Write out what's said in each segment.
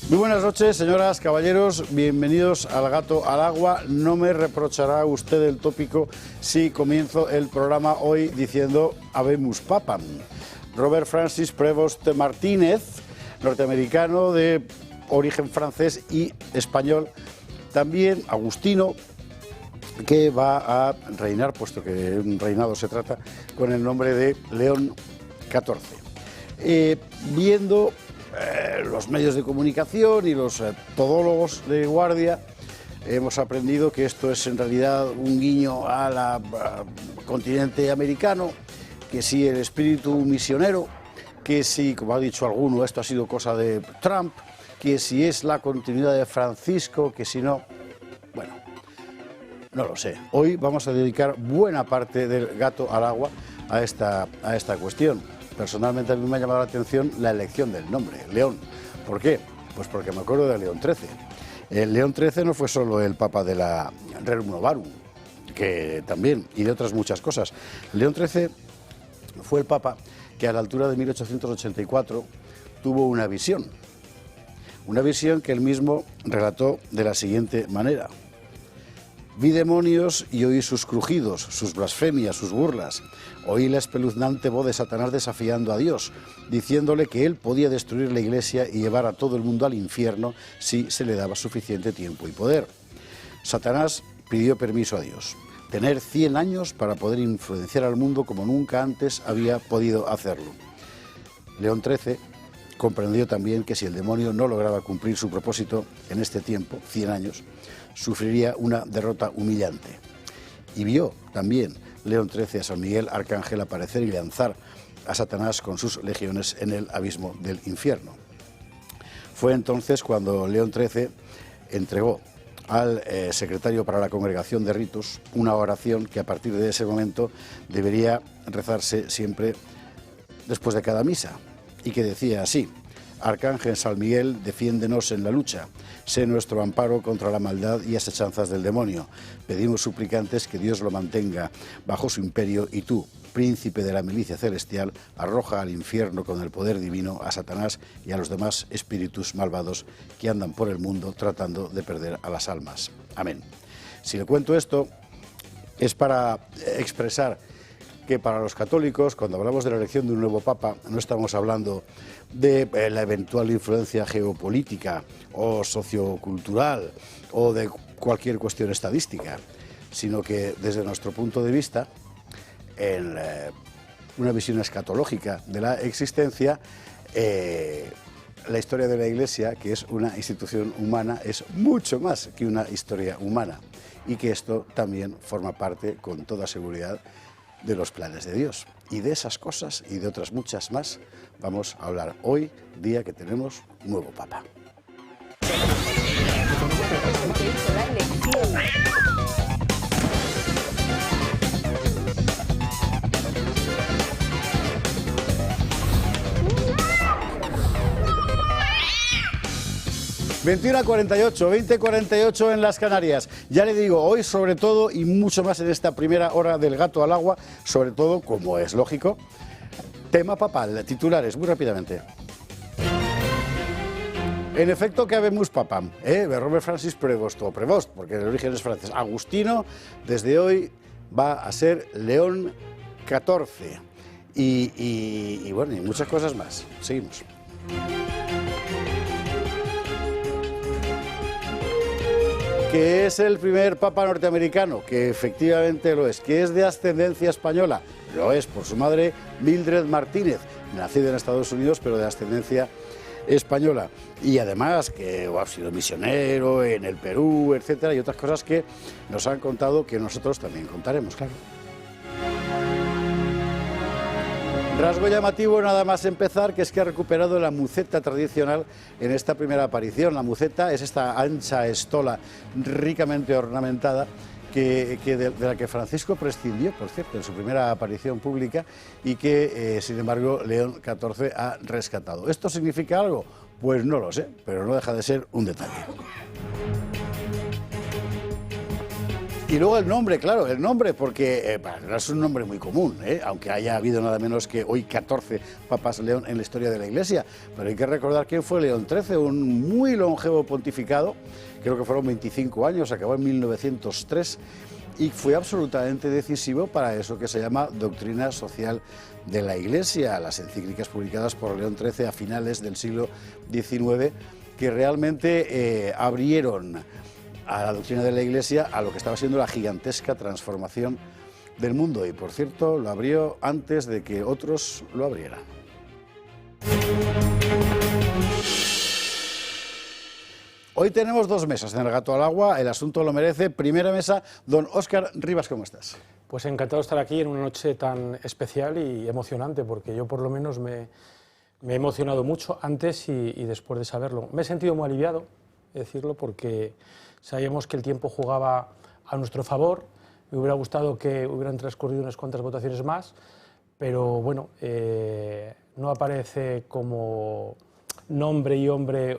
Muy buenas noches, señoras, caballeros, bienvenidos al Gato al Agua. No me reprochará usted el tópico si comienzo el programa hoy diciendo Habemus Papam. Robert Francis Prevost Martínez, norteamericano de origen francés y español, también agustino, que va a reinar, puesto que un reinado se trata, con el nombre de León XIV. Viendo los medios de comunicación y los todólogos de guardia, hemos aprendido que esto es en realidad un guiño al continente americano, que si el espíritu misionero, que si, como ha dicho alguno, esto ha sido cosa de Trump, que si es la continuidad de Francisco, que si no, bueno, no lo sé. Hoy vamos a dedicar buena parte del Gato al Agua a esta cuestión. Personalmente a mí me ha llamado la atención la elección del nombre, León. ¿Por qué? Pues porque me acuerdo de León XIII. El León XIII no fue solo el papa de la Rerum Novarum, que también, y de otras muchas cosas. León XIII fue el papa que a la altura de 1884 tuvo una visión que él mismo relató de la siguiente manera: vi demonios y oí sus crujidos, sus blasfemias, sus burlas. Oí la espeluznante voz de Satanás desafiando a Dios, diciéndole que él podía destruir la Iglesia y llevar a todo el mundo al infierno si se le daba suficiente tiempo y poder. Satanás pidió permiso a Dios, tener 100 años para poder influenciar al mundo como nunca antes había podido hacerlo. León XIII comprendió también que si el demonio no lograba cumplir su propósito en este tiempo, 100 años, sufriría una derrota humillante. Y vio también León XIII a San Miguel Arcángel aparecer y lanzar a Satanás con sus legiones en el abismo del infierno. Fue entonces cuando León XIII entregó al secretario para la Congregación de Ritos una oración que a partir de ese momento debería rezarse siempre después de cada misa, y que decía así: Arcángel San Miguel, defiéndenos en la lucha, sé nuestro amparo contra la maldad y asechanzas del demonio. Pedimos suplicantes que Dios lo mantenga bajo su imperio y tú, príncipe de la milicia celestial, arroja al infierno con el poder divino a Satanás y a los demás espíritus malvados que andan por el mundo tratando de perder a las almas. Amén. Si le cuento esto es para expresar que para los católicos, cuando hablamos de la elección de un nuevo papa, no estamos hablando de la eventual influencia geopolítica o sociocultural o de cualquier cuestión estadística, sino que desde nuestro punto de vista, en una visión escatológica de la existencia, la historia de la Iglesia, que es una institución humana, es mucho más que una historia humana, y que esto también forma parte, con toda seguridad, de los planes de Dios. Y de esas cosas y de otras muchas más vamos a hablar hoy, día que tenemos nuevo Papa. 21:48, 20:48 en las Canarias. Ya le digo, hoy sobre todo y mucho más en esta primera hora del Gato al Agua, sobre todo, como es lógico, tema papal, titulares, muy rápidamente. En efecto, que habemus papam, de Robert Francis Prevost, o Prevost, porque el origen es francés. Agustino, desde hoy va a ser León XIV. Y bueno, y muchas cosas más. Seguimos. Que es el primer papa norteamericano, que efectivamente lo es, que es de ascendencia española, lo es por su madre Mildred Martínez, nacida en Estados Unidos pero de ascendencia española, y además que ha sido misionero en el Perú, etcétera, y otras cosas que nos han contado, que nosotros también contaremos, claro. Rasgo llamativo nada más empezar, que es que ha recuperado la muceta tradicional en esta primera aparición. La muceta es esta ancha estola ricamente ornamentada de la que Francisco prescindió, por cierto, en su primera aparición pública, y que, sin embargo, León XIV ha rescatado. ¿Esto significa algo? Pues no lo sé, pero no deja de ser un detalle. Y luego el nombre, claro, el nombre, porque no es un nombre muy común, aunque haya habido nada menos que hoy 14 papas León en la historia de la Iglesia. Pero hay que recordar quién fue León XIII, un muy longevo pontificado, creo que fueron 25 años, acabó en 1903, y fue absolutamente decisivo para eso que se llama doctrina social de la Iglesia, las encíclicas publicadas por León XIII a finales del siglo XIX, que realmente abrieron a la doctrina de la Iglesia a lo que estaba siendo la gigantesca transformación del mundo. Y por cierto, lo abrió antes de que otros lo abrieran. Hoy tenemos dos mesas en el Gato al Agua, el asunto lo merece. Primera mesa, don Óscar Rivas, ¿cómo estás? Pues encantado de estar aquí en una noche tan especial y emocionante, porque yo por lo menos me he emocionado mucho antes y después de saberlo. Me he sentido muy aliviado, decirlo, porque sabíamos que el tiempo jugaba a nuestro favor. Me hubiera gustado que hubieran transcurrido unas cuantas votaciones más, pero bueno, no aparece como nombre y hombre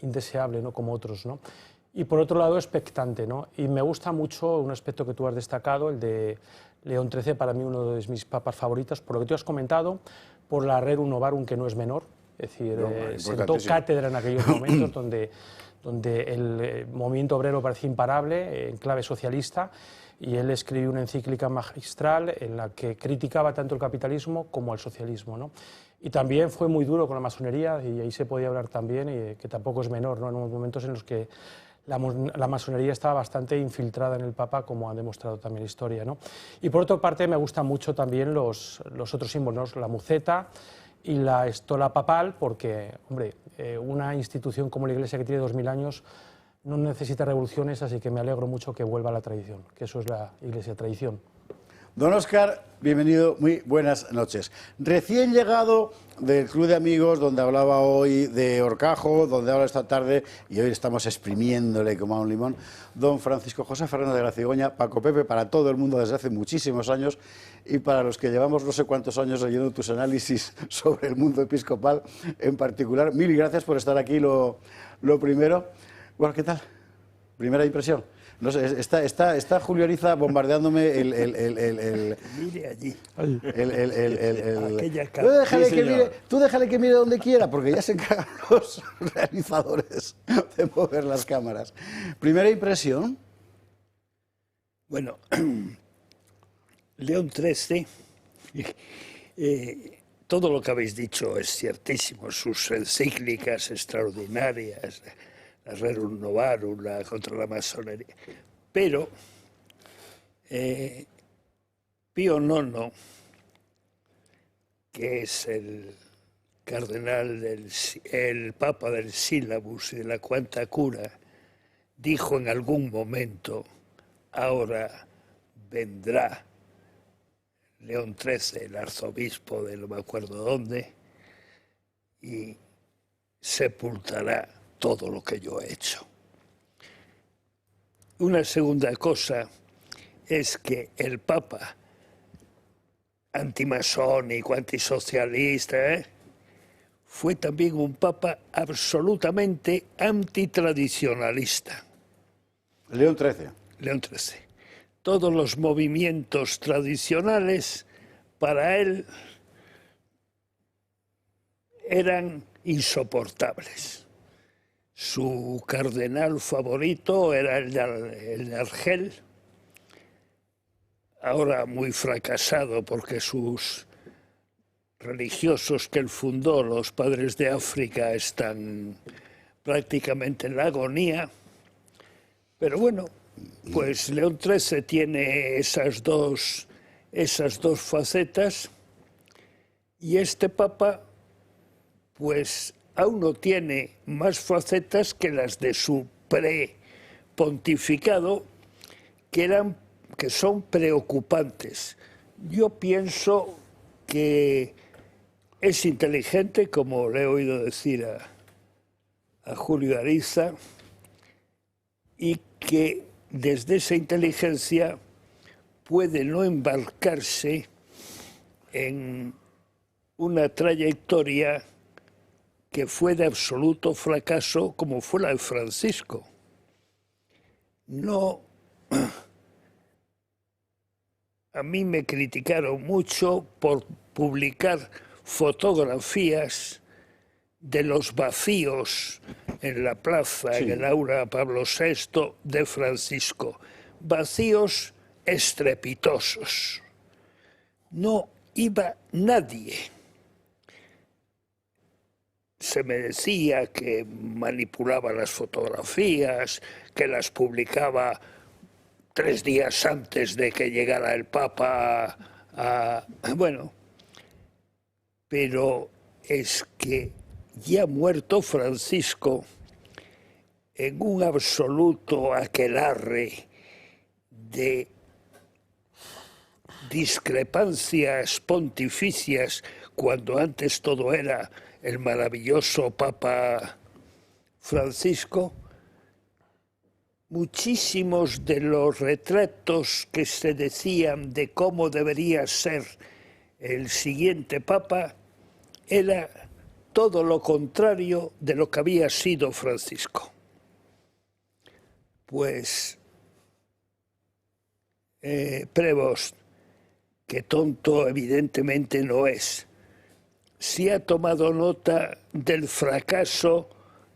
indeseable, ¿no?, como otros, ¿no? Y por otro lado, expectante, ¿no? Y me gusta mucho un aspecto que tú has destacado, el de León XIII, para mí uno de mis papas favoritos, por lo que tú has comentado, por la Rerum Novarum, que no es menor, es decir, sentó cátedra en aquellos momentos donde el movimiento obrero parecía imparable, en clave socialista, y él escribió una encíclica magistral en la que criticaba tanto el capitalismo como el socialismo, ¿no? Y también fue muy duro con la masonería, y ahí se podía hablar también, y que tampoco es menor, ¿no?, en unos momentos en los que la masonería estaba bastante infiltrada en el Papa, como ha demostrado también la historia, ¿no? Y por otra parte me gustan mucho también los otros símbolos, la muceta y la estola papal, porque, hombre, una institución como la Iglesia, que tiene 2000 años, no necesita revoluciones, así que me alegro mucho que vuelva a la tradición, que eso es la Iglesia, tradición. Don Óscar, bienvenido, muy buenas noches. Recién llegado del Club de Amigos, donde hablaba hoy de Horcajo, donde habla esta tarde, y hoy estamos exprimiéndole como a un limón, don Francisco José Fernández de la Cigoña, Paco Pepe, para todo el mundo desde hace muchísimos años, y para los que llevamos no sé cuántos años leyendo tus análisis sobre el mundo episcopal en particular. Mil gracias por estar aquí, lo primero. Bueno, ¿qué tal? Primera impresión. No sé, está Julio Ariza bombardeándome Mire allí. Tú déjale que mire donde quiera, porque ya se encargan los realizadores de mover las cámaras. Primera impresión. Bueno, León XIII, todo lo que habéis dicho es ciertísimo, sus encíclicas extraordinarias, la Rerum Novarum, la contra la masonería. Pero Pío IX, que es el cardenal, el papa del Sílabus y de la Quanta Cura, dijo en algún momento: ahora vendrá León XIII, el arzobispo de no me acuerdo dónde, y sepultará todo lo que yo he hecho. Una segunda cosa es que el Papa, antimasónico, antisocialista, fue también un Papa absolutamente antitradicionalista. León XIII. León XIII. Todos los movimientos tradicionales para él eran insoportables. Su cardenal favorito era el de Argel, ahora muy fracasado porque sus religiosos que él fundó, los Padres de África, están prácticamente en la agonía. Pero bueno, pues León XIII tiene esas dos facetas, y este Papa, pues aún no tiene más facetas que las de su pre-pontificado, que son preocupantes. Yo pienso que es inteligente, como le he oído decir a Julio Ariza, y que desde esa inteligencia puede no embarcarse en una trayectoria que fue de absoluto fracaso, como fue la de Francisco. No a mí me criticaron mucho por publicar fotografías de los vacíos en la plaza, Sí. en el aula Pablo VI de Francisco. Vacíos estrepitosos. No iba nadie. Se me decía que manipulaba las fotografías, que las publicaba 3 días antes de que llegara el Papa bueno, pero es que ya muerto Francisco, en un absoluto aquelarre de discrepancias pontificias, cuando antes todo era el maravilloso Papa Francisco, muchísimos de los retratos que se decían de cómo debería ser el siguiente Papa era todo lo contrario de lo que había sido Francisco. Pues Prevost, que tonto evidentemente no es, sí ha tomado nota del fracaso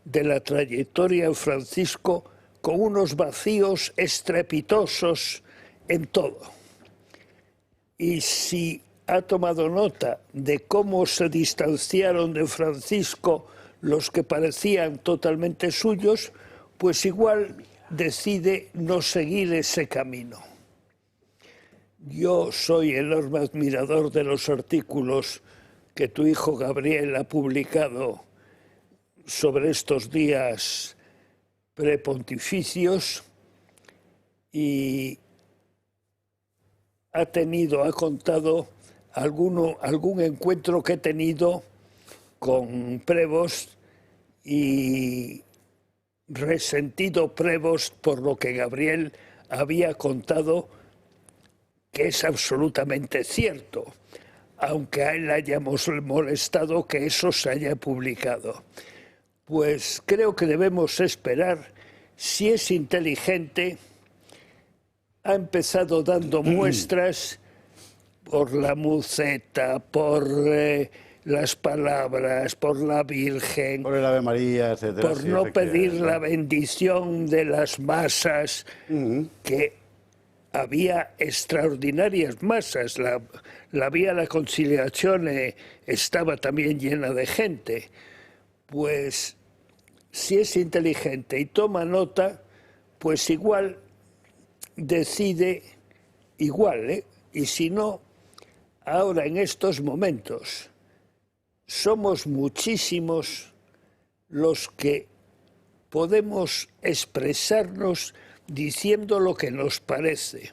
de la trayectoria de Francisco con unos vacíos estrepitosos en todo. Y si ha tomado nota de cómo se distanciaron de Francisco los que parecían totalmente suyos, pues igual decide no seguir ese camino. Yo soy enorme admirador de los artículos que tu hijo Gabriel ha publicado sobre estos días prepontificios y ha contado algún encuentro que he tenido con Prevost y resentido Prevost por lo que Gabriel había contado, que es absolutamente cierto, aunque a él hayamos molestado que eso se haya publicado. Pues creo que debemos esperar. Si es inteligente, ha empezado dando muestras por la muceta, por las palabras, por la Virgen, Por el Ave María, etcétera. por sí, no pedir efectivamente. la bendición de las masas, que había extraordinarias masas. La Vía de la Conciliación estaba también llena de gente. Pues si es inteligente y toma nota, pues igual decide igual, y si no, ahora en estos momentos somos muchísimos los que podemos expresarnos diciendo lo que nos parece.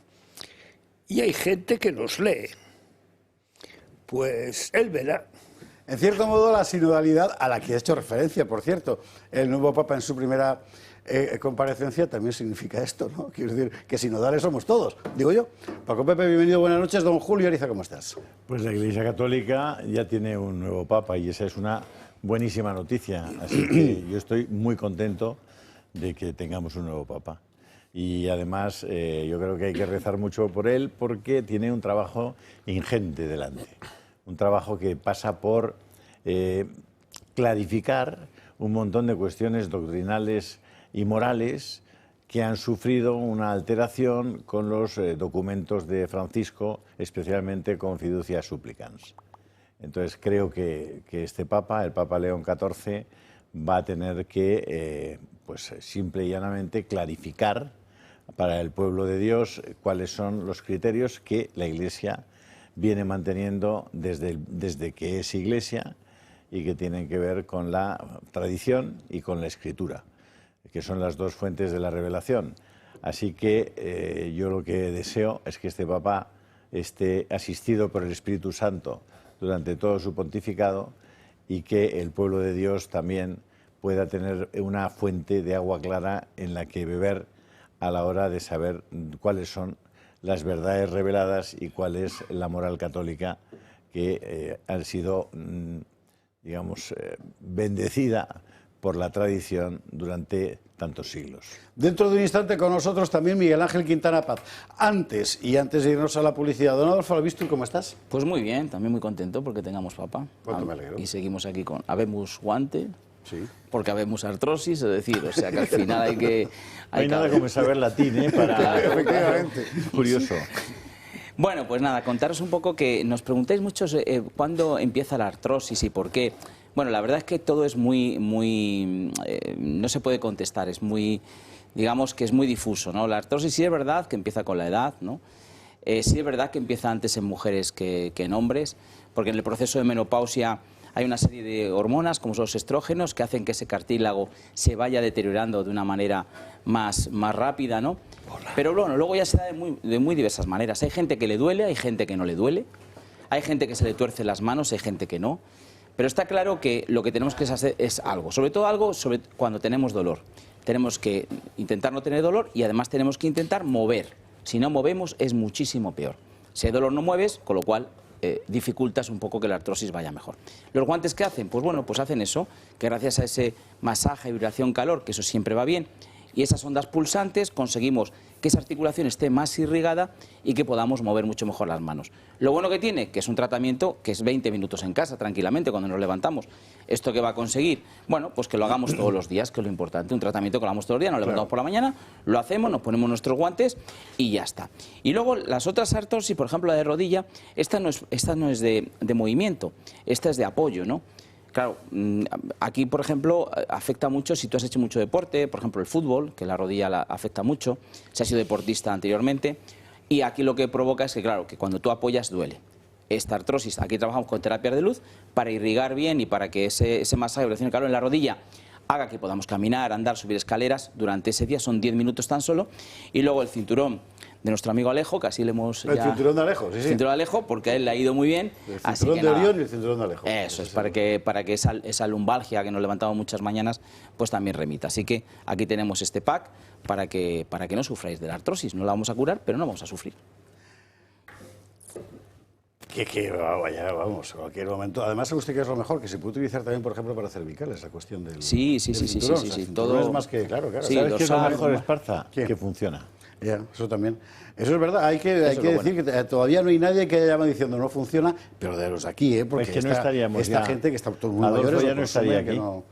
Y hay gente que nos lee. Pues él verá. En cierto modo, la sinodalidad, a la que he hecho referencia, por cierto, el nuevo Papa en su primera comparecencia también significa esto, ¿no? Quiero decir, que sinodales somos todos, digo yo. Paco Pepe, bienvenido, buenas noches. Don Julio Ariza, ¿cómo estás? Pues la Iglesia Católica ya tiene un nuevo Papa y esa es una buenísima noticia. Así que yo estoy muy contento de que tengamos un nuevo Papa. Y además yo creo que hay que rezar mucho por él porque tiene un trabajo ingente delante. Un trabajo que pasa por clarificar un montón de cuestiones doctrinales y morales que han sufrido una alteración con los documentos de Francisco, especialmente con Fiducia Supplicans. Entonces creo que este Papa, el Papa León XIV, va a tener que, pues simple y llanamente, clarificar para el pueblo de Dios cuáles son los criterios que la Iglesia viene manteniendo desde que es Iglesia y que tienen que ver con la tradición y con la Escritura, que son las dos fuentes de la revelación. Así que yo lo que deseo es que este Papa esté asistido por el Espíritu Santo durante todo su pontificado y que el pueblo de Dios también pueda tener una fuente de agua clara en la que beber a la hora de saber cuáles son las verdades reveladas y cuál es la moral católica que ha sido, digamos, bendecida por la tradición durante tantos siglos. Dentro de un instante con nosotros también Miguel Ángel Quintana Paz. Antes de irnos a la publicidad, don Adolfo Albistur, ¿cómo estás? Pues muy bien, también muy contento porque tengamos papa. Cuánto me alegro. Y seguimos aquí con habemos guante, Sí. porque habemos artrosis, es decir, o sea que al final hay que... No hay nada como saber latín, ¿eh? Para... Efectivamente. Curioso. Bueno, pues nada, contaros un poco que nos preguntáis mucho cuándo empieza la artrosis y por qué. Bueno, la verdad es que todo es no se puede contestar, es muy, digamos que es muy difuso, ¿no? La artrosis sí es verdad que empieza con la edad, ¿no? Sí es verdad que empieza antes en mujeres que en hombres, porque en el proceso de menopausia hay una serie de hormonas, como son los estrógenos, que hacen que ese cartílago se vaya deteriorando de una manera más rápida, ¿no? Pero bueno, luego ya se da de muy diversas maneras. Hay gente que le duele, hay gente que no le duele, hay gente que se le tuerce las manos, hay gente que no. Pero está claro que lo que tenemos que hacer es algo, sobre todo algo cuando tenemos dolor. Tenemos que intentar no tener dolor y además tenemos que intentar mover. Si no movemos es muchísimo peor. Si hay dolor no mueves, con lo cual dificultas un poco que la artrosis vaya mejor. ¿Los guantes qué hacen? Pues bueno, pues hacen eso, que gracias a ese masaje, vibración, calor, que eso siempre va bien, y esas ondas pulsantes conseguimos que esa articulación esté más irrigada y que podamos mover mucho mejor las manos. Lo bueno que tiene, que es un tratamiento que es 20 minutos en casa, tranquilamente, cuando nos levantamos. ¿Esto qué va a conseguir? Bueno, pues que lo hagamos todos los días, que es lo importante. Un tratamiento que lo hagamos todos los días, nos levantamos por la mañana, lo hacemos, nos ponemos nuestros guantes y ya está. Y luego las otras artrosis, por ejemplo la de rodilla, esta no es de movimiento, esta es de apoyo, ¿no? Claro, aquí, por ejemplo, afecta mucho si tú has hecho mucho deporte, por ejemplo el fútbol, que la rodilla la afecta mucho, si has sido deportista anteriormente, y aquí lo que provoca es que, claro, que cuando tú apoyas duele. Esta artrosis, aquí trabajamos con terapias de luz para irrigar bien y para que ese masaje, vibración y calor en la rodilla haga que podamos caminar, andar, subir escaleras durante ese día, son 10 minutos tan solo, y luego el cinturón de nuestro amigo Alejo, que así le hemos... El cinturón de Alejo, sí, sí. El cinturón de Alejo, porque a él le ha ido muy bien. El cinturón de Orión y el cinturón de Alejo. Eso es, para que esa lumbalgia que nos levantamos muchas mañanas, pues también remita. Así que aquí tenemos este pack para que no sufráis de la artrosis. No la vamos a curar, pero no vamos a sufrir. Vaya, vamos, en cualquier momento. Además, ¿sabe usted que es lo mejor? Que se puede utilizar también, por ejemplo, para cervicales, la cuestión del Sí. cinturón. O sea, todo es más que, claro. Sí, ¿Sabes qué es lo dorsal, mejor, Esparza? ¿Qué? Que funciona. Ya, eso también. Eso es verdad. Hay que decir bueno. que todavía no hay nadie que haya llamado diciendo no funciona, pero de los aquí, porque Es que no estaríamos esta ya. gente que está todo muy Adolfo mayores ya lo no consume, estaría que aquí. no-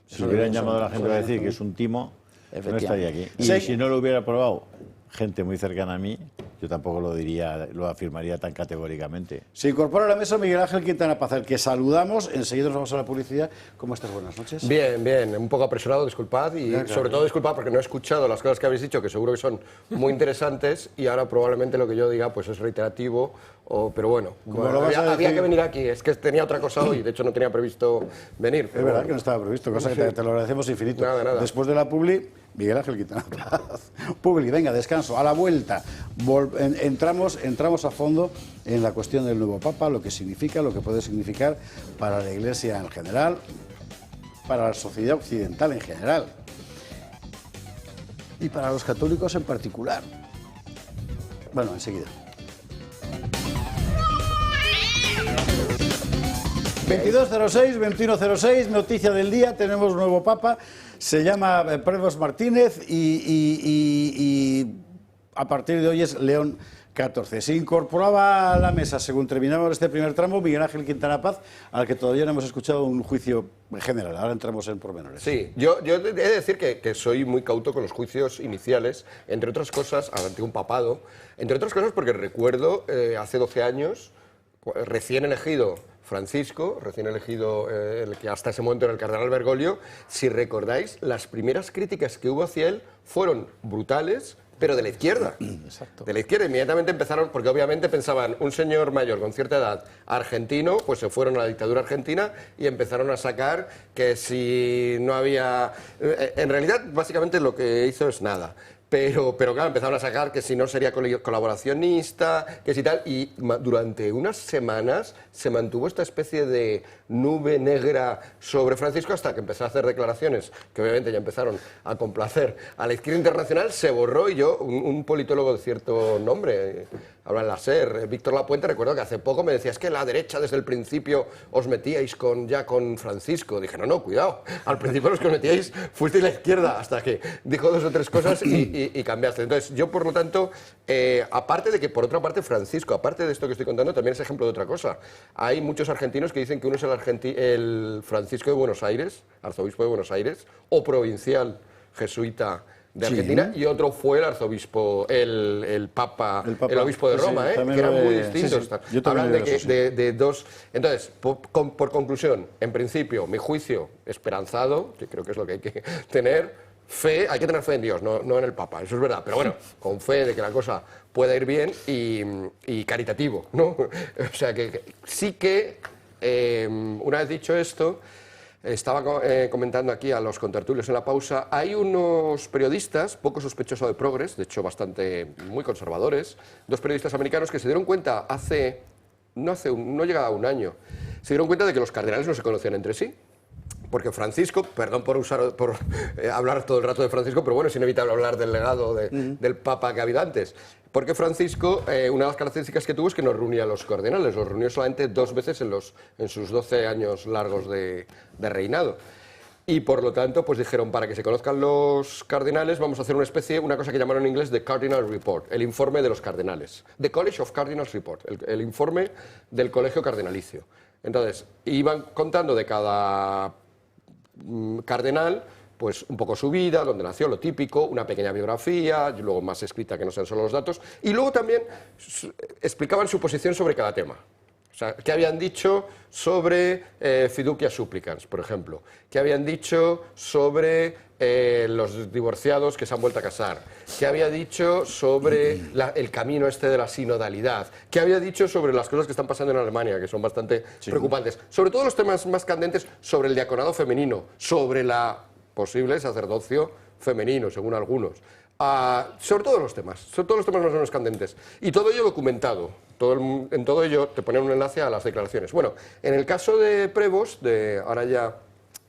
Si eso hubieran no- llamado a la gente para eso decir que es un timo, no Efectivamente. estaría aquí. Y Sí. si no lo hubiera probado gente muy cercana a mí, yo tampoco lo afirmaría tan categóricamente. Se incorpora a la mesa Miguel Ángel Quintana Paz, al que saludamos. Enseguida nos vamos a la publicidad. ¿Cómo estás? Buenas noches. Bien, bien, un poco apresurado, disculpad, y Ya, claro. sobre todo disculpad porque no he escuchado las cosas que habéis dicho, que seguro que son muy interesantes, y ahora probablemente lo que yo diga pues es reiterativo, pero bueno, Como lo vas a había decir- que venir aquí, es que tenía otra cosa hoy, de hecho no tenía previsto venir. Es pero verdad bueno. que no estaba previsto, cosa que Sí. te lo agradecemos infinito. Nada. Después de la publi, Miguel Ángel Quintana Paz. Publi, venga, descanso. A la vuelta entramos a fondo en la cuestión del nuevo Papa, lo que significa, lo que puede significar para la Iglesia en general, para la sociedad occidental en general y para los católicos en particular. Bueno, enseguida. 2206, 2106, noticia del día, tenemos un nuevo Papa, se llama Prevos Martínez y a partir de hoy es León XIV. Se incorporaba a la mesa, según terminamos este primer tramo, Miguel Ángel Quintana Paz, al que todavía no hemos escuchado un juicio general. Ahora entramos en pormenores. Sí, yo he de decir que soy muy cauto con los juicios iniciales, entre otras cosas, ante un papado, entre otras cosas porque recuerdo hace 12 años, recién elegido Francisco, recién elegido el que hasta ese momento era el cardenal Bergoglio, si recordáis, las primeras críticas que hubo hacia él fueron brutales, pero de la izquierda. Exacto. De la izquierda inmediatamente empezaron, porque obviamente pensaban, un señor mayor con cierta edad, argentino, pues se fueron a la dictadura argentina y empezaron a sacar que si no había... En realidad, básicamente lo que hizo es nada. Pero claro, empezaron a sacar que si no sería colaboracionista, que si tal, y durante unas semanas se mantuvo esta especie de nube negra sobre Francisco hasta que empezó a hacer declaraciones que obviamente ya empezaron a complacer a la izquierda internacional, se borró y yo, un politólogo de cierto nombre, habla en la SER. Víctor Lapuente, recuerdo que hace poco me decía, es que la derecha desde el principio os metíais ya con Francisco. Dije, no, cuidado, al principio los que os metíais fuisteis la izquierda, hasta que dijo 2 o 3 cosas y cambiaste. Entonces, yo por lo tanto, aparte de que por otra parte Francisco, aparte de esto que estoy contando, también es ejemplo de otra cosa. Hay muchos argentinos que dicen que uno es el Francisco de Buenos Aires, arzobispo de Buenos Aires, o provincial jesuita de Argentina, y otro fue el arzobispo, el papa, el obispo de Roma, que eran muy distintos. Hablan de dos. Entonces, por conclusión, en principio, mi juicio esperanzado, que creo que es lo que hay que tener, fe, hay que tener fe en Dios, no en el papa, eso es verdad, pero bueno, con fe de que la cosa pueda ir bien y caritativo, ¿no? O sea, que sí que, una vez dicho esto, estaba comentando aquí a los contertulios en la pausa, hay unos periodistas poco sospechosos de progres, de hecho muy conservadores, 2 periodistas americanos que se dieron cuenta no llegaba a un año, se dieron cuenta de que los cardenales no se conocían entre sí. Porque Francisco, perdón por hablar todo el rato de Francisco, pero bueno, es inevitable hablar del legado del Papa que ha habido antes. Porque Francisco, una de las características que tuvo es que no reunía a los cardenales, los reunió solamente 2 veces en sus 12 años largos de reinado. Y por lo tanto, pues dijeron, para que se conozcan los cardenales, vamos a hacer una cosa que llamaron en inglés The Cardinal Report, el informe de los cardenales. The College of Cardinals Report, el informe del colegio cardenalicio. Entonces, iban contando de cada cardenal, pues un poco su vida, dónde nació, lo típico, una pequeña biografía, y luego más escrita que no sean solo los datos, y luego también explicaban su posición sobre cada tema. O sea, qué habían dicho sobre fiducia supplicans, por ejemplo, qué habían dicho sobre los divorciados que se han vuelto a casar, qué había dicho sobre el camino este de la sinodalidad, qué había dicho sobre las cosas que están pasando en Alemania, que son bastante preocupantes, sobre todos los temas más candentes, sobre el diaconado femenino, sobre la posible sacerdocio femenino, según algunos, sobre todos los temas más o menos candentes, y todo ello documentado. En todo ello te ponen un enlace a las declaraciones. Bueno, en el caso de Prevost, de ahora ya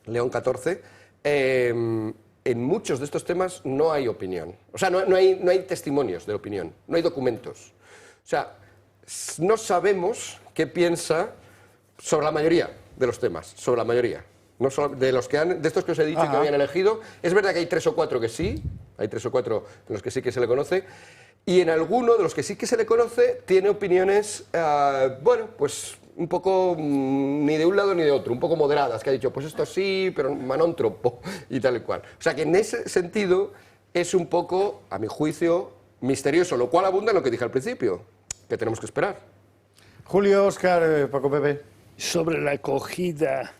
León XIV, en muchos de estos temas no hay opinión. O sea, no hay testimonios de opinión, no hay documentos. O sea, no sabemos qué piensa sobre la mayoría de los temas, sobre la mayoría. No solo, de estos que os he dicho que habían elegido, es verdad que hay 3 o 4 que sí, hay 3 o 4 en los que sí que se le conoce, y en alguno de los que sí que se le conoce tiene opiniones, bueno, pues un poco ni de un lado ni de otro, un poco moderadas, que ha dicho, pues esto sí, pero non troppo, y tal y cual. O sea que en ese sentido es un poco, a mi juicio, misterioso, lo cual abunda en lo que dije al principio, que tenemos que esperar. Julio, Óscar, Paco Pepe. Sobre la acogida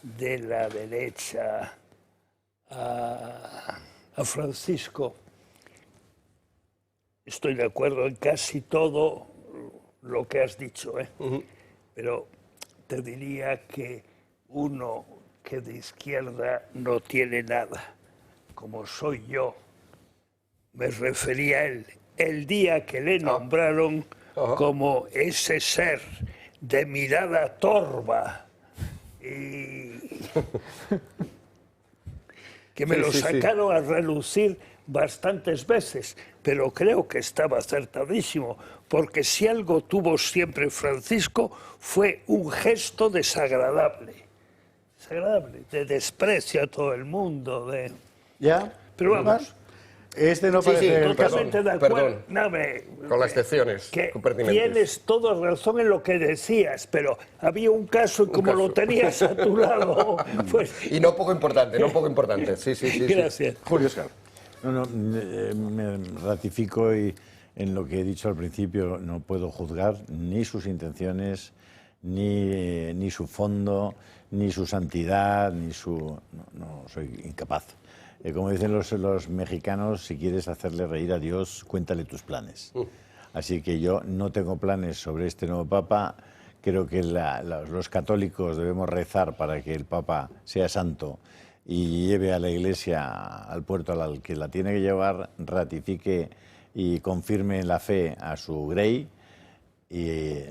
de la derecha a Francisco, estoy de acuerdo en casi todo lo que has dicho, pero te diría que uno que de izquierda no tiene nada, como soy yo. Me refería a él el día que le nombraron como ese ser de mirada torva y que me lo sacaron a relucir bastantes veces, pero creo que estaba acertadísimo, porque si algo tuvo siempre Francisco fue un gesto desagradable, de desprecio a todo el mundo. ¿Ya? Pero vamos. Este no parece el caso. Totalmente de acuerdo. Con las excepciones pertinentes. Tienes toda razón en lo que decías, pero había un caso y como lo tenías a tu lado, pues... Y no poco importante, Sí. Gracias. Julio, Óscar. Me ratifico en lo que he dicho al principio, no puedo juzgar ni sus intenciones, ni su fondo, ni su santidad, no soy incapaz. Como dicen los mexicanos, si quieres hacerle reír a Dios, cuéntale tus planes. Así que yo no tengo planes sobre este nuevo Papa. Creo que los católicos debemos rezar para que el Papa sea santo y lleve a la Iglesia al puerto al que la tiene que llevar, ratifique y confirme la fe a su grey y,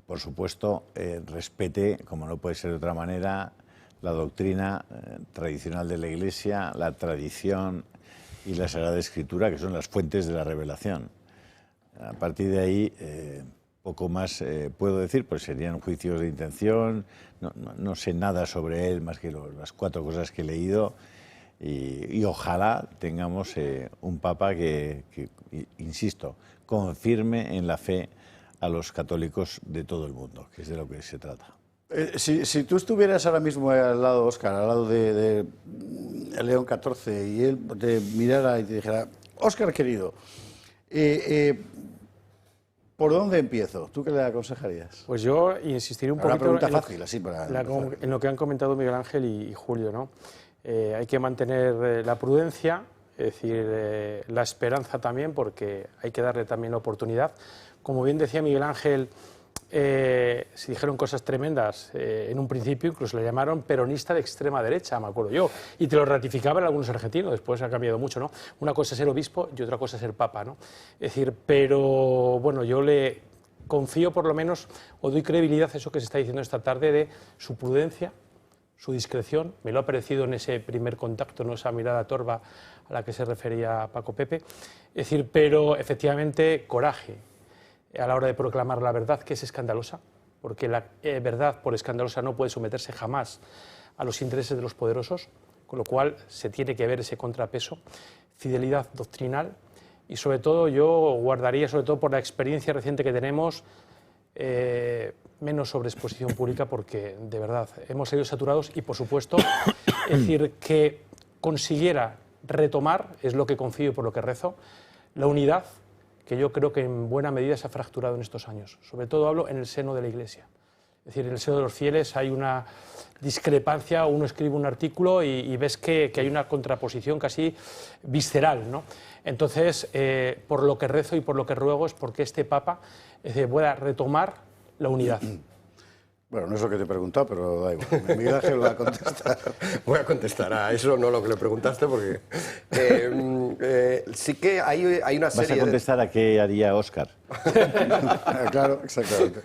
por supuesto, respete, como no puede ser de otra manera, la doctrina tradicional de la Iglesia, la tradición y la Sagrada Escritura, que son las fuentes de la revelación. A partir de ahí, poco más puedo decir, pues serían juicios de intención, no sé nada sobre él más que las 4 cosas que he leído y ojalá tengamos un papa que, insisto, confirme en la fe a los católicos de todo el mundo, que es de lo que se trata. Si tú estuvieras ahora mismo al lado de Óscar, al lado de León XIV, y él te mirara y te dijera, Óscar querido, ¿por dónde empiezo? ¿Tú qué le aconsejarías? Pues yo insistiré un Una poquito pregunta fácil, así para en lo que han comentado Miguel Ángel y Julio, ¿no? Hay que mantener la prudencia, es decir, la esperanza también, porque hay que darle también la oportunidad. Como bien decía Miguel Ángel, se dijeron cosas tremendas en un principio, incluso le llamaron peronista de extrema derecha, me acuerdo yo, y te lo ratificaban algunos argentinos, después ha cambiado mucho, ¿no? Una cosa es ser obispo y otra cosa es ser papa, ¿no? Es decir, pero bueno, yo le confío por lo menos, o doy credibilidad a eso que se está diciendo esta tarde de su prudencia, su discreción, me lo ha parecido en ese primer contacto, ¿no? Esa mirada torva a la que se refería Paco Pepe, es decir, pero efectivamente coraje a la hora de proclamar la verdad, que es escandalosa, porque la verdad por escandalosa no puede someterse jamás a los intereses de los poderosos, con lo cual se tiene que ver ese contrapeso, fidelidad doctrinal y sobre todo yo guardaría, sobre todo por la experiencia reciente que tenemos, menos sobreexposición pública porque de verdad hemos sido saturados y por supuesto es decir que consiguiera retomar, es lo que confío y por lo que rezo, la unidad que yo creo que en buena medida se ha fracturado en estos años. Sobre todo hablo en el seno de la Iglesia. Es decir, en el seno de los fieles hay una discrepancia, uno escribe un artículo y ves que hay una contraposición casi visceral, ¿no? Entonces, por lo que rezo y por lo que ruego es porque este Papa pueda retomar la unidad. Bueno, no es lo que te he preguntado, pero da igual. Miguel Ángel va a contestar. Voy a contestar a eso, no lo que le preguntaste, porque sí que hay una serie... ¿Vas a contestar a qué haría Óscar? Claro, exactamente.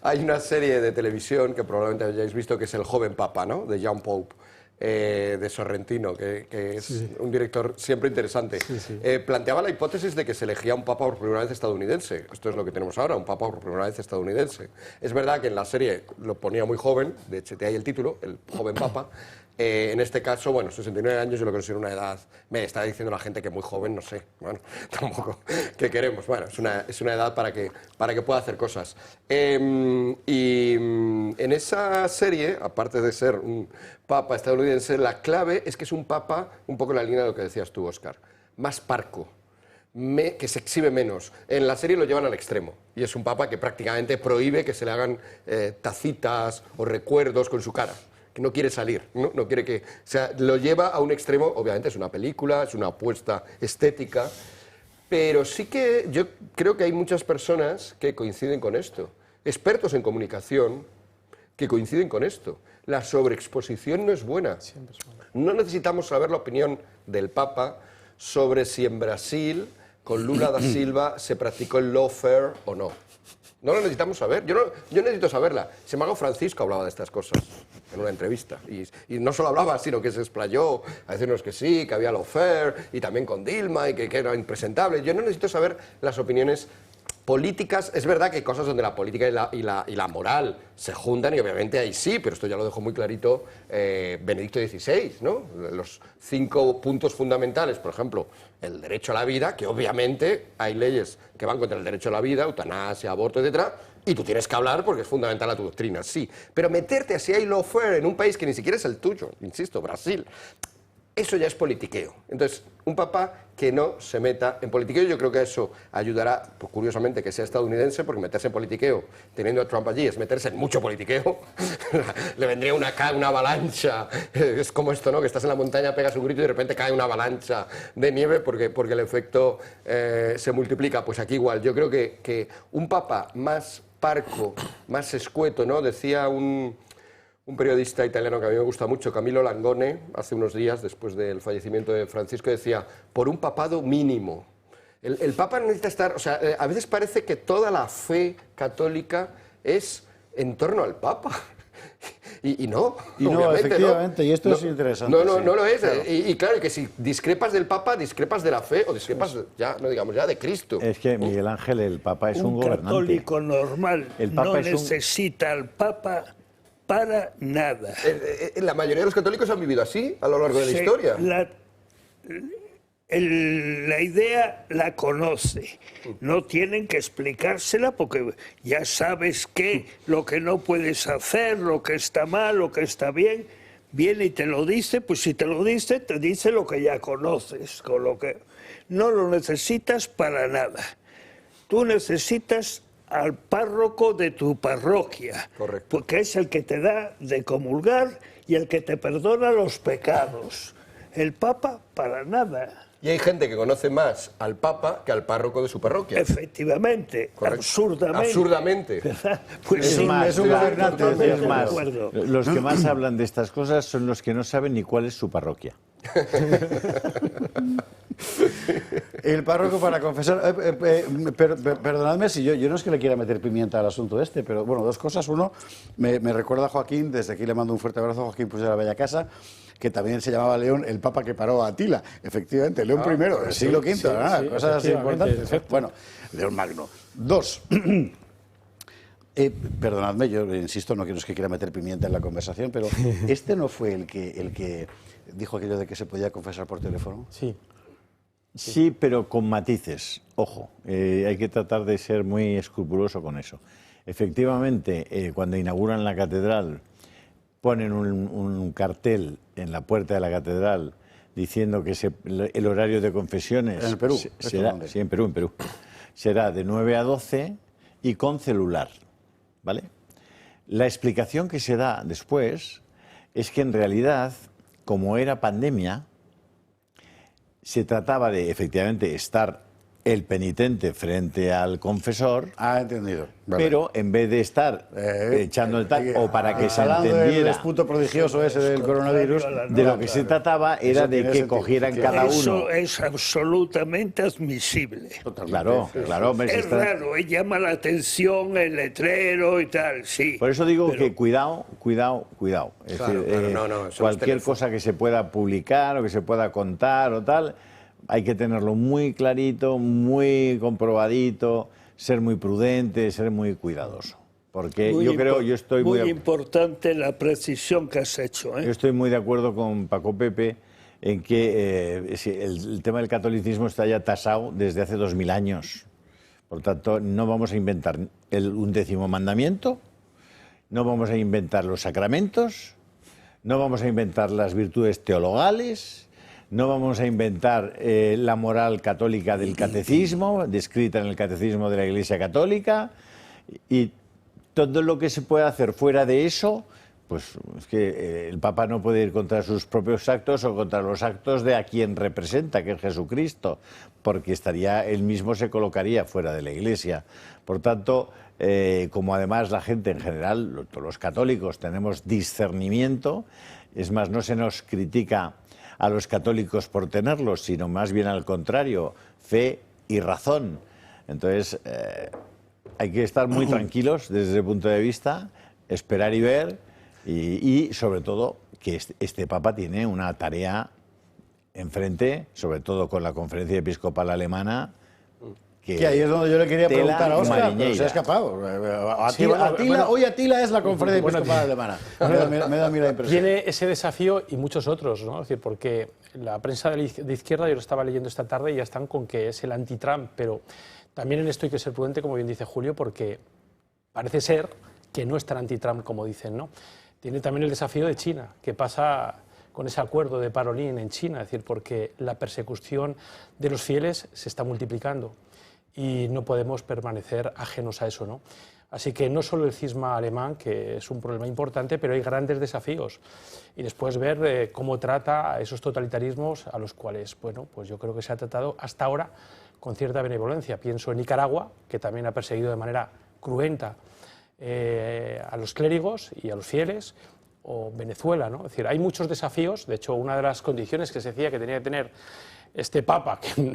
Hay una serie de televisión que probablemente hayáis visto, que es El joven papa, ¿no? De Jan Pope. De Sorrentino, que es un director siempre interesante. Planteaba la hipótesis de que se elegía un papa por primera vez estadounidense. Esto es lo que tenemos ahora, un papa por primera vez estadounidense. Es verdad que en la serie lo ponía muy joven, de hecho de ahí el título, El joven papa. En este caso, bueno, 69 años yo lo considero una edad... Me está diciendo la gente que muy joven, no sé, bueno, tampoco, ¿qué queremos? Bueno, es una edad para que pueda hacer cosas. Y en esa serie, aparte de ser un papa estadounidense, la clave es que es un papa, un poco en la línea de lo que decías tú, Óscar, más parco, que se exhibe menos. En la serie lo llevan al extremo, y es un papa que prácticamente prohíbe que se le hagan tacitas o recuerdos con su cara, que no quiere salir, no quiere que... O sea, lo lleva a un extremo, obviamente es una película, es una apuesta estética, pero sí que yo creo que hay muchas personas que coinciden con esto, expertos en comunicación que coinciden con esto. La sobreexposición no es buena. No necesitamos saber la opinión del Papa sobre si en Brasil, con Lula da Silva, se practicó el lawfare o no. No lo necesitamos saber. Yo necesito saberla. Sin embargo, Francisco hablaba de estas cosas en una entrevista. Y no solo hablaba, sino que se explayó a decirnos que sí, que había lawfare, y también con Dilma, y que era impresentable. Yo no necesito saber las opiniones políticas. Es verdad que hay cosas donde la política y la moral se juntan, y obviamente ahí sí, pero esto ya lo dejó muy clarito Benedicto XVI, ¿no? Los 5 puntos fundamentales, por ejemplo, el derecho a la vida, que obviamente hay leyes que van contra el derecho a la vida, eutanasia, aborto, etcétera, y tú tienes que hablar porque es fundamental a tu doctrina, sí. Pero meterte así hay lawfare en un país que ni siquiera es el tuyo, insisto, Brasil, eso ya es politiqueo. Entonces, un papa que no se meta en politiqueo, yo creo que eso ayudará, pues, curiosamente, que sea estadounidense, porque meterse en politiqueo, teniendo a Trump allí, es meterse en mucho politiqueo. Le vendría una avalancha. Es como esto, ¿no? Que estás en la montaña, pegas un grito y de repente cae una avalancha de nieve porque el efecto se multiplica. Pues aquí igual. Yo creo que un papa más parco, más escueto, ¿no? Decía un periodista italiano que a mí me gusta mucho, Camillo Langone, hace unos días, después del fallecimiento de Francisco, decía, por un papado mínimo. El Papa necesita estar... O sea, a veces parece que toda la fe católica es en torno al Papa. Y no, Y no, obviamente, efectivamente, ¿no? y esto No, es interesante. No, no, sí. no lo es. Claro. Y claro, que si discrepas del Papa, discrepas de la fe o discrepas, ya, no digamos ya, de Cristo. Es que, Miguel Ángel, el Papa es un Un gobernante. católico normal El Papa no es un- necesita al Papa para nada. La mayoría de los católicos han vivido así a lo largo de la Se- historia. La idea la conoce. No tienen que explicársela porque ya sabes que lo que no puedes hacer, lo que está mal, lo que está bien, viene y te lo dice. Pues si te lo dice, te dice lo que ya conoces, con lo que no lo necesitas para nada. Tú necesitas al párroco de tu parroquia, Correcto. porque es el que te da de comulgar y el que te perdona los pecados. El Papa, para nada. Y hay gente que conoce más al Papa que al párroco de su parroquia. Efectivamente, Correcto. absurdamente. Absurdamente. ¿Verdad? Pues Es sí, un- es un estoy gobernante, totalmente es de más, acuerdo. los que más hablan de estas cosas son los que no saben ni cuál es su parroquia. El párroco para confesar. Perdonadme si yo no es que le quiera meter pimienta al asunto este, pero bueno, dos cosas. Uno, me recuerda a Joaquín, desde aquí le mando un fuerte abrazo a Joaquín Puig de la Bella Casa, que también se llamaba León, el papa que paró a Atila. Efectivamente, León I, del siglo V, sí, ¿verdad? sí, Cosas así efectivamente, importantes. exacto. Bueno, León Magno. Dos. Perdonadme, yo insisto, no quiero es que quiera meter pimienta en la conversación, pero este no fue el que dijo aquello de que se podía confesar por teléfono. Sí. Sí, pero con matices. Ojo, hay que tratar de ser muy escrupuloso con eso. Efectivamente, cuando inauguran la catedral, ponen un cartel en la puerta de la catedral diciendo que el horario de confesiones... En el Perú, será, sí, en Perú. Será de 9 a 12 y con celular, ¿vale? La explicación que se da después es que en realidad, como era pandemia, se trataba de, efectivamente, estar el penitente frente al confesor, Ah, entendido. Vale. pero en vez de estar echando el tal, o para que se instalando el entendiera disputo prodigioso ese del coronavirus, de lo que se trataba era Eso de tiene que sentido, cogieran cada uno. Eso es absolutamente admisible. Claro, claro, hombre, se Es está- raro, llama la atención el letrero y tal, sí. Por eso digo Pero que cuidado. Es Claro, decir, claro, no, son los cualquier teléfonos. cosa que se pueda publicar o que se pueda contar o tal, hay que tenerlo muy clarito, muy comprobadito, ser muy prudente, ser muy cuidadoso. Porque muy yo estoy muy muy importante la precisión que has hecho, ¿eh? Yo estoy muy de acuerdo con Paco Pepe en que el tema del catolicismo está ya tasado desde hace 2000 años. Por tanto, no vamos a inventar un 10º mandamiento, no vamos a inventar los sacramentos, no vamos a inventar las virtudes teologales, no vamos a inventar la moral católica del catecismo, descrita en el catecismo de la Iglesia Católica, y todo lo que se pueda hacer fuera de eso, pues es que el Papa no puede ir contra sus propios actos o contra los actos de a quien representa, que es Jesucristo, porque él mismo se colocaría fuera de la Iglesia. Por tanto, como además la gente en general, todos los católicos, tenemos discernimiento, es más, no se nos critica a los católicos por tenerlos, sino más bien al contrario, fe y razón. Entonces, hay que estar muy tranquilos desde ese punto de vista, esperar y ver, y sobre todo que este Papa tiene una tarea enfrente, sobre todo con la Conferencia Episcopal Alemana, que ahí es donde yo le quería tela preguntar a Óscar, pero mariñeira. se ha escapado. Sí, bueno, Hoy Atila es la Conferencia Episcopal Alemana. Me da a mí la impresión. Tiene ese desafío y muchos otros, ¿no? Es decir, porque la prensa de izquierda, yo lo estaba leyendo esta tarde, y ya están con que es el anti-Trump, pero también en esto hay que ser prudente, como bien dice Julio, porque parece ser que no es tan anti-Trump como dicen, ¿no? Tiene también el desafío de China, que pasa con ese acuerdo de Parolín en China, es decir, porque la persecución de los fieles se está multiplicando y no podemos permanecer ajenos a eso, ¿no? Así que no solo el cisma alemán, que es un problema importante, pero hay grandes desafíos. Y después ver cómo trata a esos totalitarismos a los cuales, bueno, pues yo creo que se ha tratado hasta ahora con cierta benevolencia. Pienso en Nicaragua, que también ha perseguido de manera cruenta a los clérigos y a los fieles, o Venezuela, ¿no? Es decir, hay muchos desafíos. De hecho, una de las condiciones que se decía que tenía que tener este Papa, que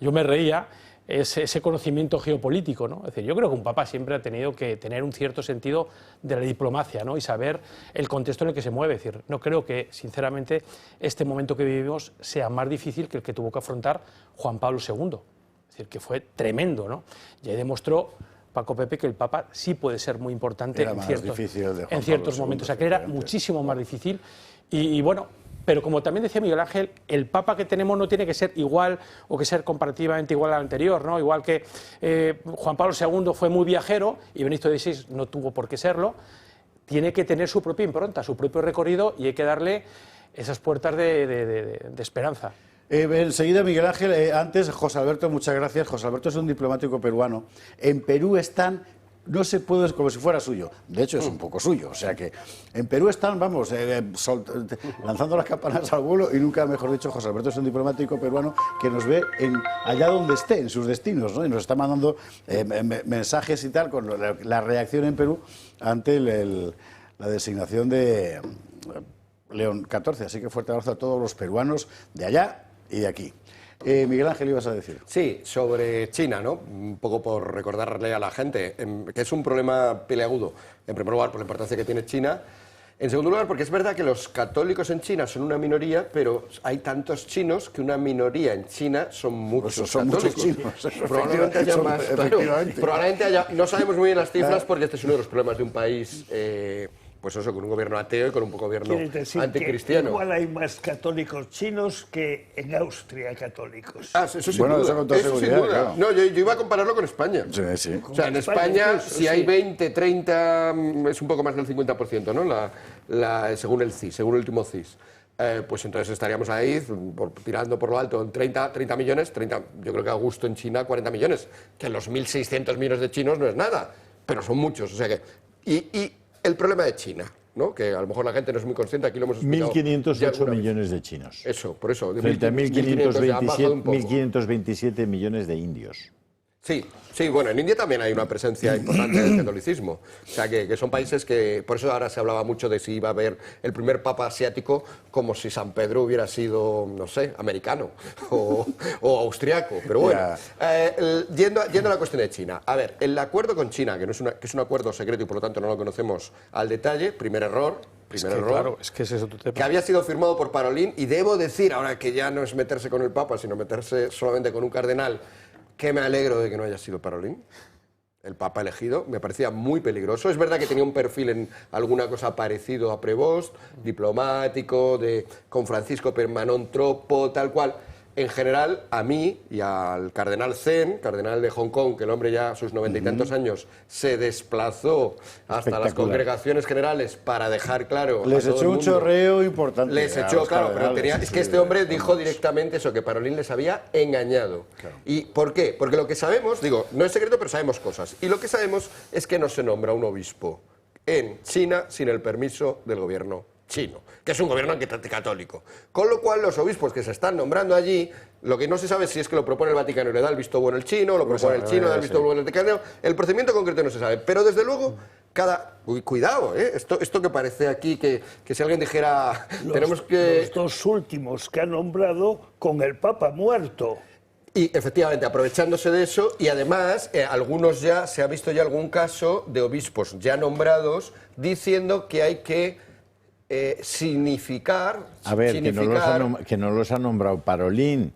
yo me reía, ese conocimiento geopolítico, ¿no? Es decir, yo creo que un papa siempre ha tenido que tener un cierto sentido de la diplomacia, ¿no? Y saber el contexto en el que se mueve. Es decir, no creo que, sinceramente, este momento que vivimos sea más difícil que el que tuvo que afrontar Juan Pablo II. Es decir, que fue tremendo, ¿no? Y ahí demostró Paco Pepe que el Papa sí puede ser muy importante en ciertos momentos. O sea, que era muchísimo más difícil. Y bueno, pero como también decía Miguel Ángel, el Papa que tenemos no tiene que ser igual o que ser comparativamente igual al anterior, ¿no? Igual que Juan Pablo II fue muy viajero y Benedicto XVI no tuvo por qué serlo, tiene que tener su propia impronta, su propio recorrido, y hay que darle esas puertas de esperanza. Enseguida, Miguel Ángel, antes José Alberto, muchas gracias. José Alberto es un diplomático peruano. En Perú están, no se puede, como si fuera suyo. De hecho, es un poco suyo. O sea que en Perú están, vamos, lanzando las campanas al vuelo, y nunca mejor dicho, José Alberto es un diplomático peruano que nos ve allá donde esté, en sus destinos, ¿no? Y nos está mandando mensajes y tal, con la reacción en Perú ante la designación de León XIV. Así que fuerte abrazo a todos los peruanos de allá y de aquí. Miguel Ángel, ibas a decir. Sí, sobre China, ¿no? Un poco por recordarle a la gente que es un problema peleagudo. En primer lugar, por la importancia que tiene China. En segundo lugar, porque es verdad que los católicos en China son una minoría, pero hay tantos chinos que una minoría en China son muchos católicos. Muchos chinos. Probablemente haya más. Claro, probablemente haya. No sabemos muy bien las cifras porque este es uno de los problemas de un país. Pues eso, con un gobierno ateo y con un gobierno anticristiano. Igual hay más católicos chinos que en Austria católicos. Eso sin duda. Eso sin duda. Claro. No, yo iba a compararlo con España. Sí, sí. O sea, en España, si hay 20, 30, es un poco más del 50%, ¿no? Según el CIS, según el último CIS. Pues entonces estaríamos ahí tirando por lo alto en 30 millones, yo creo que a gusto en China 40 millones, que los 1.600 millones de chinos no es nada, pero son muchos. O sea que, y el problema de China, ¿no? Que a lo mejor la gente no es muy consciente, aquí lo hemos explicado. 1.508 millones de chinos. Eso, por eso. Frente a 1.527 millones de indios. Sí, bueno, en India también hay una presencia importante del catolicismo. O sea, que son países que... Por eso ahora se hablaba mucho de si iba a haber el primer papa asiático, como si San Pedro hubiera sido, no sé, americano o austriaco. Pero bueno, yendo a la cuestión de China. A ver, el acuerdo con China, que es un acuerdo secreto y por lo tanto no lo conocemos al detalle, primer error. Claro, es que ese es otro tema. Que había sido firmado por Parolín, y debo decir, ahora que ya no es meterse con el papa, sino meterse solamente con un cardenal, que me alegro de que no haya sido Parolín, el papa elegido. Me parecía muy peligroso. Es verdad que tenía un perfil en alguna cosa parecido a Prevost, diplomático, con Francisco Permanón Tropo, tal cual. En general, a mí y al cardenal Zen, cardenal de Hong Kong, que el hombre ya a sus 90 y tantos años se desplazó hasta las congregaciones generales para dejar claro... Les echó un chorreo importante. Les echó, claro, pero es que este hombre dijo directamente eso, que Parolín les había engañado. Claro. ¿Y por qué? Porque lo que sabemos, digo, no es secreto, pero sabemos cosas. Y lo que sabemos es que no se nombra un obispo en China sin el permiso del gobierno chino, que es un gobierno anticatólico. Con lo cual, los obispos que se están nombrando allí, lo que no se sabe es si es que lo propone el Vaticano y le da el visto bueno el chino, lo propone el chino, le da el visto bueno el Vaticano. El procedimiento concreto no se sabe, pero desde luego, cuidado, esto que parece aquí, que si alguien dijera... Los dos últimos que ha nombrado con el Papa muerto. Y efectivamente, aprovechándose de eso, y además, se ha visto ya algún caso de obispos ya nombrados diciendo que hay que significar... A ver, que no los ha nombrado Parolín,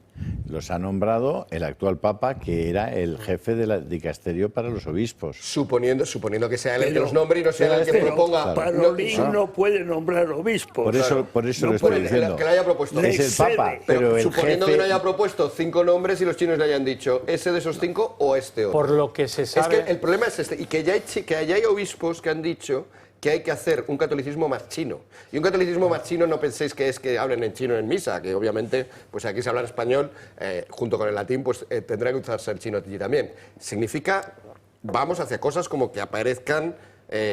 los ha nombrado el actual Papa, que era el jefe del dicasterio para los obispos. Suponiendo que sea él el que los nombre y no sea él el que proponga... Parolín no puede nombrar obispos. Por eso lo estoy diciendo. Que lo haya propuesto. Es el Papa, pero el suponiendo jefe... que no haya propuesto 5 nombres y los chinos le hayan dicho ese de esos 5 o este otro. Por lo que se sabe... Es que el problema es este, y que ya hay obispos que han dicho que hay que hacer un catolicismo más chino. Y un catolicismo más chino no penséis que es que hablen en chino en misa, que obviamente, pues aquí se habla en español, junto con el latín, pues tendrá que usarse el chino allí también. Significa, vamos hacia cosas como que aparezcan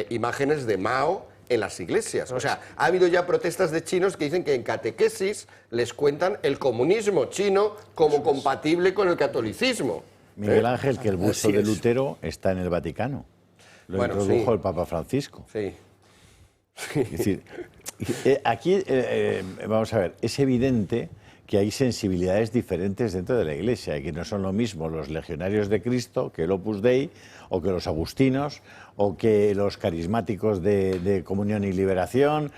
imágenes de Mao en las iglesias. O sea, ha habido ya protestas de chinos que dicen que en catequesis les cuentan el comunismo chino como compatible con el catolicismo. Miguel Ángel, que el busto de Lutero está en el Vaticano. Lo introdujo el Papa Francisco. Sí. Es decir, aquí, vamos a ver, es evidente que hay sensibilidades diferentes dentro de la Iglesia y que no son lo mismo los legionarios de Cristo que el Opus Dei o que los agustinos o que los carismáticos de Comunión y Liberación.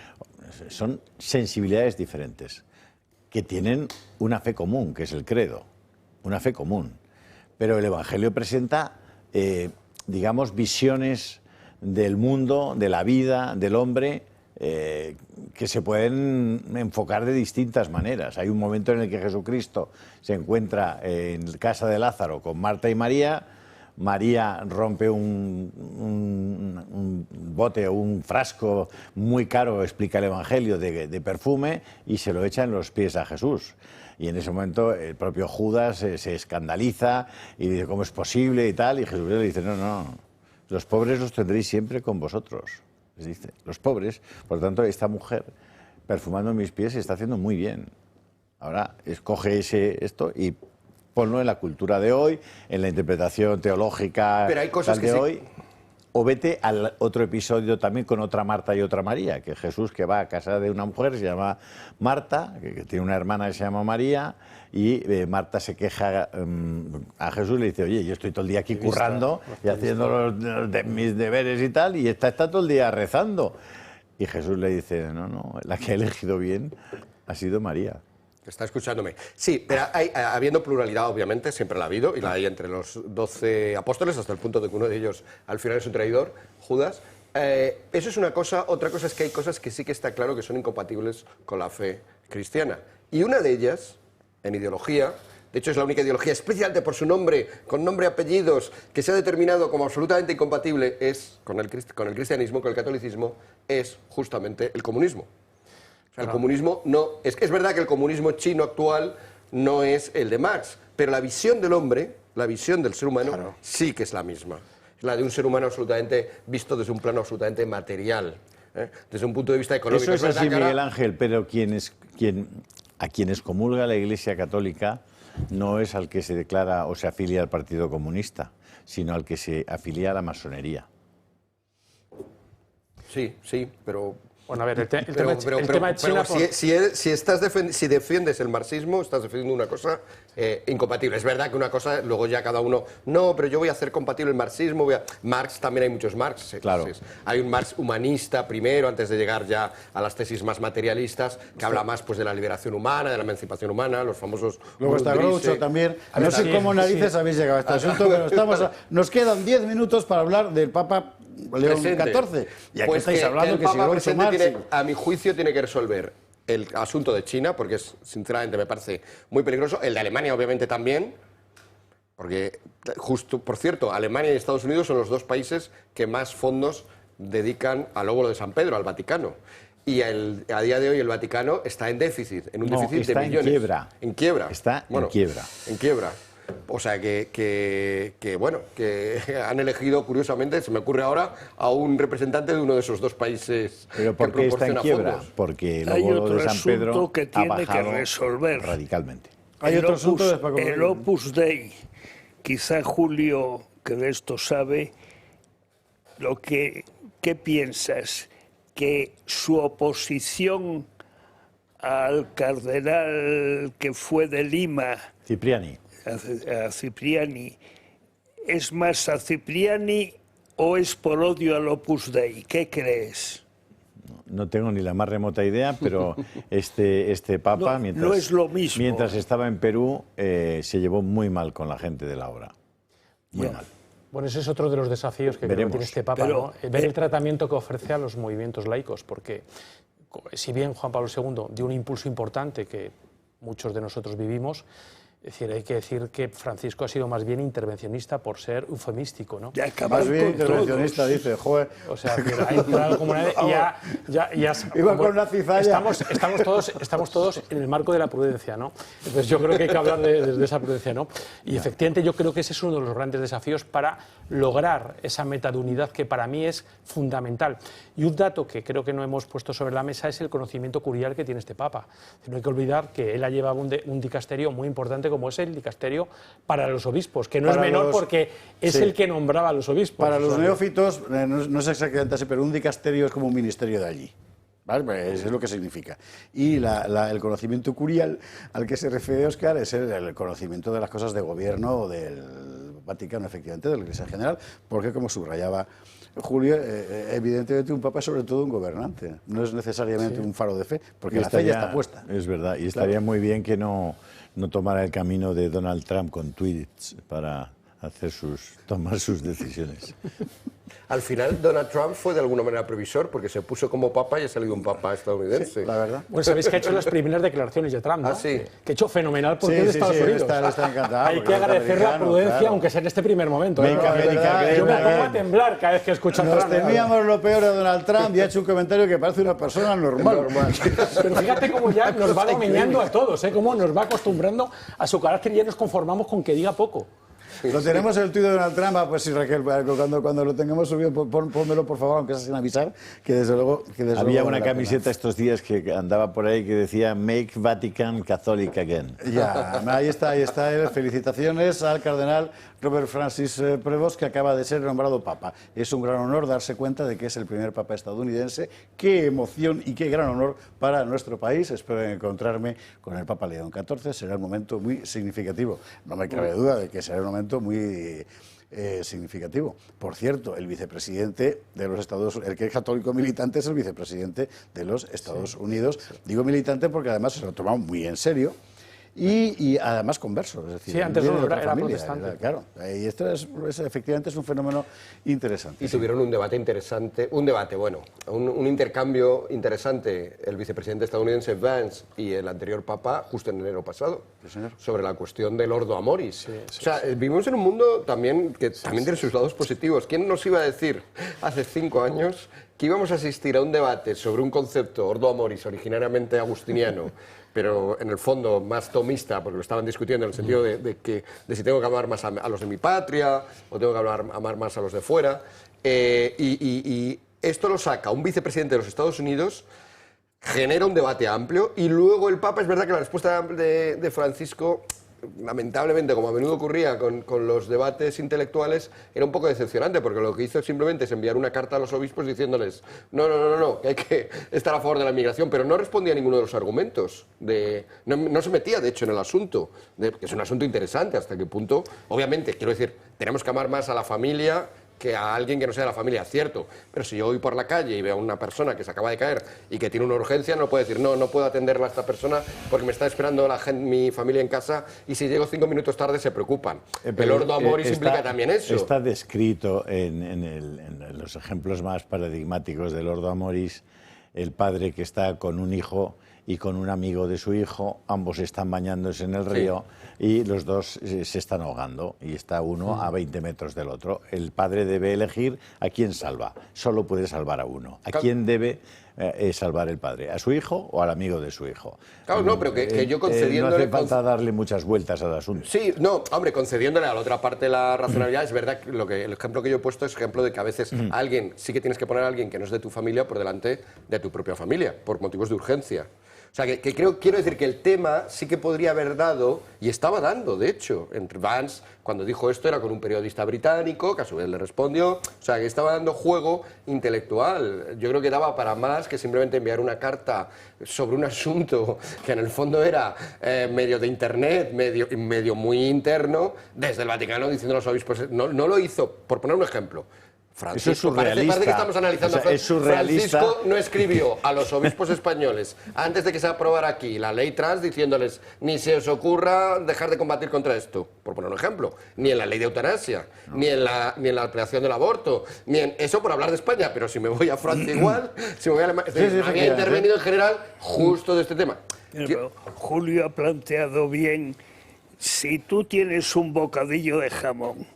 Son sensibilidades diferentes que tienen una fe común, que es el credo, una fe común. Pero el Evangelio presenta, digamos, visiones del mundo, de la vida, del hombre, que se pueden enfocar de distintas maneras. Hay un momento en el que Jesucristo se encuentra en casa de Lázaro con Marta y María. María rompe un bote o un frasco muy caro, explica el Evangelio, de perfume y se lo echa en los pies a Jesús. Y en ese momento el propio Judas se escandaliza y dice, ¿cómo es posible? Y tal, y Jesús le dice, no, los pobres los tendréis siempre con vosotros. Les dice, los pobres. Por lo tanto, esta mujer, perfumando mis pies, está haciendo muy bien. Ahora, escoge esto y ponlo en la cultura de hoy, en la interpretación teológica pero hay cosas de que hoy. O vete al otro episodio también con otra Marta y otra María, que Jesús, que va a casa de una mujer, se llama Marta, que tiene una hermana que se llama María, y Marta se queja a Jesús, le dice, oye, yo estoy todo el día aquí currando y haciendo mis deberes y tal, y está todo el día rezando. Y Jesús le dice, no, la que ha elegido bien ha sido María. Está escuchándome. Sí, pero habiendo pluralidad, obviamente, siempre la ha habido, y la hay entre los 12 apóstoles, hasta el punto de que uno de ellos al final es un traidor, Judas. Eso es una cosa. Otra cosa es que hay cosas que sí que está claro que son incompatibles con la fe cristiana. Y una de ellas, en ideología, de hecho es la única ideología, especialmente por su nombre, con nombre y apellidos, que se ha determinado como absolutamente incompatible es con el cristianismo, con el catolicismo, es justamente el comunismo. O sea, el comunismo no... Es verdad que el comunismo chino actual no es el de Marx, pero la visión del hombre, la visión del ser humano, sí que es la misma. Es la de un ser humano absolutamente visto desde un plano absolutamente material, desde un punto de vista económico. Eso es así, Miguel Ángel, pero a quienes comulga la Iglesia Católica no es al que se declara o se afilia al Partido Comunista, sino al que se afilia a la masonería. Sí, pero... Bueno, a ver, el tema de China... Si defiendes el marxismo, estás defendiendo una cosa incompatible. Es verdad que una cosa, luego ya cada uno... No, pero yo voy a hacer compatible el marxismo. Marx, también hay muchos Marx. Claro. Hay un Marx humanista primero, antes de llegar ya a las tesis más materialistas, que habla más pues, de la liberación humana, de la emancipación humana, los famosos... Luego está Groucho también. No sé cómo narices habéis llegado a este asunto, pero nos quedan 10 minutos para hablar del Papa León XIV. Y aquí pues estáis hablando que si Groucho Marx... A mi juicio tiene que resolver el asunto de China, porque sinceramente me parece muy peligroso, el de Alemania obviamente también, porque justo, por cierto, Alemania y Estados Unidos son los dos países que más fondos dedican al óvulo de San Pedro, al Vaticano. Y a día de hoy el Vaticano está en déficit, en un déficit de millones. En quiebra. En quiebra. Está en quiebra. En quiebra. O sea que han elegido, curiosamente, se me ocurre ahora, a un representante de uno de esos dos países. ¿Pero por qué está en quiebra? Fondos. Porque el Hay óvulo otro de San Pedro asunto que ha tiene que bajado resolver. radicalmente. Hay otro asunto de Paco. El Opus Dei, quizá Julio, que de esto sabe, ¿qué piensas? Que su oposición al cardenal que fue de Lima, Cipriani. a Cipriani, ¿es más a Cipriani o es por odio al Opus Dei? ¿Qué crees? No tengo ni la más remota idea, pero este Papa, no es lo mismo. Mientras estaba en Perú, se llevó muy mal con la gente de la obra. Muy mal. Bueno, ese es otro de los desafíos que creo que tiene este Papa, ¿no? Ver el tratamiento que ofrece a los movimientos laicos, porque si bien Juan Pablo II dio un impulso importante que muchos de nosotros vivimos, es decir, hay que decir que Francisco ha sido más bien intervencionista por ser eufemístico, ¿no? Más bien intervencionista, dice, joder. O sea, que hay algo como Iba con una cizalla. Estamos todos en el marco de la prudencia, ¿no? Entonces yo creo que hay que hablar de esa prudencia, ¿no? Y efectivamente yo creo que ese es uno de los grandes desafíos para lograr esa meta de unidad que para mí es fundamental. Y un dato que creo que no hemos puesto sobre la mesa es el conocimiento curial que tiene este Papa. No hay que olvidar que él ha llevado un dicasterio muy importante como es el dicasterio para los obispos, que no para es menor porque es el que nombraba a los obispos. Para los neófitos, no sé exactamente así, pero un dicasterio es como un ministerio de allí. ¿vale? Pues eso es lo que significa. Y el conocimiento curial al que se refiere Óscar es el conocimiento de las cosas de gobierno del Vaticano, efectivamente, de la Iglesia en general, porque, como subrayaba Julio, evidentemente un papa es sobre todo un gobernante, no es necesariamente un faro de fe, porque la fe ya está puesta. Es verdad, y estaría muy bien que no tomara el camino de Donald Trump con tweets para tomar sus decisiones. Al final, Donald Trump fue de alguna manera previsor, porque se puso como papa y ha salido un papa estadounidense. Sí, la verdad. Bueno, sabéis que ha hecho las primeras declaraciones de Trump, ¿no? Ah, sí. Que ha hecho fenomenal porque es de Estados Unidos. Está encantado. Hay que agradecer la prudencia, claro, aunque sea en este primer momento. Make America Great Yo me pongo a Again. temblar cada vez que escucho a Nos Trump. temíamos lo peor de Donald Trump y ha hecho un comentario que parece una persona normal. Pero fíjate cómo ya nos va dominando a todos, cómo nos va acostumbrando a su carácter y ya nos conformamos con que diga poco. Lo tenemos el tuit de Donald Trump, pues sí, Raquel, cuando lo tengamos subido, pónmelo por favor, aunque sea sin avisar, que desde luego... Había una camiseta estos días que andaba por ahí que decía Make Vatican Catholic Again. Ya, ahí está. Felicitaciones al cardenal Robert Francis Prevost, que acaba de ser nombrado papa. Es un gran honor darse cuenta de que es el primer papa estadounidense. Qué emoción y qué gran honor para nuestro país. Espero encontrarme con el Papa León XIV. Será un momento muy significativo. No me cabe duda de que será un momento muy significativo. Por cierto, el vicepresidente de los Estados Unidos, el que es católico militante, es el vicepresidente de los Estados Unidos. Digo militante porque además se lo tomaba muy en serio. Y además converso, es decir, sí, antes no era familia, protestante. claro. Y esto efectivamente es un fenómeno interesante. Y tuvieron un debate interesante, un intercambio interesante, el vicepresidente estadounidense Vance y el anterior papa, justo en enero pasado, sobre la cuestión del Ordo Amoris. Vivimos en un mundo también que también tiene sus lados positivos. ¿Quién nos iba a decir hace 5 años que íbamos a asistir a un debate sobre un concepto, Ordo Amoris, originariamente agustiniano, pero en el fondo más tomista, porque lo estaban discutiendo en el sentido de si tengo que amar más a los de mi patria o tengo que amar más a los de fuera? Y esto lo saca un vicepresidente de los Estados Unidos, genera un debate amplio y luego el Papa, es verdad que la respuesta de Francisco, lamentablemente, como a menudo ocurría con los debates intelectuales, era un poco decepcionante, porque lo que hizo simplemente es enviar una carta a los obispos diciéndoles no, que hay que estar a favor de la inmigración, pero no respondía a ninguno de los argumentos. No se metía, de hecho, en el asunto, que es un asunto interesante, hasta qué punto, obviamente, quiero decir, tenemos que amar más a la familia que a alguien que no sea de la familia, cierto, pero si yo voy por la calle y veo a una persona que se acaba de caer y que tiene una urgencia, no puedo decir, no puedo atenderla a esta persona porque me está esperando mi familia en casa y si llego 5 minutos tarde se preocupan. El Ordo Amoris implica también eso. Está descrito en los ejemplos más paradigmáticos del Ordo Amoris, el padre que está con un hijo y con un amigo de su hijo, ambos están bañándose en el río y los dos se están ahogando y está uno a 20 metros del otro. El padre debe elegir a quién salva, solo puede salvar a uno. ¿A quién debe salvar el padre? ¿A su hijo o al amigo de su hijo? Claro, no, pero que yo concediéndole... no hace falta darle muchas vueltas al asunto. Sí, no, hombre, concediéndole a la otra parte de la racionalidad, es verdad que el ejemplo que yo he puesto es ejemplo de que a veces alguien, sí que tienes que poner a alguien que no es de tu familia por delante de tu propia familia, por motivos de urgencia. O sea, quiero decir que el tema sí que podría haber dado, y estaba dando, de hecho, entre Vance, cuando dijo esto, era con un periodista británico, que a su vez le respondió, o sea, que estaba dando juego intelectual. Yo creo que daba para más que simplemente enviar una carta sobre un asunto que en el fondo era medio de internet, medio muy interno, desde el Vaticano diciendo a los obispos, no lo hizo, por poner un ejemplo. Francisco, eso es surrealista. Parece que estamos analizando. O sea, es surrealista. Francisco no escribió a los obispos españoles antes de que se aprobara aquí la ley trans diciéndoles ni se os ocurra dejar de combatir contra esto, por poner un ejemplo, ni en la ley de eutanasia, ni en la ampliación del aborto, ni en eso por hablar de España, pero si me voy a Francia igual, si me voy a Alemania, había intervenido en general justo de este tema. Pero Julio ha planteado bien, si tú tienes un bocadillo de jamón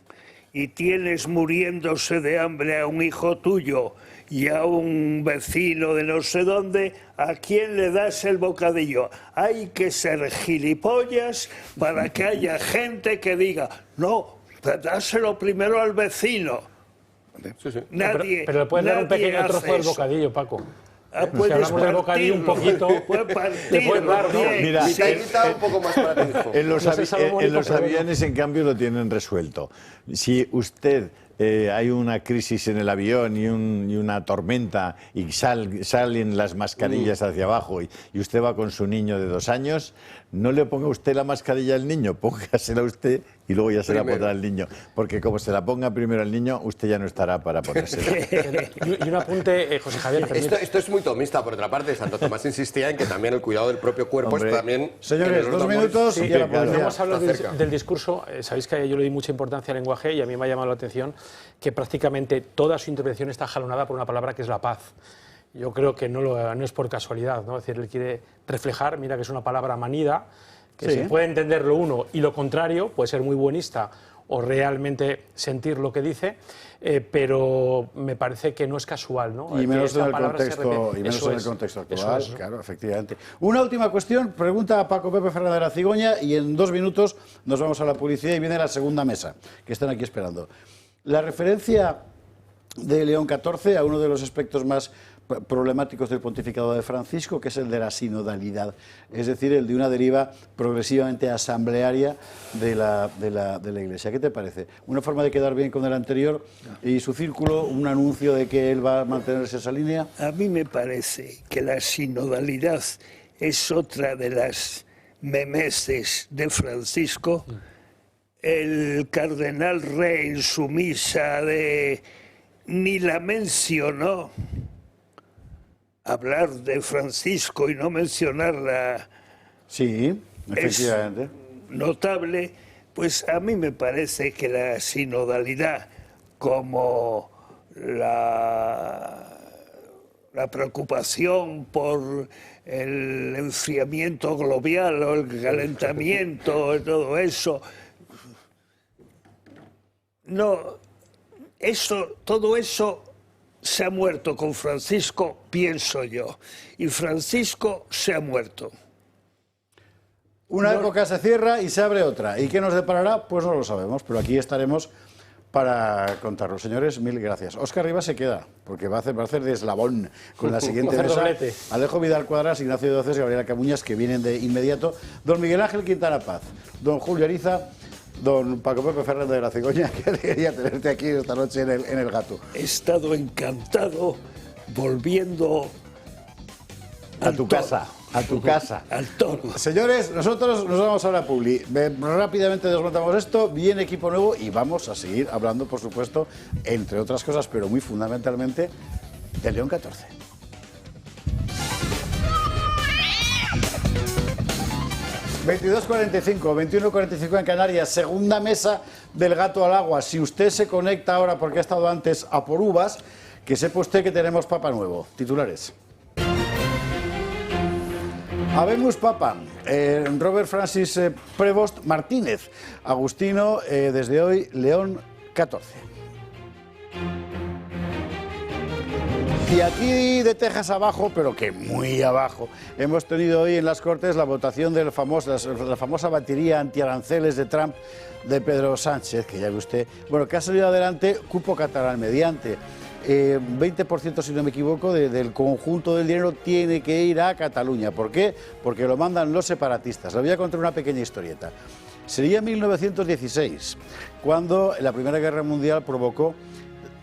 y tienes muriéndose de hambre a un hijo tuyo y a un vecino de no sé dónde, ¿a quién le das el bocadillo? Hay que ser gilipollas para que haya gente que diga, no, dáselo primero al vecino. Sí. Nadie, pero le puedes dar un pequeño trozo del bocadillo, Paco. Si hablamos del bocadillo un poquito, le puedes dar, ¿no? Mira, un poco más para ti. En los aviones, en cambio, lo tienen resuelto. Si usted hay una crisis en el avión y una tormenta y salen las mascarillas hacia abajo y usted va con su niño de 2 años, no le ponga usted la mascarilla al niño, póngasela usted y luego ya se la pondrá al niño. Porque como se la ponga primero al niño, usted ya no estará para ponérsela. Y un apunte, José Javier. Esto es muy tomista, por otra parte. Santo Tomás insistía en que también el cuidado del propio cuerpo es también... Señores, 2 minutos y a la policía. Vamos a hablar del discurso. Sabéis que yo le di mucha importancia al lenguaje y a mí me ha llamado la atención que prácticamente toda su intervención está jalonada por una palabra que es la paz. Yo creo que no es por casualidad, ¿no? Es decir, él quiere reflejar, mira que es una palabra manida, que se puede entender lo uno y lo contrario, puede ser muy buenista o realmente sentir lo que dice, pero me parece que no es casual, ¿no? Y menos en el contexto actual, claro, efectivamente. Una última cuestión, pregunta a Paco Pepe Fernández de la Cigoña y en 2 minutos nos vamos a la publicidad y viene la segunda mesa, que están aquí esperando. La referencia de León XIV a uno de los aspectos más problemáticos del pontificado de Francisco, que es el de la sinodalidad, es decir, el de una deriva progresivamente asamblearia de la Iglesia. ¿Qué te parece? ¿Una forma de quedar bien con el anterior y su círculo, un anuncio de que él va a mantenerse esa línea? A mí me parece que la sinodalidad es otra de las memeces de Francisco. El cardenal Rey en su misa ni la mencionó. Hablar de Francisco y no mencionarla. Sí, efectivamente. Es notable, pues a mí me parece que la sinodalidad como la preocupación por el enfriamiento global o el calentamiento, todo eso, todo eso se ha muerto con Francisco, pienso yo. Y Francisco se ha muerto. Una época se cierra y se abre otra. ¿Y qué nos deparará? Pues no lo sabemos, pero aquí estaremos para contarlo. Señores, mil gracias. Óscar Rivas se queda, porque va a hacer de eslabón con la siguiente mesa. Alejo Vidal Cuadras, Ignacio Doces, Gabriela Camuñas, que vienen de inmediato. Don Miguel Ángel Quintana Paz, don Julio Ariza, don Paco Pepe Fernández de la Cigoña, que alegría tenerte aquí esta noche en el Gato. He estado encantado volviendo a tu casa. A tu casa. Al toro. Señores, nosotros nos vamos a la publi. Rápidamente desmontamos esto, viene equipo nuevo y vamos a seguir hablando, por supuesto, entre otras cosas, pero muy fundamentalmente, de León XIV. ...22:45, 21:45 en Canarias, segunda mesa del Gato al Agua. Si usted se conecta ahora porque ha estado antes a por uvas, que sepa usted que tenemos papa nuevo. Titulares. Habemus Papam, Robert Francis Prevost Martínez, Agustino, desde hoy, León XIV. Y aquí de Texas abajo, pero que muy abajo, hemos tenido hoy en las Cortes la votación de la famosa batería antiaranceles de Trump de Pedro Sánchez, que ya ve usted, bueno, que ha salido adelante cupo catalán mediante. 20%, si no me equivoco, del conjunto del dinero tiene que ir a Cataluña. ¿Por qué? Porque lo mandan los separatistas. Le voy a contar una pequeña historieta. Sería 1916, cuando la Primera Guerra Mundial provocó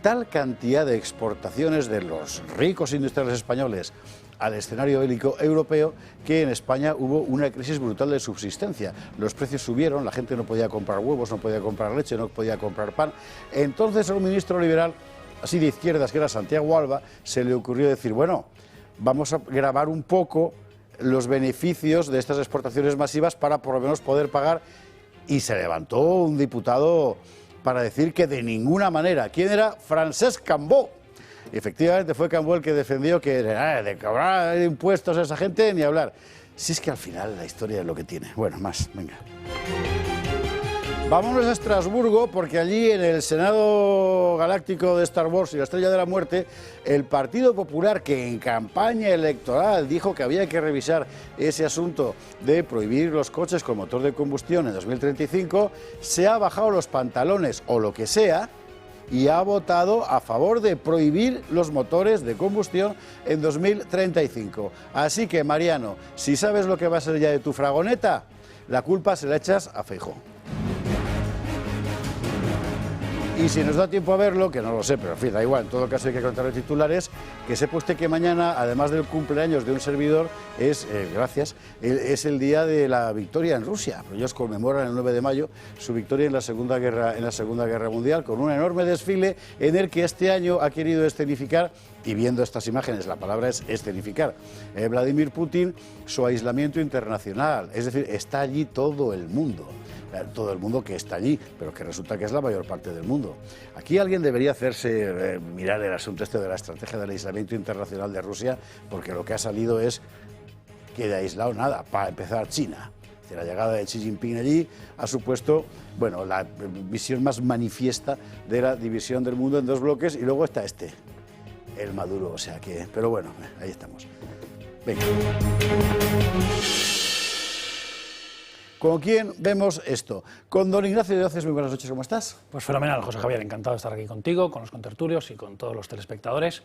tal cantidad de exportaciones de los ricos industriales españoles al escenario bélico europeo que en España hubo una crisis brutal de subsistencia. Los precios subieron, la gente no podía comprar huevos, no podía comprar leche, no podía comprar pan. Entonces a un ministro liberal, así de izquierdas, que era Santiago Alba, se le ocurrió decir, bueno, vamos a gravar un poco los beneficios de estas exportaciones masivas para por lo menos poder pagar. Y se levantó un diputado para decir que de ninguna manera. ¿Quién era? Francesc Cambó. Efectivamente fue Cambó el que defendió que de cobrar impuestos a esa gente ni hablar. Si es que al final la historia es lo que tiene. Bueno, más, venga. Vámonos a Estrasburgo, porque allí en el Senado Galáctico de Star Wars y la Estrella de la Muerte, el Partido Popular, que en campaña electoral dijo que había que revisar ese asunto de prohibir los coches con motor de combustión en 2035, se ha bajado los pantalones o lo que sea y ha votado a favor de prohibir los motores de combustión en 2035. Así que, Mariano, si sabes lo que va a ser ya de tu fragoneta, la culpa se la echas a Feijóo. Y si nos da tiempo a verlo, que no lo sé, pero en fin, da igual, en todo caso hay que contar los titulares, que sepa usted que mañana, además del cumpleaños de un servidor, es el día de la victoria en Rusia. Ellos conmemoran el 9 de mayo su victoria en la Segunda Guerra Mundial, con un enorme desfile en el que este año ha querido escenificar, y viendo estas imágenes, la palabra es escenificar, Vladimir Putin, su aislamiento internacional. Es decir, está allí todo el mundo que está allí, pero que resulta que es la mayor parte del mundo. Aquí alguien debería hacerse mirar el asunto este de la estrategia del aislamiento internacional de Rusia, porque lo que ha salido es que de aislado nada, para empezar China. La llegada de Xi Jinping allí ha supuesto, bueno, la visión más manifiesta de la división del mundo en dos bloques, y luego está el Maduro, o sea que... Pero bueno, ahí estamos. Venga. ¿Con quién vemos esto? Con don Ignacio de Oces. Muy buenas noches, ¿cómo estás? Pues fenomenal, José Javier, encantado de estar aquí contigo, con los contertulios y con todos los telespectadores.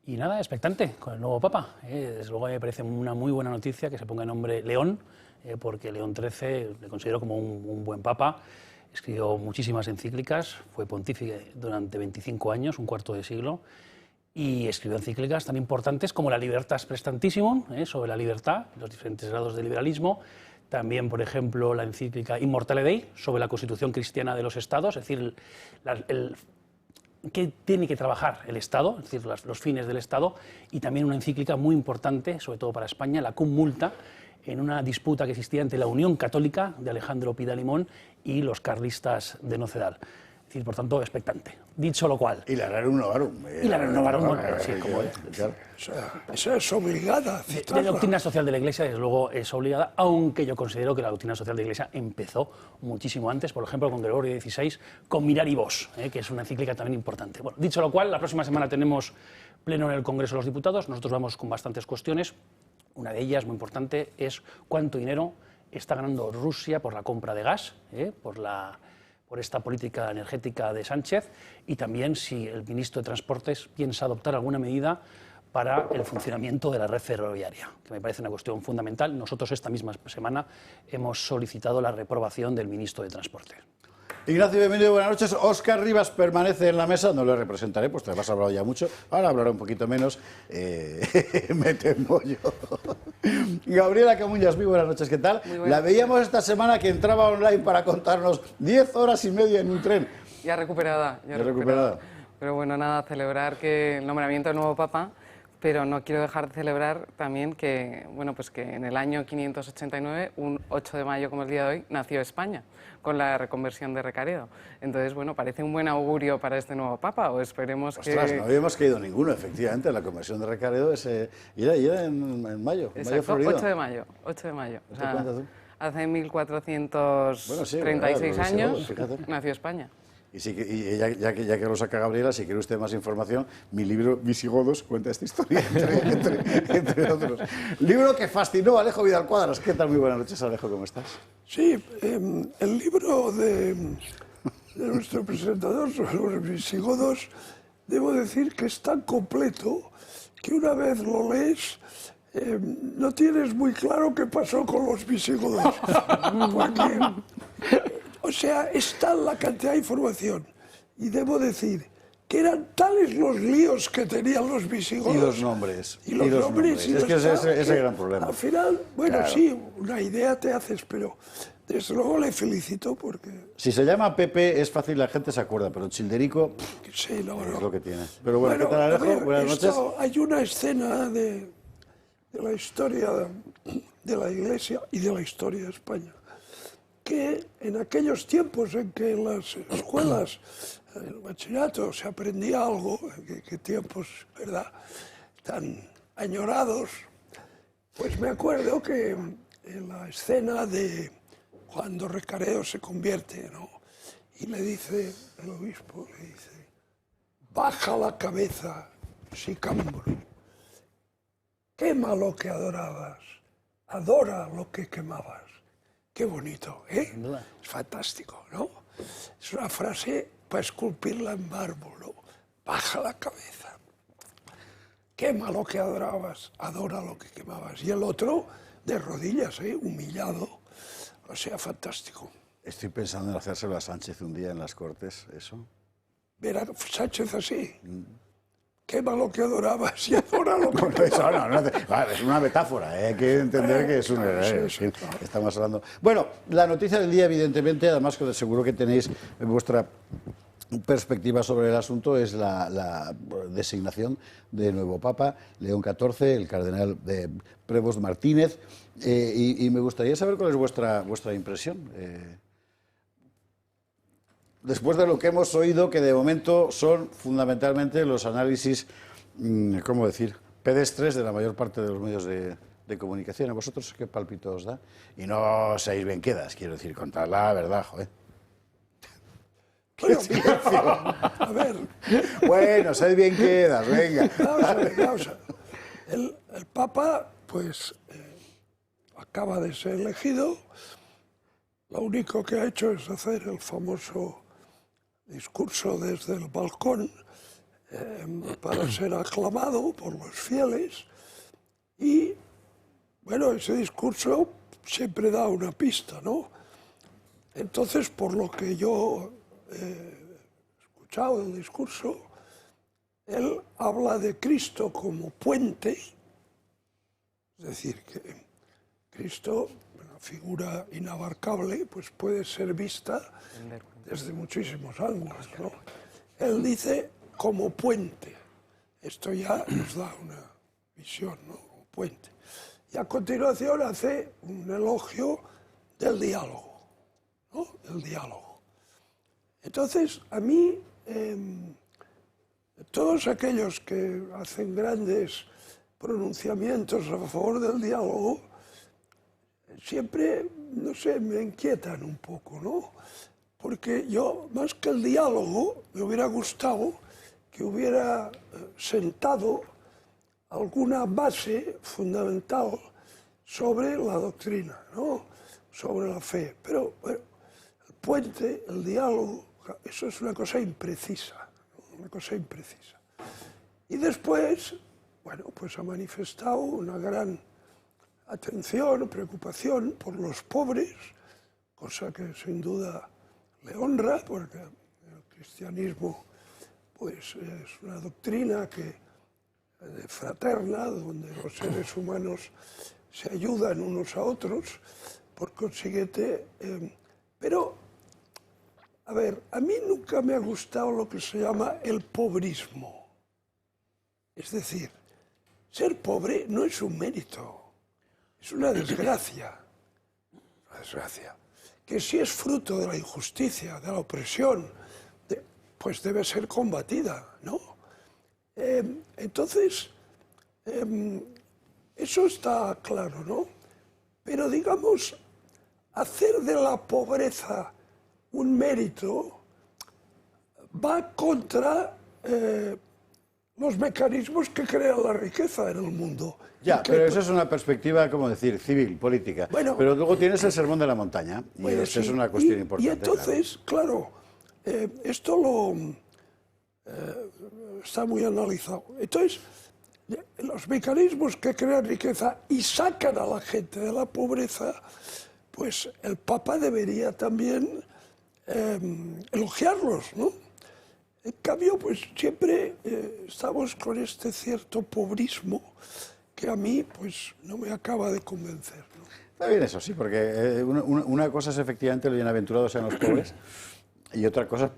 Y nada, expectante con el nuevo Papa. Desde luego me parece una muy buena noticia que se ponga el nombre León, porque León XIII le considero como un buen Papa. Escribió muchísimas encíclicas, fue pontífice durante 25 años, un cuarto de siglo, y escribió encíclicas tan importantes como la Libertas Praestantissimum, sobre la libertad, los diferentes grados de liberalismo. También, por ejemplo, la encíclica Immortale Dei, sobre la constitución cristiana de los estados, es decir, qué tiene que trabajar el Estado, es decir, los fines del Estado, y también una encíclica muy importante, sobre todo para España, la Cum Multa, en una disputa que existía entre la Unión Católica de Alejandro Pida-Limón y los carlistas de Nocedal. Es decir, por tanto, expectante. Dicho lo cual... Y la Rerum Novarum. Y la Rerum Novarum, bueno, sí, como Esa es obligada. De doctrina social de la Iglesia, desde luego, es obligada, aunque yo considero que la doctrina social de la Iglesia empezó muchísimo antes, por ejemplo, con Gregorio XVI, con Mirari Vos, que es una encíclica también importante. Bueno, dicho lo cual, la próxima semana tenemos pleno en el Congreso de los Diputados. Nosotros vamos con bastantes cuestiones. Una de ellas, muy importante, es cuánto dinero está ganando Rusia por la compra de gas, por esta política energética de Sánchez, y también si el ministro de Transportes piensa adoptar alguna medida para el funcionamiento de la red ferroviaria, que me parece una cuestión fundamental. Nosotros esta misma semana hemos solicitado la reprobación del ministro de Transportes. Ignacio, bienvenido, buenas noches. Óscar Rivas permanece en la mesa, no le representaré, pues te has hablado ya mucho, ahora hablaré un poquito menos, me temo yo. Gabriela Camuñas, muy buenas noches, ¿qué tal? La veíamos esta semana que entraba online para contarnos 10 horas y media en un tren. Ya recuperada. Pero bueno, nada, celebrar que el nombramiento del nuevo Papa, pero no quiero dejar de celebrar también que, bueno, pues que en el año 589, un 8 de mayo como el día de hoy, nació España, con la reconversión de Recaredo. Entonces, bueno, parece un buen augurio para este nuevo Papa, o esperemos que... Ostras, no habíamos caído ninguno, efectivamente, la conversión de Recaredo era en mayo, exacto, mayo florido. 8 de mayo. O ¿Te sea, cuentas tú? hace 1436 años nació España. Y ya que lo saca Gabriela, si quiere usted más información, mi libro Visigodos cuenta esta historia, entre otros. Libro que fascinó a Alejo Vidal Cuadras. ¿Qué tal? Muy buenas noches, Alejo, ¿cómo estás? Sí, el libro de nuestro presentador sobre los visigodos, debo decir que es tan completo que una vez lo lees, no tienes muy claro qué pasó con los visigodos. Porque, o sea, es tal la cantidad de información. Y debo decir que eran tales los líos que tenían los visigodos. Y los nombres. Y los nombres. Es que ese es el gran problema. Al final, bueno, Claro. sí, una idea te haces, pero desde luego le felicito porque... Si se llama Pepe, es fácil, la gente se acuerda, pero Childerico Sí, no, es no. lo que tiene. Pero bueno, ¿qué tal, a Alejo? ver, Buenas noches. hay una escena de la historia de la Iglesia y de la historia de España, que en aquellos tiempos en que en las escuelas, en el bachillerato, se aprendía algo, que tiempos, ¿verdad?, tan añorados, pues me acuerdo que en la escena de cuando Recaredo se convierte, ¿no?, y le dice, el obispo le dice, baja la cabeza, sicámbolo, quema lo que adorabas, adora lo que quemabas. Qué bonito, ¿eh? Es fantástico, ¿no? Es una frase para esculpirla en mármol, ¿no? Baja la cabeza, quema lo que adorabas, adora lo que quemabas. Y el otro, de rodillas, humillado, o sea, fantástico. Estoy pensando en hacérselo a Sánchez un día en las Cortes, eso. ver a Sánchez así. Quema lo que adorabas y adora lo que Es una metáfora, hay que entender que es un... Estamos hablando... Bueno, la noticia del día, evidentemente, además que seguro que tenéis vuestra perspectiva sobre el asunto, es la designación de nuevo Papa, León XIV, el cardenal Prevost Martínez, y me gustaría saber cuál es vuestra impresión. Después de lo que hemos oído, que de momento son fundamentalmente los análisis, ¿cómo decir?, pedestres de la mayor parte de los medios de comunicación. ¿A vosotros qué pálpito os da? Y no seáis bien quedas, quiero decir, contad la verdad, joder. Bueno, a ver. Bueno, seáis bien quedas, venga. Vamos a ver. El Papa, pues, acaba de ser elegido. Lo único que ha hecho es hacer el famoso discurso desde el balcón para ser aclamado por los fieles y, bueno, ese discurso siempre da una pista, ¿no? Entonces, por lo que yo he escuchado del discurso, él habla de Cristo como puente, es decir, que Cristo, una figura inabarcable, pues puede ser vista desde muchísimos ángulos, ¿no? Él dice como puente. Esto ya nos da una visión, ¿no? Como puente. Y a continuación hace un elogio del diálogo, ¿no? El diálogo. Entonces, a mí, todos aquellos que hacen grandes pronunciamientos a favor del diálogo, siempre, no sé, me inquietan un poco, ¿no? Porque yo, más que el diálogo, me hubiera gustado que hubiera sentado alguna base fundamental sobre la doctrina, ¿no? Sobre la fe. Pero, bueno, el puente, el diálogo, eso es una cosa imprecisa, ¿no? Una cosa imprecisa. Y después, bueno, pues ha manifestado una gran atención, preocupación por los pobres, cosa que sin duda le honra, porque el cristianismo pues es una doctrina fraterna, donde los seres humanos se ayudan unos a otros, por consiguiente, pero, a ver, a mí nunca me ha gustado lo que se llama el pobrismo. Es decir, ser pobre no es un mérito, es una desgracia. Una desgracia. Que si es fruto de la injusticia, de la opresión, pues debe ser combatida, ¿no? Entonces, eso está claro, ¿no? Pero digamos, hacer de la pobreza un mérito va contra los mecanismos que crean la riqueza en el mundo. Ya, pero eso es una perspectiva, como decir, civil, política. Bueno, pero luego tienes el sermón de la montaña, y bueno, eso sí, es una cuestión importante. Y entonces, claro, esto está muy analizado. Entonces, los mecanismos que crean riqueza y sacan a la gente de la pobreza, pues el Papa debería también elogiarlos, ¿no? En cambio, pues siempre estamos con este cierto pobrismo que a mí pues no me acaba de convencer, ¿no? Está bien eso, sí, porque una cosa es efectivamente lo bienaventurados sean los pobres y otra cosa es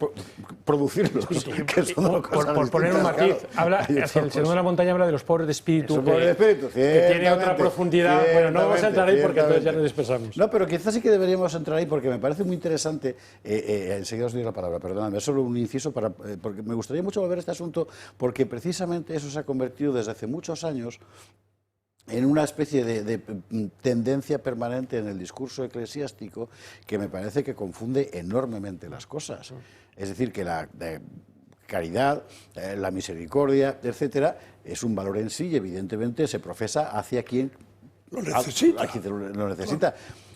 producirlos, que son dos cosas por poner un matiz, claro. el Sermón de la Montaña habla de los pobres de espíritu, que tiene otra profundidad. Bueno, no vamos a entrar ahí porque entonces ya nos dispersamos. No, pero quizás sí que deberíamos entrar ahí porque me parece muy interesante. Enseguida os doy la palabra, perdóname, es solo un inciso porque me gustaría mucho volver a este asunto, porque precisamente eso se ha convertido desde hace muchos años en una especie de tendencia permanente en el discurso eclesiástico que me parece que confunde enormemente las cosas. Es decir, que la caridad, la misericordia, etcétera, es un valor en sí y evidentemente se profesa hacia quien lo necesita. Lo necesita.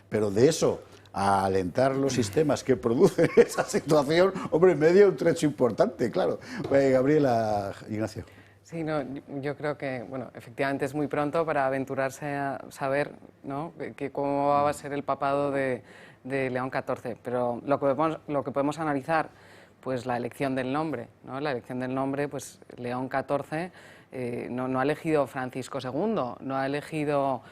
Pero de eso a alentar los sistemas que producen esa situación, hombre, en medio un trecho importante, claro. Gabriela, Ignacio. Sí, no, yo creo que, bueno, efectivamente es muy pronto para aventurarse a saber, ¿no?, cómo va a ser el papado de León XIV, pero lo que podemos analizar pues la elección del nombre, ¿no? La elección del nombre, pues León XIV no ha elegido Francisco II, no ha elegido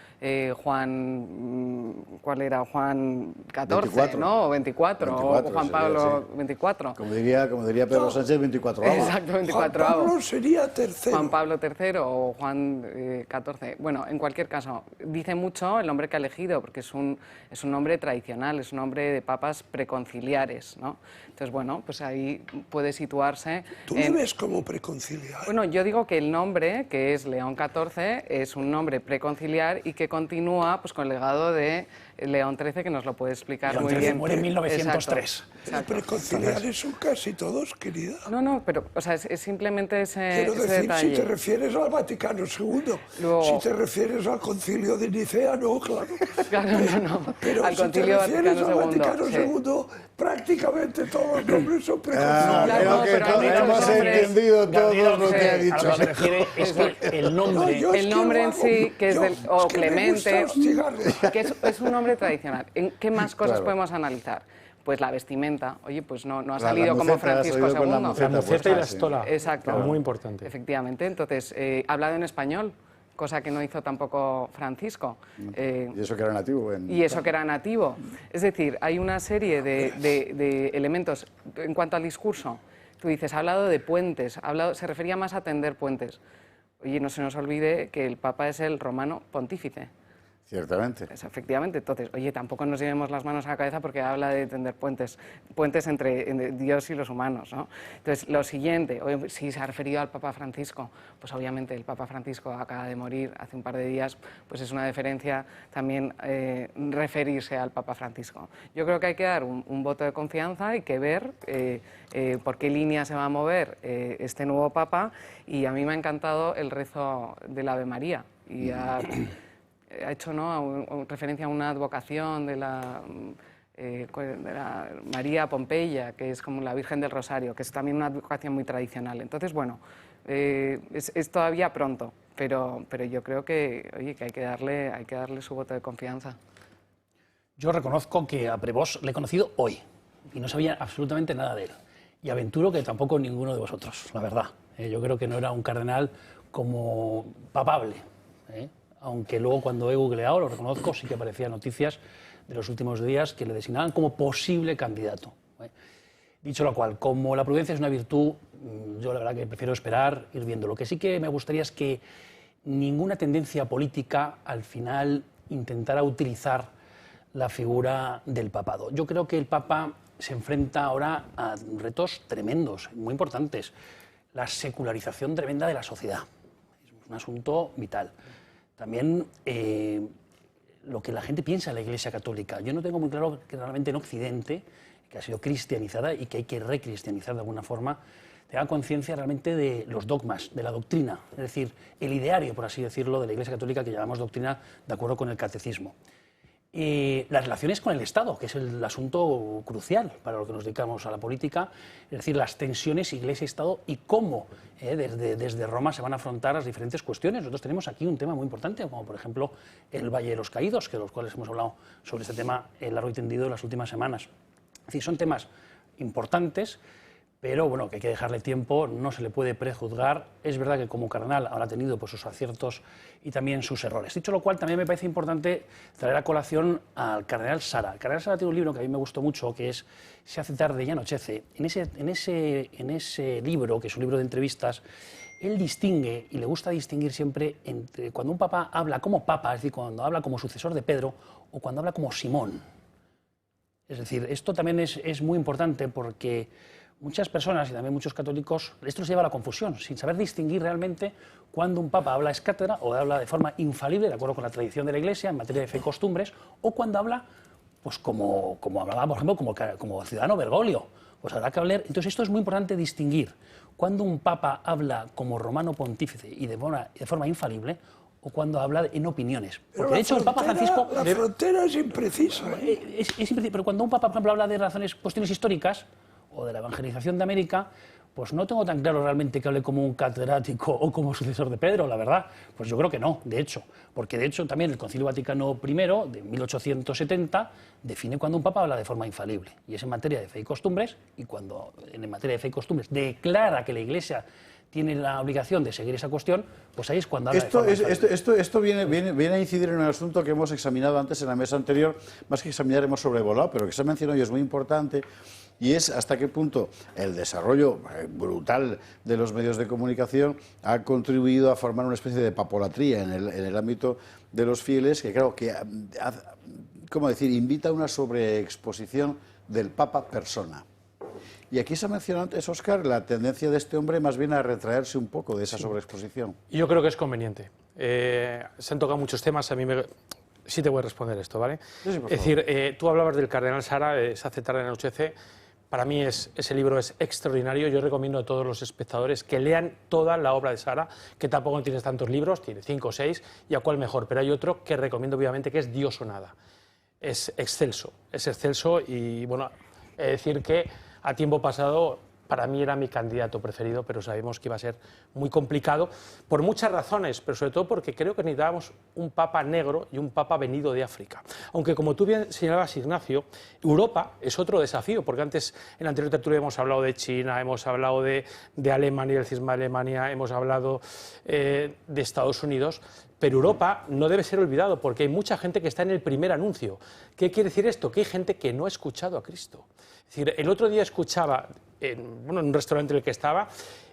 Juan, ¿cuál era? Juan XIV, 24. ¿no? O 24, o Juan Pablo XXIV. Como diría Pedro Sánchez, 24 avos. Exacto, 24 Juan Pablo avos. sería tercero. Juan Pablo III o Juan XIV. Bueno, en cualquier caso, dice mucho el nombre que ha elegido, porque es un nombre tradicional, es un nombre de papas preconciliares, ¿no? Entonces, bueno, pues ahí puede situarse... ¿Tú le ves como preconciliar? Bueno, yo digo que el nombre, que es León XIV, es un nombre preconciliar y que continúa pues, con el legado de León XIII, que nos lo puede explicar León muy XIII bien. muere en 1903. Los preconciliares son casi todos, querida. No, pero o sea, es simplemente ese, Quiero ese decir, detalle. si te refieres al Vaticano II, Luego- si te refieres al Concilio de Nicea, no, claro. Claro, no. Pero Al si te Concilio refieres Vaticano al Vaticano II, sí. II, prácticamente todos los nombres son preconciliares. Claro, Creo que pero todos han dicho hemos nombres- entendido todo lo que ha A lo dicho. que se refiere es que el No, nombre... yo es El que nombre lo en hago- sí, que es yo- del, o es que me Clemente, gusta hostigarle. que es un nombre tradicional. ¿En qué más cosas Claro. podemos analizar? Pues la vestimenta. Oye, pues no ha La salido como muceta, ha Francisco salido con la II. muceta. La muceta y la sí. estola. Exacto. Muy importante. Efectivamente. Entonces, ha hablado en español, cosa que no hizo tampoco Francisco. Y eso que era nativo. Y eso que era nativo. Es decir, hay una serie de elementos en cuanto al discurso. Tú dices, ha hablado de puentes, se refería más a tender puentes. Oye, no se nos olvide que el Papa es el romano pontífice. Ciertamente. Pues, efectivamente, entonces, oye, tampoco nos llevemos las manos a la cabeza porque habla de tender puentes entre Dios y los humanos, ¿no? Entonces, lo siguiente, oye, si se ha referido al Papa Francisco, pues obviamente el Papa Francisco acaba de morir hace un par de días, pues es una deferencia también referirse al Papa Francisco. Yo creo que hay que dar un voto de confianza, hay que ver por qué línea se va a mover este nuevo Papa, y a mí me ha encantado el rezo del Ave María, y ha hecho referencia a una advocación de la María Pompeya, que es como la Virgen del Rosario, que es también una advocación muy tradicional. Entonces, bueno, es todavía pronto, pero yo creo que, oye, que hay que darle su voto de confianza. Yo reconozco que a Prevost le he conocido hoy y no sabía absolutamente nada de él. Y aventuro que tampoco ninguno de vosotros, la verdad. Yo creo que no era un cardenal como papable. Aunque luego cuando he googleado, lo reconozco, sí que aparecían noticias de los últimos días que le designaban como posible candidato. Dicho lo cual, como la prudencia es una virtud, yo la verdad que prefiero esperar, ir viendo. Lo que sí que me gustaría es que ninguna tendencia política al final intentara utilizar la figura del papado. Yo creo que el Papa se enfrenta ahora a retos tremendos, muy importantes. La secularización tremenda de la sociedad. Es un asunto vital. También lo que la gente piensa de la Iglesia Católica. Yo no tengo muy claro que realmente en Occidente, que ha sido cristianizada y que hay que recristianizar de alguna forma, tenga conciencia realmente de los dogmas, de la doctrina, es decir, el ideario, por así decirlo, de la Iglesia Católica, que llamamos doctrina de acuerdo con el catecismo. Las relaciones con el Estado, que es el asunto crucial para lo que nos dedicamos a la política, es decir, las tensiones Iglesia-Estado y cómo desde Roma se van a afrontar las diferentes cuestiones. Nosotros tenemos aquí un tema muy importante, como por ejemplo el Valle de los Caídos, que de los cuales hemos hablado sobre este tema largo y tendido en las últimas semanas. Es decir, son temas importantes, pero bueno, que hay que dejarle tiempo, no se le puede prejuzgar. Es verdad que como cardenal habrá tenido pues, sus aciertos y también sus errores. Dicho lo cual, también me parece importante traer a colación al cardenal Sara. El cardenal Sara tiene un libro que a mí me gustó mucho, que es Se hace tarde y anochece. En ese libro, que es un libro de entrevistas, él distingue, y le gusta distinguir siempre, entre cuando un papa habla como papa, es decir, cuando habla como sucesor de Pedro, o cuando habla como Simón. Es decir, esto también es muy importante porque muchas personas y también muchos católicos, esto les lleva a la confusión, sin saber distinguir realmente cuando un papa habla ex cátedra o habla de forma infalible, de acuerdo con la tradición de la Iglesia, en materia de fe y costumbres, o cuando habla, pues como hablaba, por ejemplo, como ciudadano Bergoglio. Pues habrá que hablar. Entonces, esto es muy importante distinguir cuando un papa habla como romano pontífice y de forma infalible, o cuando habla en opiniones. Porque de hecho el Papa Francisco... La frontera es imprecisa. Es imprecisa, pero cuando un papa, por ejemplo, habla de cuestiones históricas, o de la evangelización de América, pues no tengo tan claro realmente que hable como un catedrático o como sucesor de Pedro, la verdad. Pues yo creo que no, de hecho. Porque de hecho también el Concilio Vaticano I, de 1870, define cuando un papa habla de forma infalible. Y es en materia de fe y costumbres, y cuando en materia de fe y costumbres declara que la Iglesia tiene la obligación de seguir esa cuestión, pues ahí es cuando habla de forma infalible. Esto viene a incidir en un asunto que hemos examinado antes en la mesa anterior, más que examinar hemos sobrevolado, pero que se ha mencionado y es muy importante, y es hasta qué punto el desarrollo brutal de los medios de comunicación ha contribuido a formar una especie de papolatría en el ámbito de los fieles, que claro, ¿cómo decir?, invita a una sobreexposición del Papa persona. Y aquí se ha mencionado antes, Óscar, la tendencia de este hombre más bien a retraerse un poco de esa sobreexposición. Yo creo que es conveniente. Se han tocado muchos temas, sí te voy a responder esto, ¿vale? Sí, por favor. Es decir, tú hablabas del Cardenal Sara, Se hace tarde en anochece. Para mí ese libro es extraordinario. Yo recomiendo a todos los espectadores que lean toda la obra de Sara, que tampoco tiene tantos libros, tiene 5 o 6, y a cuál mejor. Pero hay otro que recomiendo obviamente, que es Dios o nada. Es excelso y bueno, decir que a tiempo pasado para mí era mi candidato preferido, pero sabemos que iba a ser muy complicado por muchas razones, pero sobre todo porque creo que necesitábamos un papa negro y un papa venido de África. Aunque, como tú bien señalabas, Ignacio, Europa es otro desafío, porque antes en la anterior tertulia hemos hablado de China, hemos hablado de Alemania, el cisma de Alemania, hemos hablado de Estados Unidos, pero Europa no debe ser olvidado, porque hay mucha gente que está en el primer anuncio. ¿Qué quiere decir esto? Que hay gente que no ha escuchado a Cristo. Es decir, el otro día escuchaba en un restaurante en el que estaba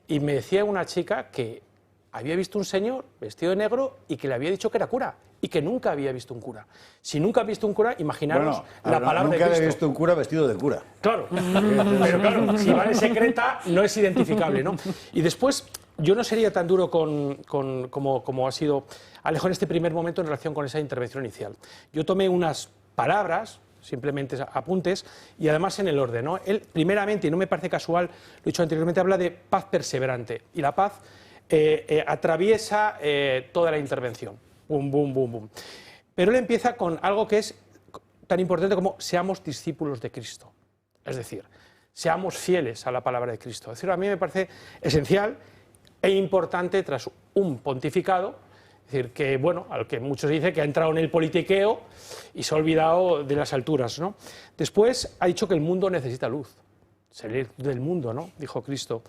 y me decía una chica que había visto un señor vestido de negro y que le había dicho que era cura y que nunca había visto un cura. Si nunca ha visto un cura, imaginaros la palabra de Cristo. Nunca había visto un cura vestido de cura. Claro, pero claro, si va en secreta no es identificable, ¿no? Y después, yo no sería tan duro como ha sido Alejo en este primer momento en relación con esa intervención inicial. Yo tomé unas palabras, simplemente apuntes, y además en el orden, ¿no? Él, primeramente, y no me parece casual, lo he dicho anteriormente, habla de paz perseverante, y la paz atraviesa toda la intervención. Bum, bum, bum, bum. Pero él empieza con algo que es tan importante como seamos discípulos de Cristo. Es decir, seamos fieles a la palabra de Cristo. Es decir, a mí me parece esencial e importante tras un pontificado. Es decir, que, bueno, al que muchos dicen que ha entrado en el politiqueo y se ha olvidado de las alturas, ¿no? Después ha dicho que el mundo necesita luz. Salir del mundo, ¿no?, dijo Cristo.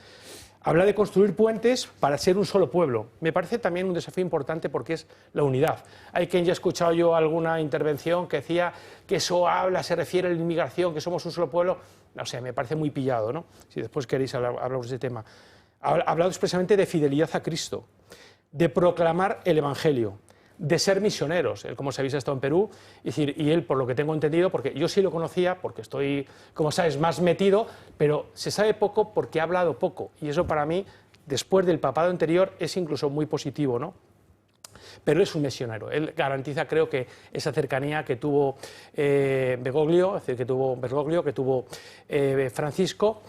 Habla de construir puentes para ser un solo pueblo. Me parece también un desafío importante porque es la unidad. Hay quien ya ha escuchado yo alguna intervención que decía que eso se refiere a la inmigración, que somos un solo pueblo. No sé, me parece muy pillado, ¿no? Si después queréis hablamos de ese tema. Ha hablado expresamente de fidelidad a Cristo, de proclamar el Evangelio, de ser misioneros. Él, como sabéis, ha estado en Perú, y él, por lo que tengo entendido, porque yo sí lo conocía, porque estoy, como sabes, más metido, pero se sabe poco porque ha hablado poco, y eso para mí, después del papado anterior, es incluso muy positivo, ¿no? Pero es un misionero. Él garantiza, creo, que esa cercanía que tuvo Bergoglio, es decir, que tuvo Francisco,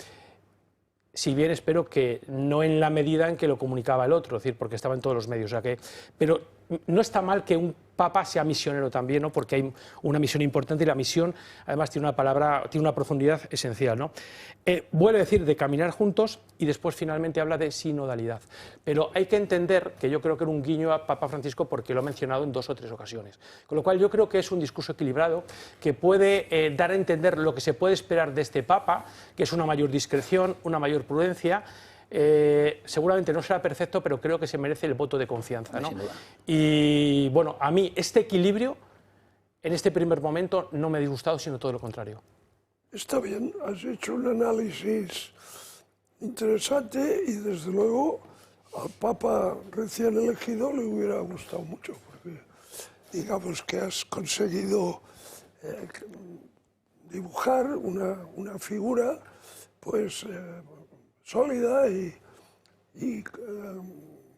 si bien espero que no en la medida en que lo comunicaba el otro, es decir, porque estaba en todos los medios. O sea pero no está mal que un papa sea misionero también, ¿no?, porque hay una misión importante y la misión, además, tiene una profundidad esencial, ¿no? Vuelve a decir de caminar juntos y después finalmente habla de sinodalidad. Pero hay que entender que yo creo que era un guiño a Papa Francisco porque lo ha mencionado en 2 o 3 ocasiones. Con lo cual yo creo que es un discurso equilibrado que puede dar a entender lo que se puede esperar de este Papa, que es una mayor discreción, una mayor prudencia. Seguramente no será perfecto, pero creo que se merece el voto de confianza, ¿no? Y bueno, a mí este equilibrio en este primer momento no me ha disgustado, sino todo lo contrario. Está bien, has hecho un análisis interesante y desde luego al Papa recién elegido le hubiera gustado mucho, porque digamos que has conseguido dibujar una figura pues sólida y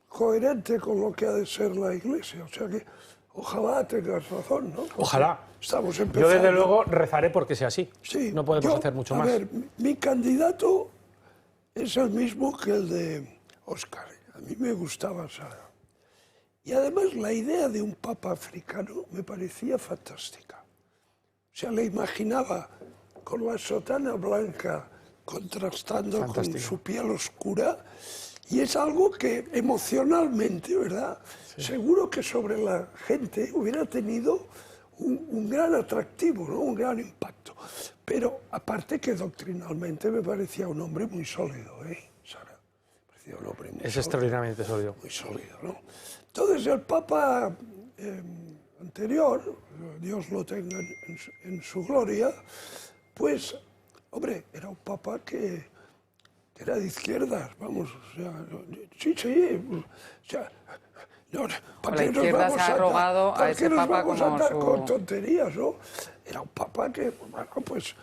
coherente con lo que ha de ser la Iglesia. O sea que ojalá tengas razón, ¿no? Porque ojalá. Estamos empezando. Yo desde luego rezaré porque sea así. Sí, no podemos hacer mucho más. A ver, mi candidato es el mismo que el de Óscar. A mí me gustaba Sara. Y además la idea de un papa africano me parecía fantástica. O sea, le imaginaba con la sotana blanca contrastando con su piel oscura, y es algo que emocionalmente, ¿verdad? Sí. Seguro que sobre la gente hubiera tenido un gran atractivo, ¿no? Un gran impacto. Pero aparte que doctrinalmente me parecía un hombre muy sólido, Sara. Me parecía un hombre muy sólido, extraordinariamente sólido. Muy sólido, ¿no? Entonces el Papa anterior, Dios lo tenga en su gloria, pues, hombre, era un Papa que era de izquierdas, vamos, o sea, sí, o sea, no, ¿para qué nos vamos se ha arrogado a ese Papa como su... con tonterías, ¿no? Era un Papa que, bueno, pues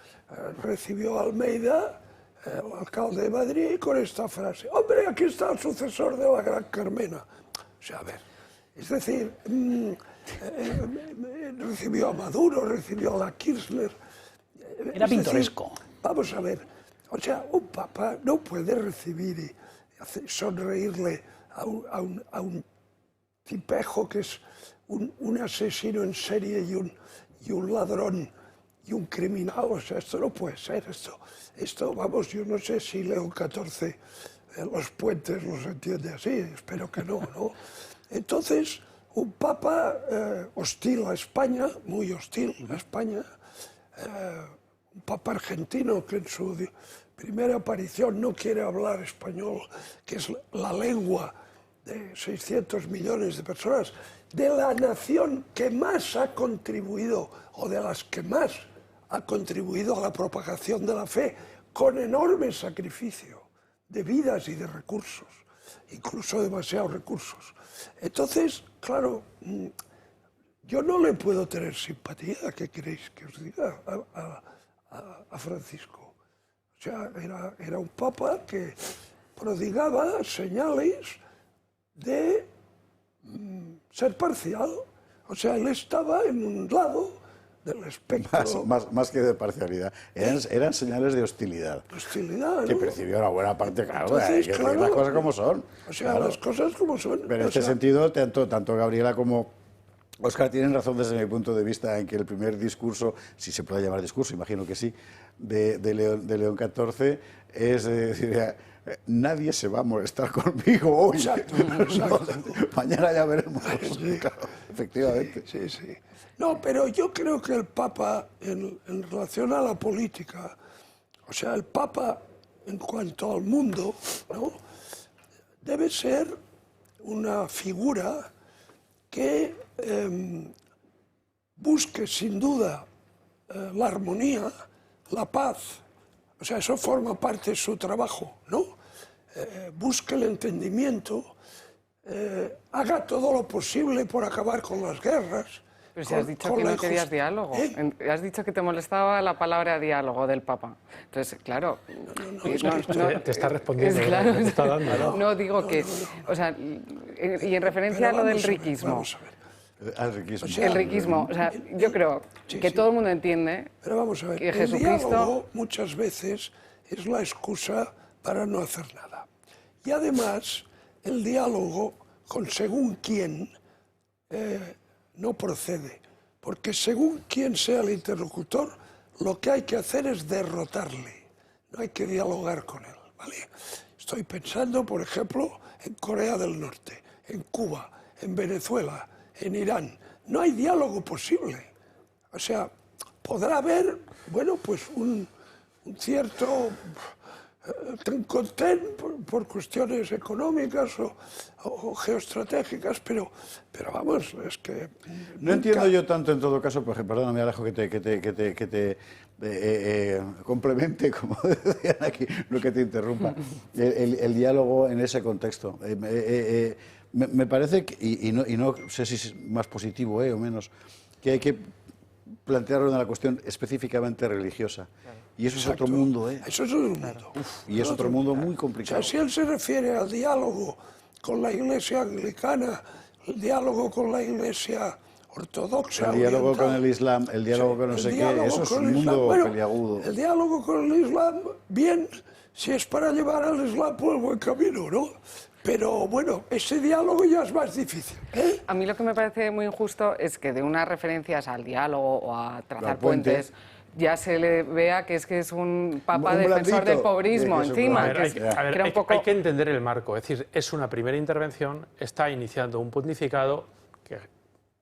recibió a Almeida, el alcalde de Madrid, con esta frase: hombre, aquí está el sucesor de la gran Carmena. O sea, a ver, es decir, recibió a Maduro, recibió a la Kirchner. Era pintoresco. Decir, vamos a ver, o sea, un Papa no puede recibir y sonreírle a un tipejo que es un asesino en serie y un ladrón y un criminal. O sea, esto no puede ser. Esto, vamos, yo no sé si León XIV los puentes los entiende así, espero que no, ¿no? Entonces, un Papa hostil a España, muy hostil a España, un Papa argentino que en su primera aparición no quiere hablar español, que es la lengua de 600 millones de personas, de la nación que más ha contribuido, o de las que más ha contribuido a la propagación de la fe, con enorme sacrificio de vidas y de recursos, incluso demasiados recursos. Entonces, claro, yo no le puedo tener simpatía, ¿qué queréis que os diga?, a Francisco. O sea, era un Papa que prodigaba señales de ser parcial. O sea, él estaba en un lado del espectro. Más que de parcialidad. Eran señales de hostilidad. Hostilidad, ¿no? Que percibió una buena parte, claro. Entonces, hay que decir las cosas como son. O sea, claro. las cosas como son. Pero en este sentido, tanto Gabriela como Óscar tienen razón desde mi punto de vista en que el primer discurso, si se puede llamar discurso, imagino que sí, de León XIV es decir, nadie se va a molestar conmigo hoy. Exacto. Mañana ya veremos. Sí. Claro, efectivamente. Sí. No, pero yo creo que el Papa, en relación a la política, o sea, el Papa en cuanto al mundo, ¿no?, debe ser una figura que busque sin duda la armonía, la paz. O sea, eso forma parte de su trabajo, ¿no? Busque el entendimiento, haga todo lo posible por acabar con las guerras. Pero si has dicho que no querías diálogo, has dicho que te molestaba la palabra diálogo del Papa. Entonces, claro... Te está respondiendo, claro, te está dando, ¿no? No, digo que... O sea, y en referencia a lo del riquismo... Vamos a ver. Al riquismo. O sea, el riquismo, o sea, yo creo que todo el mundo entiende pero vamos a ver, que el Jesucristo... diálogo muchas veces es la excusa para no hacer nada. Y además, el diálogo con según quién no procede, porque según quién sea el interlocutor, lo que hay que hacer es derrotarle, no hay que dialogar con él, ¿vale? Estoy pensando, por ejemplo, en Corea del Norte, en Cuba, en Venezuela, en Irán. No hay diálogo posible. O sea, podrá haber, bueno, pues un cierto contén por cuestiones económicas o geoestratégicas, pero vamos, es que... No entiendo yo tanto en todo caso, perdóname Alejo que te complemente, como decían aquí, no que te interrumpa, el diálogo en ese contexto. Me parece, y no sé si es más positivo o menos, que hay que plantearlo en la cuestión específicamente religiosa. Claro. Y eso Exacto. es otro mundo, Eso es otro mundo. Y es otro mundo muy complicado. O sea, si él se refiere al diálogo con la Iglesia anglicana, el diálogo con la Iglesia ortodoxa, el diálogo oriental, con el Islam, el diálogo con no sé qué, eso es un mundo peliagudo. El diálogo con el Islam, bien, si es para llevar al Islam por el buen camino, ¿no? Pero bueno, ese diálogo ya es más difícil. A mí lo que me parece muy injusto es que de unas referencias al diálogo o a trazar puentes ya se le vea que es un papa Un defensor blandito. del pobrismo Sí, que es un encima. blandito. Hay que entender el marco. Es decir, es una primera intervención, está iniciando un pontificado que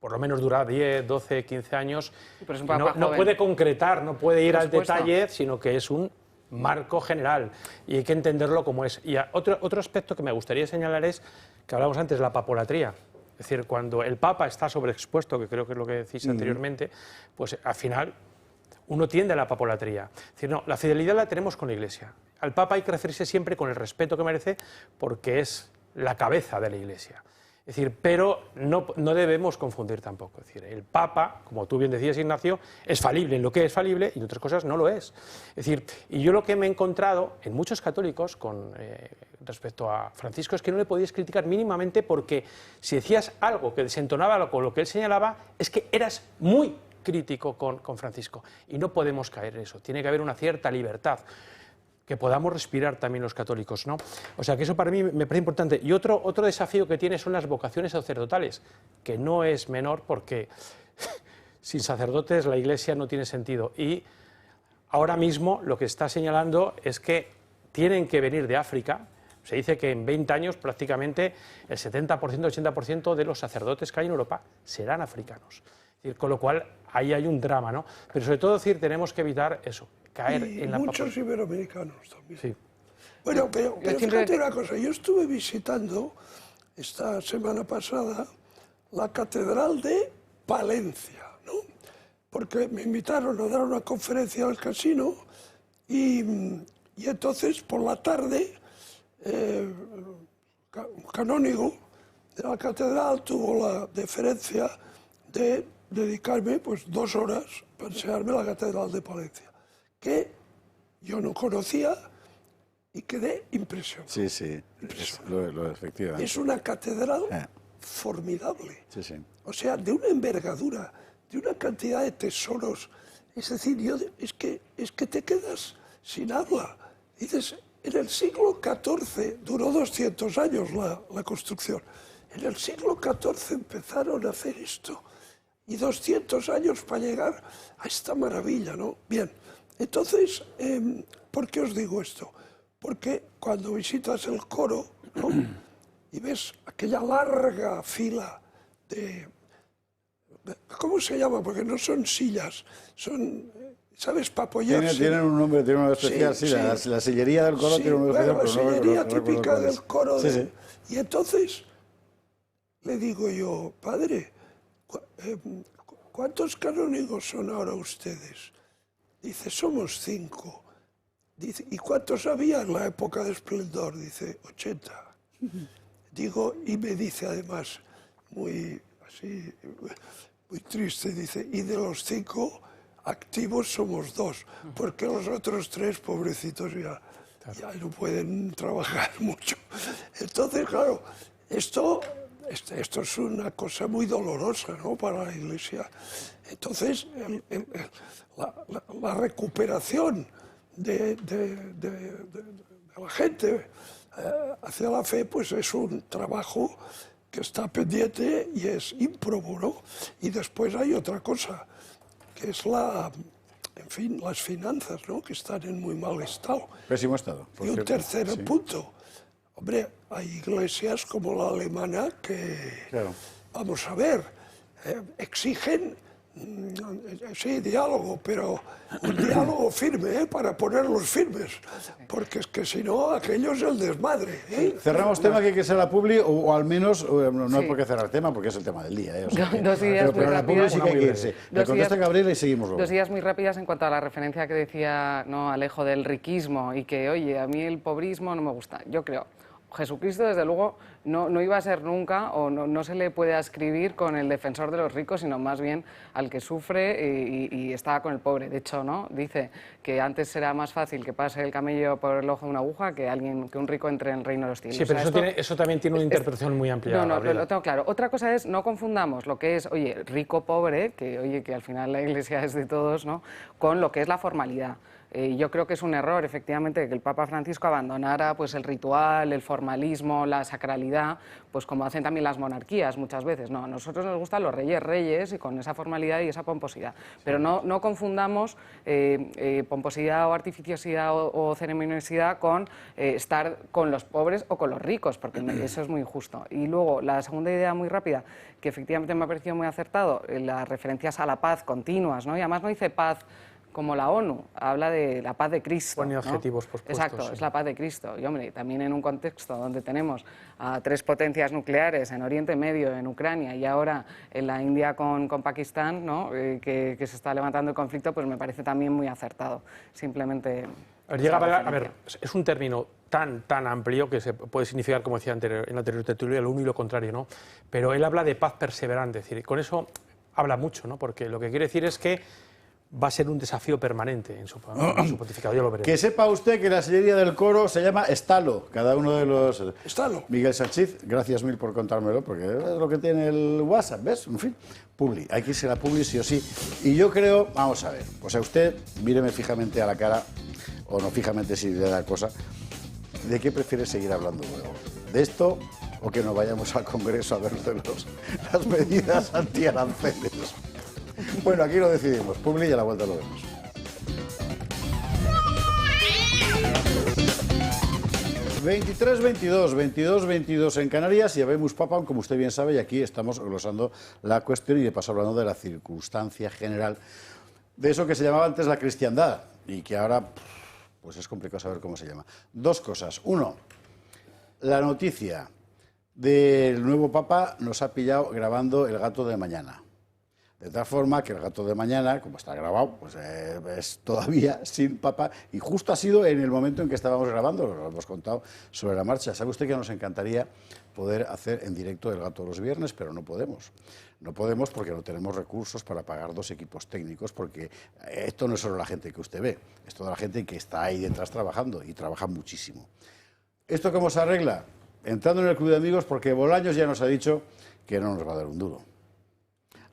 por lo menos dura 10, 12, 15 años. Pero es un Y papa no joven. puede concretar, no puede ir Por al supuesto. detalle, sino que es un marco general y hay que entenderlo como es. Y otro aspecto que me gustaría señalar es que hablamos antes de la papolatría. Es decir, cuando el Papa está sobreexpuesto, que creo que es lo que decís anteriormente, pues al final uno tiende a la papolatría. Es decir, no, la fidelidad la tenemos con la Iglesia. Al Papa hay que referirse siempre con el respeto que merece porque es la cabeza de la Iglesia. Es decir, pero no debemos confundir tampoco. Es decir, el Papa, como tú bien decías, Ignacio, es falible en lo que es falible y en otras cosas no lo es. Es decir, y yo lo que me he encontrado en muchos católicos respecto a Francisco es que no le podías criticar mínimamente porque si decías algo que desentonaba con lo que él señalaba, es que eras muy crítico con Francisco. Y no podemos caer en eso. Tiene que haber una cierta libertad, que podamos respirar también los católicos, ¿no? O sea, que eso para mí me parece importante. Y otro desafío que tiene son las vocaciones sacerdotales, que no es menor porque sin sacerdotes la Iglesia no tiene sentido. Y ahora mismo lo que está señalando es que tienen que venir de África. Se dice que en 20 años prácticamente el 70%, 80% de los sacerdotes que hay en Europa serán africanos. Es decir, con lo cual ahí hay un drama, ¿no? Pero sobre todo decir, tenemos que evitar eso, caer Y en la muchos iberoamericanos también. Sí. Bueno, pero fíjate una cosa, yo estuve visitando esta semana pasada la Catedral de Palencia, ¿no? Porque me invitaron a dar una conferencia al casino y entonces por la tarde un canónigo de la catedral tuvo la deferencia de dedicarme pues 2 horas para enseñarme la Catedral de Palencia, que yo no conocía y quedé impresionado. Sí, sí, efectivamente. Es una catedral formidable. Sí, sí. O sea, de una envergadura, de una cantidad de tesoros. Es decir, es que te quedas sin habla. Dices, en el siglo XIV, duró 200 años la construcción. En el siglo XIV empezaron a hacer esto. Y 200 años para llegar a esta maravilla, ¿no? Bien, entonces, ¿por qué os digo esto? Porque cuando visitas el coro, ¿no? Y ves aquella larga fila de... ¿Cómo se llama? Porque no son sillas, son, ¿sabes? Para apoyarse. Tienen un nombre, tienen un nombre especial, sí, la sillería del coro tiene un nombre especial. La sillería típica del coro. Sí, sí. Y entonces le digo yo, padre, ¿cuántos canónigos son ahora ustedes? Dice, somos 5. Dice, ¿y cuántos había en la época de esplendor? Dice, 80. Digo, y me dice además, muy así, muy triste, dice, y de los 5 activos somos 2, porque los otros 3, pobrecitos, ya no pueden trabajar mucho. Entonces, claro, esto es una cosa muy dolorosa, ¿no?, para la Iglesia. Entonces, la recuperación de la gente hacia la fe, pues es un trabajo que está pendiente y es ímprobo, ¿no? Y después hay otra cosa, que es en fin, las finanzas, ¿no?, que están en muy mal estado. Pésimo estado. Y un tercer punto. Hombre, hay iglesias como la alemana que, claro, vamos a ver, exigen, sí, diálogo, pero un diálogo firme, para ponerlos firmes, porque es que si no, aquello es el desmadre. Cerramos tema que hay que ser la publi, o al menos, no hay por qué cerrar tema, porque es el tema del día. O sea, Dos ideas muy pero la publi rápidas. sí que hay que irse. Le contesta Gabriela y seguimos luego. 2 ideas muy rápidas en cuanto a la referencia que decía, ¿no?, Alejo, del riquismo y que, oye, a mí el pobrismo no me gusta. Yo creo, Jesucristo, desde luego, no iba a ser nunca, o no se le puede ascribir con el defensor de los ricos, sino más bien al que sufre y está con el pobre. De hecho, ¿no?, dice que antes será más fácil que pase el camello por el ojo de una aguja que un rico entre en el reino de los cielos. Sí, pero eso también tiene una interpretación muy amplia. No, lo tengo claro. Otra cosa es, no confundamos lo que es, oye, rico, pobre, que al final la Iglesia es de todos, ¿no?, con lo que es la formalidad. Yo creo que es un error, efectivamente, que el Papa Francisco abandonara pues, el ritual, el formalismo, la sacralidad, pues como hacen también las monarquías muchas veces. No, a nosotros nos gustan los reyes y con esa formalidad y esa pomposidad. Pero no confundamos pomposidad o artificiosidad o ceremoniosidad con estar con los pobres o con los ricos, porque eso es muy injusto. Y luego, la segunda idea muy rápida, que efectivamente me ha parecido muy acertado, las referencias a la paz continuas, ¿no? Y además no dice paz como la ONU, habla de la paz de Cristo. Pone ¿no? objetivos pospuestos. Exacto, sí. es la paz de Cristo. Y hombre, también en un contexto donde tenemos a 3 potencias nucleares en Oriente Medio, en Ucrania y ahora en la India con Pakistán, ¿no? Que se está levantando el conflicto, pues me parece también muy acertado. Simplemente... A ver, es un término tan amplio que se puede significar, como decía en la anterior tertulia, lo uno y lo contrario, ¿no? Pero él habla de paz perseverante, es decir, con eso habla mucho, ¿no? Porque lo que quiere decir es que va a ser un desafío permanente en su pontificado, ya lo veremos. Que sepa usted que la sillería del coro se llama Estalo, cada uno de los... Estalo. Miguel Sánchez, gracias mil por contármelo, porque es lo que tiene el WhatsApp, ¿ves? En fin, Publi, hay que irse a la Publi sí o sí. Y yo creo, vamos a ver, o sea, usted, míreme fijamente a la cara, o no fijamente si le da cosa, ¿de qué prefiere seguir hablando luego? ¿De esto o que nos vayamos al Congreso a ver las medidas antiaranceles? Bueno, aquí lo decidimos. Publi y a la vuelta lo vemos. ...22 en Canarias y Habemus Papam, como usted bien sabe, y aquí estamos glosando la cuestión y de paso hablando de la circunstancia general de eso que se llamaba antes la cristiandad y que ahora pues es complicado saber cómo se llama. 2 cosas. 1, la noticia del nuevo Papa nos ha pillado grabando El gato de mañana. De tal forma que El gato de mañana, como está grabado, pues es todavía sin Papa y justo ha sido en el momento en que estábamos grabando, lo hemos contado sobre la marcha. ¿Sabe usted que nos encantaría poder hacer en directo El gato los viernes, pero no podemos? No podemos porque no tenemos recursos para pagar 2 equipos técnicos, porque esto no es solo la gente que usted ve, es toda la gente que está ahí detrás trabajando y trabaja muchísimo. ¿Esto cómo se arregla? Entrando en el club de amigos, porque Bolaños ya nos ha dicho que no nos va a dar un duro.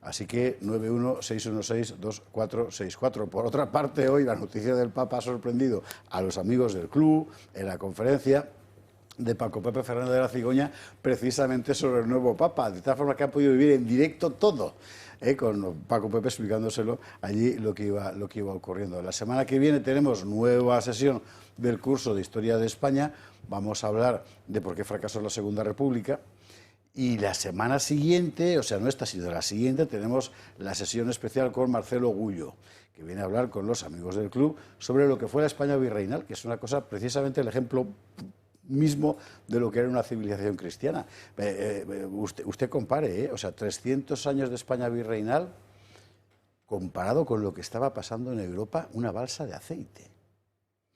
Así que 916162464. Por otra parte, hoy la noticia del Papa ha sorprendido a los amigos del club en la conferencia de Paco Pepe Fernández de la Cigoña, precisamente sobre el nuevo Papa, de tal forma que ha podido vivir en directo todo, con Paco Pepe explicándoselo allí lo que iba ocurriendo. La semana que viene tenemos nueva sesión del curso de Historia de España, vamos a hablar de por qué fracasó la Segunda República. Y la semana siguiente, o sea, no esta, sino la siguiente, tenemos la sesión especial con Marcelo Gullo, que viene a hablar con los amigos del club sobre lo que fue la España virreinal, que es una cosa, precisamente el ejemplo mismo de lo que era una civilización cristiana. Usted compare, o sea, 300 años de España virreinal comparado con lo que estaba pasando en Europa, una balsa de aceite.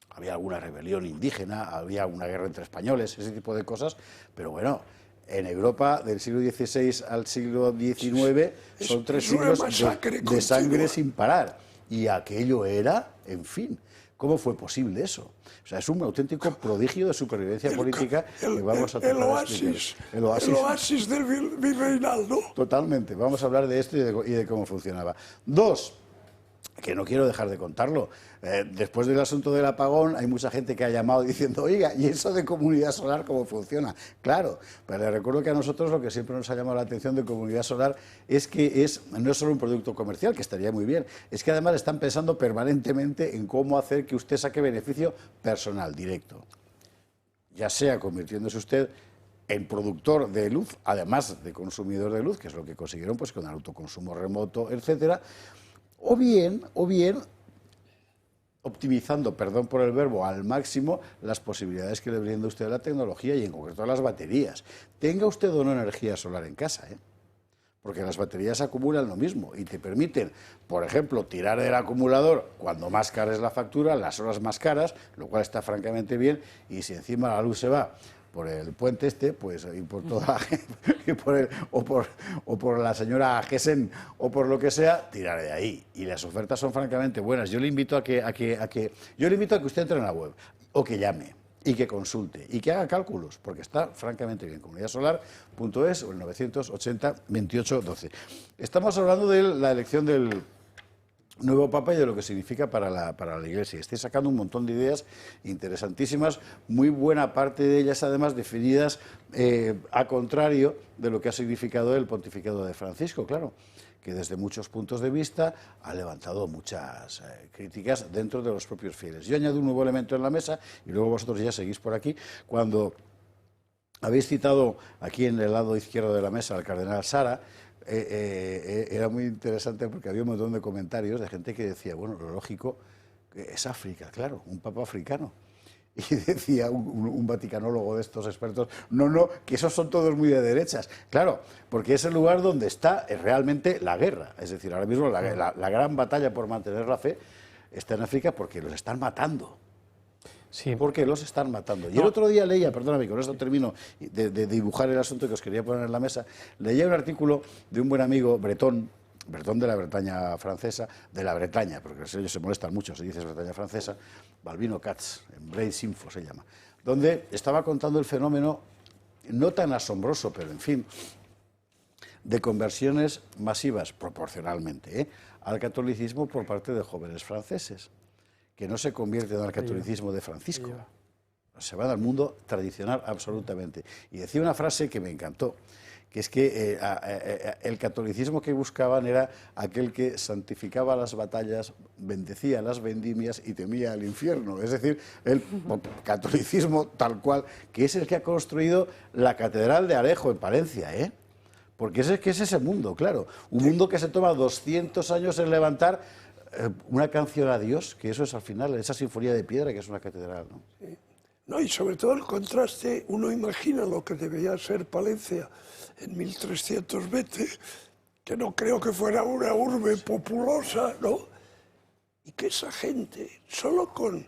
Había alguna rebelión indígena, había una guerra entre españoles, ese tipo de cosas, pero bueno... En Europa, del siglo XVI al siglo XIX, son 3 siglos de sangre sin parar. Y aquello era, en fin, ¿cómo fue posible eso? O sea, es un auténtico prodigio de supervivencia política que vamos a tratar de explicar. El oasis del virreinal, ¿no? Totalmente. Vamos a hablar de esto y de cómo funcionaba. 2, que no quiero dejar de contarlo. Después del asunto del apagón hay mucha gente que ha llamado diciendo, oiga, ¿y eso de Comunidad Solar cómo funciona? Claro, pero les recuerdo que a nosotros lo que siempre nos ha llamado la atención de Comunidad Solar es que no es solo un producto comercial, que estaría muy bien, es que además están pensando permanentemente en cómo hacer que usted saque beneficio personal, directo. Ya sea convirtiéndose usted en productor de luz, además de consumidor de luz, que es lo que consiguieron pues con el autoconsumo remoto, etcétera, o bien optimizando, perdón por el verbo, al máximo las posibilidades que le brinda usted la tecnología y en concreto las baterías. Tenga usted o no energía solar en casa, porque las baterías acumulan lo mismo y te permiten, por ejemplo, tirar del acumulador cuando más cara es la factura, las horas más caras, lo cual está francamente bien, y si encima la luz se va por el puente pues y por toda y o por la señora Gessen o por lo que sea, tirar de ahí. Y las ofertas son francamente buenas. Yo le invito a que usted entre en la web o que llame y que consulte y que haga cálculos, porque está francamente bien. Comunidadsolar.es o el 980 28 12. Estamos hablando de la elección del nuevo Papa y de lo que significa para la Iglesia. Estoy sacando un montón de ideas interesantísimas, muy buena parte de ellas además definidas a contrario de lo que ha significado el pontificado de Francisco, claro, que desde muchos puntos de vista ha levantado muchas críticas dentro de los propios fieles. Yo añado un nuevo elemento en la mesa y luego vosotros ya seguís por aquí. Cuando habéis citado aquí en el lado izquierdo de la mesa al cardenal Sara, era muy interesante porque había un montón de comentarios de gente que decía, bueno, lo lógico es África, claro, un papa africano. Y decía un vaticanólogo de estos expertos, no, que esos son todos muy de derechas. Claro, porque es el lugar donde está realmente la guerra. Es decir, ahora mismo la gran batalla por mantener la fe está en África porque los están matando. Sí. Porque los están matando. Y el otro día leía, perdóname, con esto termino de dibujar el asunto que os quería poner en la mesa, leía un artículo de un buen amigo bretón de la Bretaña francesa, de la Bretaña, porque ellos se molestan mucho si dices Bretaña francesa, Balbino Katz, en Brains Info se llama, donde estaba contando el fenómeno, no tan asombroso, pero en fin, de conversiones masivas, proporcionalmente, al catolicismo por parte de jóvenes franceses, que no se convierten al catolicismo de Francisco, se van al mundo tradicional absolutamente. Y decía una frase que me encantó, que es que el catolicismo que buscaban era aquel que santificaba las batallas, bendecía las vendimias y temía el infierno. Es decir, el catolicismo tal cual, que es el que ha construido la Catedral de Arejo en Palencia, porque es ese mundo, claro, un mundo que se toma 200 años en levantar una canción a Dios, que eso es al final, esa sinfonía de piedra que es una catedral, ¿no? Sí. No, y sobre todo el contraste, uno imagina lo que debería ser Palencia en 1320, que no creo que fuera una urbe populosa, ¿no? Y que esa gente, solo con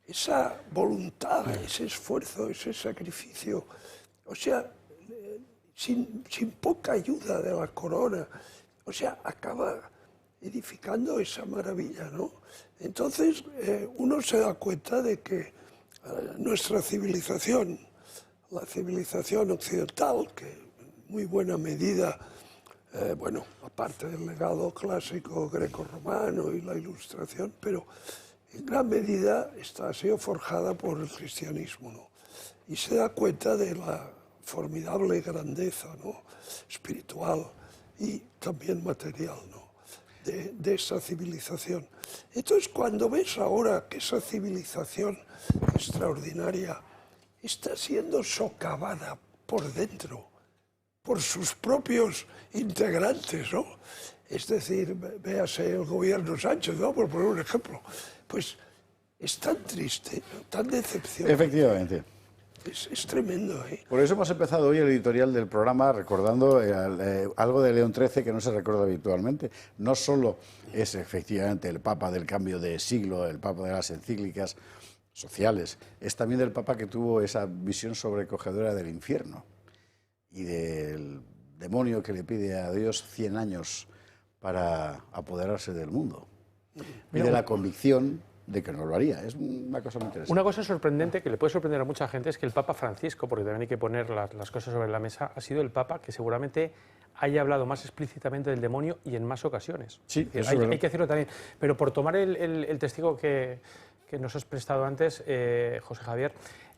esa voluntad, ese esfuerzo, ese sacrificio, o sea, sin poca ayuda de la corona, o sea, acaba edificando esa maravilla, ¿no? Entonces, uno se da cuenta de que nuestra civilización, la civilización occidental, que en muy buena medida, bueno, aparte del legado clásico greco-romano y la Ilustración, pero en gran medida ha sido forjada por el cristianismo, ¿no? Y se da cuenta de la formidable grandeza, ¿no?, espiritual y también material, ¿no?, de esa civilización. Entonces, cuando ves ahora que esa civilización extraordinaria está siendo socavada por dentro, por sus propios integrantes, ¿no? Es decir, véase el gobierno Sánchez, ¿no?, por poner un ejemplo, pues es tan triste, tan decepcionante. Efectivamente. Es tremendo, ¿eh? Por eso hemos empezado hoy el editorial del programa recordando algo de León XIII que no se recuerda habitualmente. No solo es efectivamente el Papa del cambio de siglo, el Papa de las encíclicas sociales, es también el Papa que tuvo esa visión sobrecogedora del infierno y del demonio que le pide a Dios 100 años para apoderarse del mundo. Y de la convicción de que no lo haría. Es una cosa muy interesante. Una cosa sorprendente que le puede sorprender a mucha gente es que el Papa Francisco, porque también hay que poner las cosas sobre la mesa, ha sido el Papa que seguramente haya hablado más explícitamente del demonio y en más ocasiones. Sí, eso hay que decirlo también. Pero por tomar el testigo que nos has prestado antes, José Javier,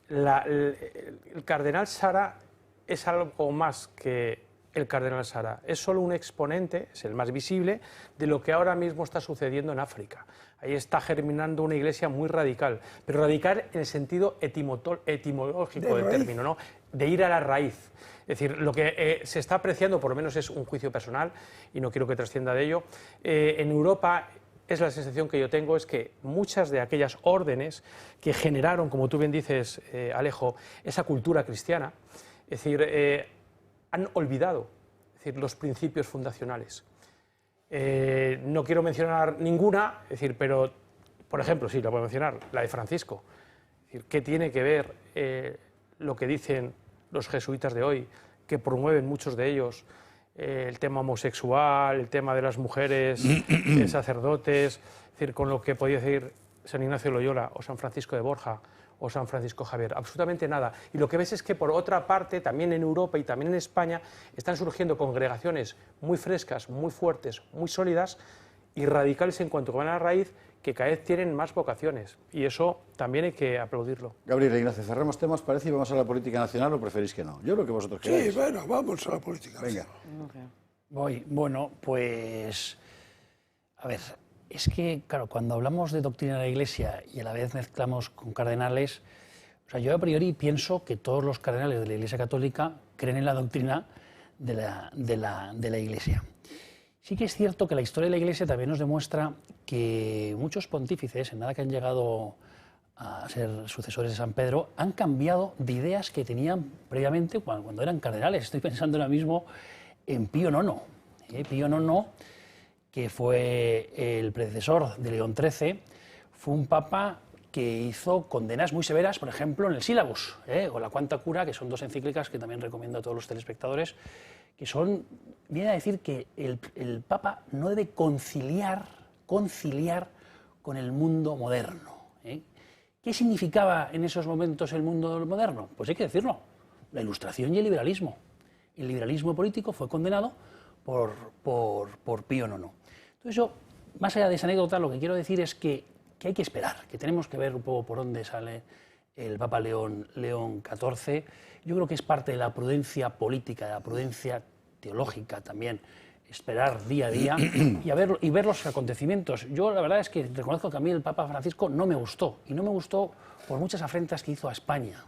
el cardenal Sara es algo más que el cardenal Sara. Es solo un exponente, es el más visible, de lo que ahora mismo está sucediendo en África. Ahí está germinando una iglesia muy radical, pero radical en el sentido etimológico del término, ¿no?, de ir a la raíz. Es decir, lo que se está apreciando, por lo menos es un juicio personal, y no quiero que trascienda de ello, en Europa es la sensación que yo tengo, es que muchas de aquellas órdenes que generaron, como tú bien dices, Alejo, esa cultura cristiana, es decir, han olvidado, es decir, los principios fundacionales. No quiero mencionar ninguna, es decir, pero, por ejemplo, sí, la puedo mencionar, la de Francisco. Es decir, ¿qué tiene que ver lo que dicen los jesuitas de hoy, que promueven muchos de ellos, el tema homosexual, el tema de las mujeres sacerdotes, es decir, con lo que podía decir San Ignacio de Loyola o San Francisco de Borja o San Francisco Javier? Absolutamente nada. Y lo que ves es que, por otra parte, también en Europa y también en España están surgiendo congregaciones muy frescas, muy fuertes, muy sólidas, y radicales en cuanto van a la raíz, que cada vez tienen más vocaciones. Y eso también hay que aplaudirlo. Gabriel e Ignacio, cerramos temas, parece, y vamos a la política nacional, ¿o preferís que no? Yo lo que vosotros queráis. Sí, bueno, vamos a la política. Venga. Bueno, pues... A ver, es que, claro, cuando hablamos de doctrina de la Iglesia y a la vez mezclamos con cardenales, o sea, yo a priori pienso que todos los cardenales de la Iglesia Católica creen en la doctrina de la Iglesia. Sí que es cierto que la historia de la Iglesia también nos demuestra que muchos pontífices, en nada que han llegado a ser sucesores de San Pedro, han cambiado de ideas que tenían previamente cuando eran cardenales. Estoy pensando ahora mismo en Pío IX. Pío IX, que fue el predecesor de León XIII, fue un papa que hizo condenas muy severas, por ejemplo, en el Sílabus, o la Quanta Cura, que son dos encíclicas que también recomiendo a todos los telespectadores, que viene a decir que el Papa no debe conciliar con el mundo moderno. ¿Qué significaba en esos momentos el mundo moderno? Pues hay que decirlo, la Ilustración y el liberalismo. El liberalismo político fue condenado por Pío IX. Entonces yo, más allá de esa anécdota, lo que quiero decir es que hay que esperar, que tenemos que ver un poco por dónde sale el Papa León XIV. Yo creo que es parte de la prudencia política, de la prudencia teológica también, esperar día a día y ver los acontecimientos. Yo la verdad es que reconozco que a mí el Papa Francisco no me gustó, y no me gustó por muchas afrentas que hizo a España,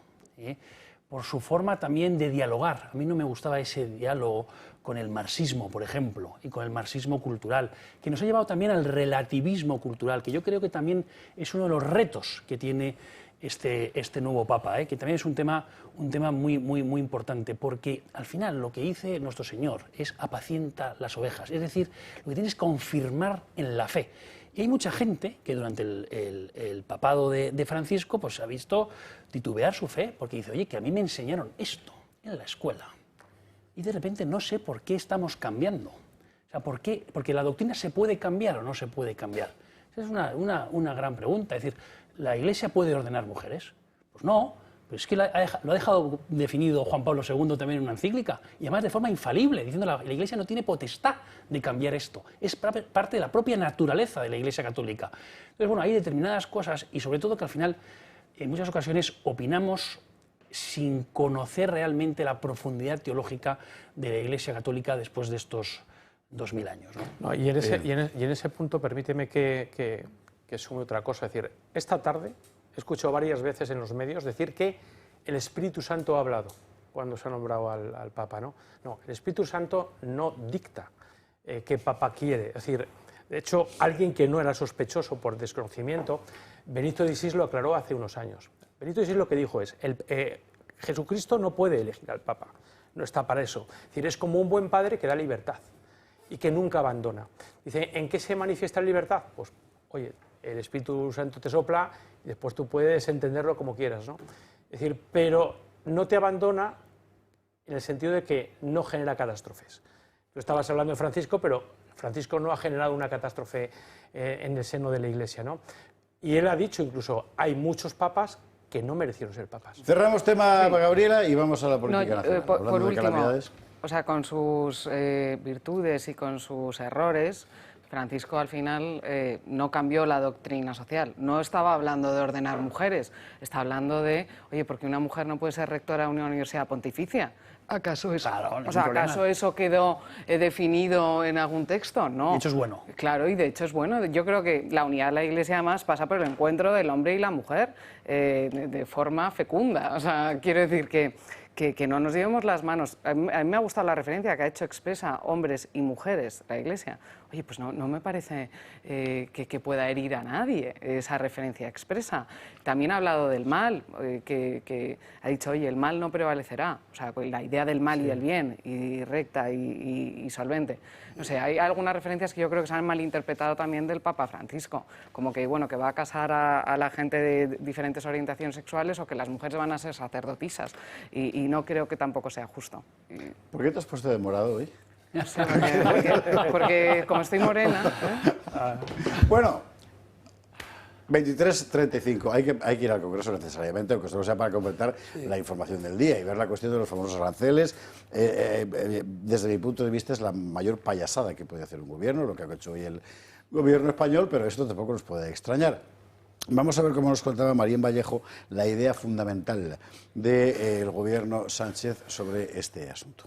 por su forma también de dialogar. A mí no me gustaba ese diálogo con el marxismo, por ejemplo, y con el marxismo cultural, que nos ha llevado también al relativismo cultural, que yo creo que también es uno de los retos que tiene este nuevo Papa, que también es un tema muy importante, porque al final lo que dice nuestro Señor es apacienta las ovejas, es decir, lo que tiene es confirmar en la fe. Y hay mucha gente que durante el papado de Francisco pues ha visto titubear su fe, porque dice, oye, que a mí me enseñaron esto en la escuela, y de repente no sé por qué estamos cambiando. O sea, ¿por qué? Porque la doctrina se puede cambiar o no se puede cambiar. Esa es una gran pregunta. Es decir, ¿la Iglesia puede ordenar mujeres? Pues no, pero es que lo ha dejado definido Juan Pablo II también en una encíclica, y además de forma infalible, diciendo que la Iglesia no tiene potestad de cambiar esto. Es parte de la propia naturaleza de la Iglesia Católica. Entonces, bueno, hay determinadas cosas, y sobre todo que al final, en muchas ocasiones, opinamos sin conocer realmente la profundidad teológica de la Iglesia Católica después de estos 2000 años. No, y en ese punto, permíteme que sume otra cosa. Es decir, esta tarde he escuchado varias veces en los medios decir que el Espíritu Santo ha hablado cuando se ha nombrado al Papa. No, el Espíritu Santo no dicta qué Papa quiere. Es decir, de hecho, alguien que no era sospechoso por desconocimiento, Benito XVI lo aclaró hace unos años. Benito XVI lo que dijo es, Jesucristo no puede elegir al Papa, no está para eso. Es decir, es como un buen padre que da libertad y que nunca abandona. Dice, ¿en qué se manifiesta la libertad? Pues, oye, el Espíritu Santo te sopla y después tú puedes entenderlo como quieras, ¿no? Es decir, pero no te abandona en el sentido de que no genera catástrofes. Tú estabas hablando de Francisco, pero Francisco no ha generado una catástrofe en el seno de la Iglesia, ¿no? Y él ha dicho incluso, hay muchos papas que no merecieron ser papas. Cerramos tema, sí. Gabriela, y vamos a la política nacional. Por último, o sea, con sus virtudes y con sus errores, Francisco al final no cambió la doctrina social. No estaba hablando de ordenar mujeres, está hablando de, oye, ¿por qué una mujer no puede ser rectora de una universidad pontificia? ¿Acaso eso, claro, o sea, ¿acaso eso quedó definido en algún texto? No. De hecho es bueno. Claro, y de hecho es bueno. Yo creo que la unidad de la Iglesia además pasa por el encuentro del hombre y la mujer de forma fecunda. O sea, quiero decir que no nos llevemos las manos. A mí me ha gustado la referencia que ha hecho expresa hombres y mujeres la Iglesia. Oye, pues no me parece que pueda herir a nadie esa referencia expresa. También ha hablado del mal, que ha dicho, oye, el mal no prevalecerá. O sea, la idea del mal y el bien, y recta y solvente. No sé, hay algunas referencias que yo creo que se han malinterpretado también del Papa Francisco, como que, bueno, que va a casar a la gente de diferentes orientaciones sexuales o que las mujeres van a ser sacerdotisas. Y no creo que tampoco sea justo. ¿Por qué te has puesto de morado hoy? No sé, porque como estoy morena... Bueno, 23:35. Hay que ir al Congreso necesariamente, aunque solo sea para completar la información del día y ver la cuestión de los famosos aranceles. Desde mi punto de vista es la mayor payasada que puede hacer un gobierno, lo que ha hecho hoy el gobierno español, pero esto tampoco nos puede extrañar. Vamos a ver cómo nos contaba Marín Vallejo la idea fundamental del gobierno Sánchez sobre este asunto.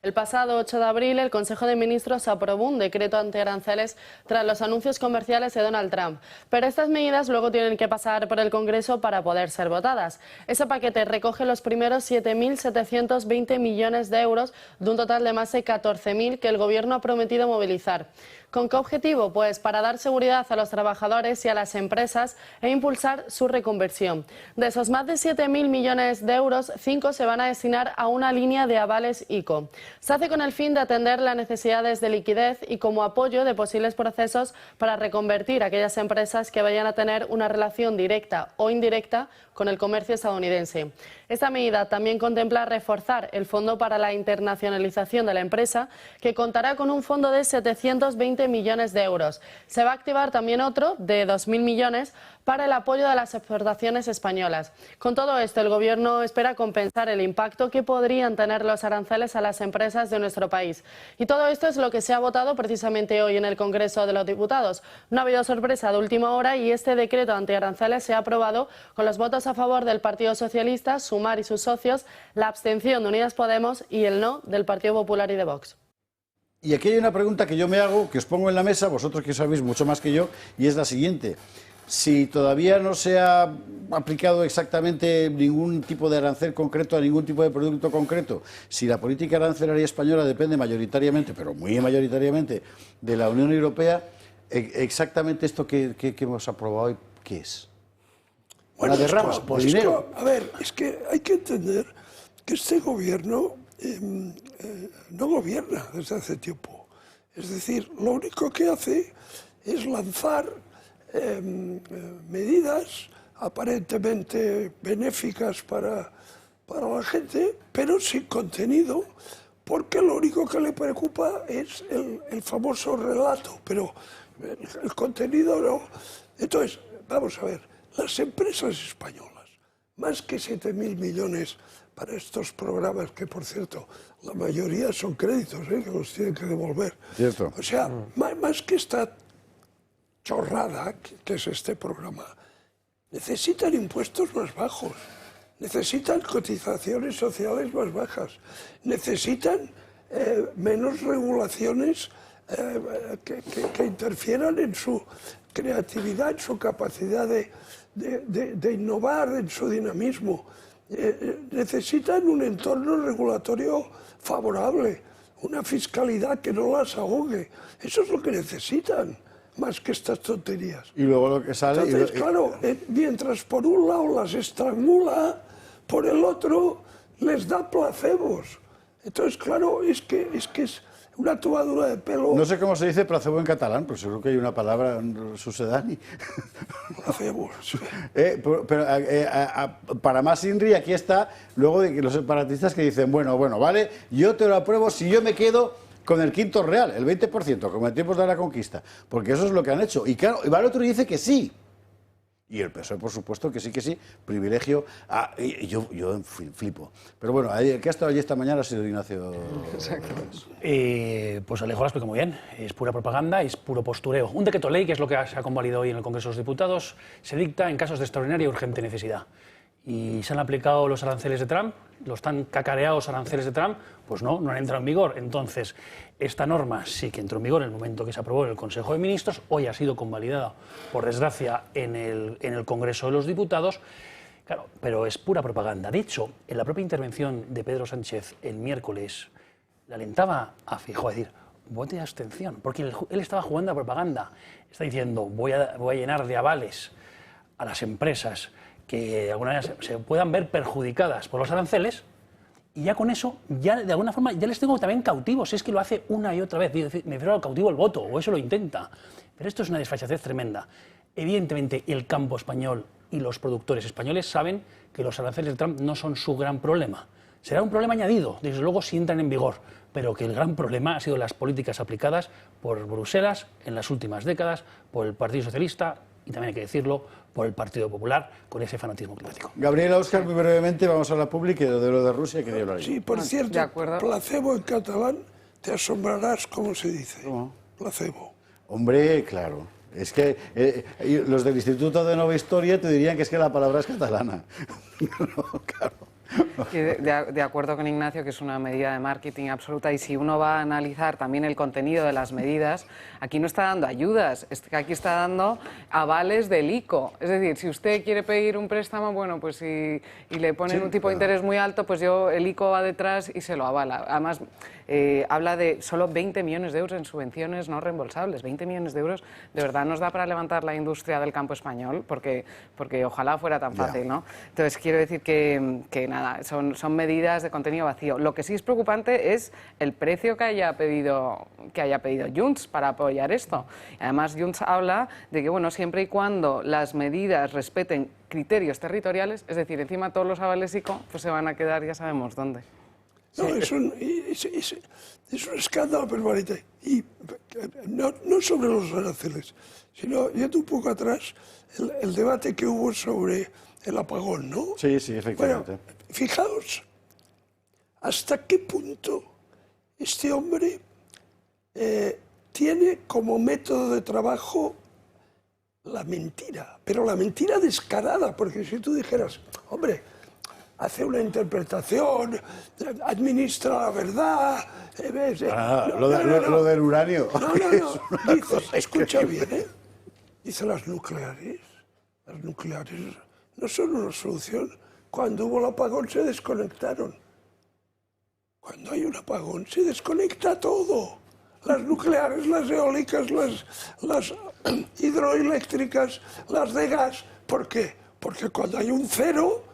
El pasado 8 de abril, el Consejo de Ministros aprobó un decreto antiaranceles tras los anuncios comerciales de Donald Trump. Pero estas medidas luego tienen que pasar por el Congreso para poder ser votadas. Ese paquete recoge los primeros 7.720 millones de euros de un total de más de 14.000 que el Gobierno ha prometido movilizar. ¿Con qué objetivo? Pues para dar seguridad a los trabajadores y a las empresas e impulsar su reconversión. De esos más de 7.000 millones de euros, 5 se van a destinar a una línea de avales ICO. Se hace con el fin de atender las necesidades de liquidez y como apoyo de posibles procesos para reconvertir aquellas empresas que vayan a tener una relación directa o indirecta con el comercio estadounidense. Esta medida también contempla reforzar el Fondo para la Internacionalización de la Empresa, que contará con un fondo de 720 millones de euros. Se va a activar también otro de 2.000 millones para el apoyo de las exportaciones españolas. Con todo esto, el Gobierno espera compensar el impacto que podrían tener los aranceles a las empresas de nuestro país. Y todo esto es lo que se ha votado precisamente hoy en el Congreso de los Diputados. No ha habido sorpresa de última hora y este decreto antiaranceles se ha aprobado con los votos a favor del Partido Socialista, Sumar y sus socios, la abstención de Unidas Podemos y el no del Partido Popular y de Vox. Y aquí hay una pregunta que yo me hago, que os pongo en la mesa, vosotros que sabéis mucho más que yo, y es la siguiente. Si todavía no se ha aplicado exactamente ningún tipo de arancel concreto a ningún tipo de producto concreto, si la política arancelaria española depende mayoritariamente, pero muy mayoritariamente, de la Unión Europea, exactamente esto que hemos aprobado hoy, ¿qué es? Bueno, ¿Una derrama? pues ¿Dinero? a ver, es que hay que entender que este gobierno no gobierna desde hace tiempo. Es decir, lo único que hace es lanzar medidas aparentemente benéficas para la gente, pero sin contenido, porque lo único que le preocupa es el famoso relato, pero el contenido no. Entonces, vamos a ver, las empresas españolas, más que 7.000 millones para estos programas, que por cierto, la mayoría son créditos, que los tienen que devolver. Cierto. O sea, más que esta chorrada que es este programa, necesitan impuestos más bajos, necesitan cotizaciones sociales más bajas, necesitan menos regulaciones que interfieran en su creatividad, en su capacidad de innovar, en su dinamismo. Necesitan un entorno regulatorio favorable, una fiscalidad que no las ahogue. Eso es lo que necesitan, más que estas tonterías. Y luego lo que sale... Entonces, claro, mientras por un lado las estrangula, por el otro les da placebos. Entonces, claro, es que es una tomadura de pelo. No sé cómo se dice placebo en catalán, pero seguro que hay una palabra sucedánea. Placebo. Pero para más INRI, aquí está luego de que los separatistas que dicen, bueno, vale, yo te lo apruebo si yo me quedo con el quinto real, el 20%, como en tiempos de la conquista, porque eso es lo que han hecho. Y claro, va el otro y dice que sí. Y el PSOE, por supuesto, que sí, privilegio. Yo flipo. Pero bueno, el que ha estado allí esta mañana ha sido Ignacio. Pues Alejo lo explica muy bien. Es pura propaganda, es puro postureo. Un decreto ley, que es lo que se ha convalidado hoy en el Congreso de los Diputados, se dicta en casos de extraordinaria y urgente necesidad. ¿Y se han aplicado los aranceles de Trump? ¿Los tan cacareados aranceles de Trump? Pues no han entrado en vigor. Entonces, esta norma sí que entró en vigor en el momento que se aprobó en el Consejo de Ministros. Hoy ha sido convalidada, por desgracia, en el Congreso de los Diputados. Claro, pero es pura propaganda. De hecho, en la propia intervención de Pedro Sánchez el miércoles, le alentaba a Feijóo a decir, vote de abstención, porque él estaba jugando a propaganda. Está diciendo, voy a llenar de avales a las empresas que de alguna manera se puedan ver perjudicadas por los aranceles, y ya con eso, ya de alguna forma, ya les tengo también cautivos. Es que lo hace una y otra vez. Me refiero al cautivo el voto, o eso lo intenta. Pero esto es una desfachatez tremenda. Evidentemente, el campo español y los productores españoles saben que los aranceles de Trump no son su gran problema. Será un problema añadido, desde luego, si entran en vigor, pero que el gran problema ha sido las políticas aplicadas por Bruselas en las últimas décadas, por el Partido Socialista, y también hay que decirlo, por el Partido Popular, con ese fanatismo climático. Gabriela, Óscar, muy brevemente, vamos a la pública de lo de Rusia, que dio la ley. Sí, por cierto, placebo en catalán, te asombrarás cómo se dice. ¿Cómo? Placebo. Hombre, claro. Es que los del Instituto de Nova Historia te dirían que es que la palabra es catalana. No, claro. Y de acuerdo con Ignacio, que es una medida de marketing absoluta, y si uno va a analizar también el contenido de las medidas, aquí no está dando ayudas, es que aquí está dando avales del ICO. Es decir, si usted quiere pedir un préstamo, bueno, pues y le ponen un tipo de interés muy alto, pues el ICO va detrás y se lo avala. Además, habla de solo 20 millones de euros en subvenciones no reembolsables. 20 millones de euros, ¿de verdad nos da para levantar la industria del campo español? Porque ojalá fuera tan fácil, ¿no? Entonces, quiero decir que nada, son medidas de contenido vacío. Lo que sí es preocupante es el precio que haya pedido Junts para apoyar esto. Además, Junts habla de que, bueno, siempre y cuando las medidas respeten criterios territoriales, es decir, encima todos los avales ICO, pues se van a quedar ya sabemos dónde. No, es un escándalo permanente. Y no sobre los aranceles, sino yendo un poco atrás, el debate que hubo sobre el apagón, ¿no? Sí, efectivamente. Bueno, fijaos hasta qué punto este hombre tiene como método de trabajo la mentira, pero la mentira descarada, porque si tú dijeras, hombre, hace una interpretación, administra la verdad... Lo del uranio. No. Dice, escucha bien, dice las nucleares no son una solución. Cuando hubo el apagón se desconectaron. Cuando hay un apagón se desconecta todo. Las nucleares, las eólicas, las hidroeléctricas, las de gas. ¿Por qué? Porque cuando hay un cero,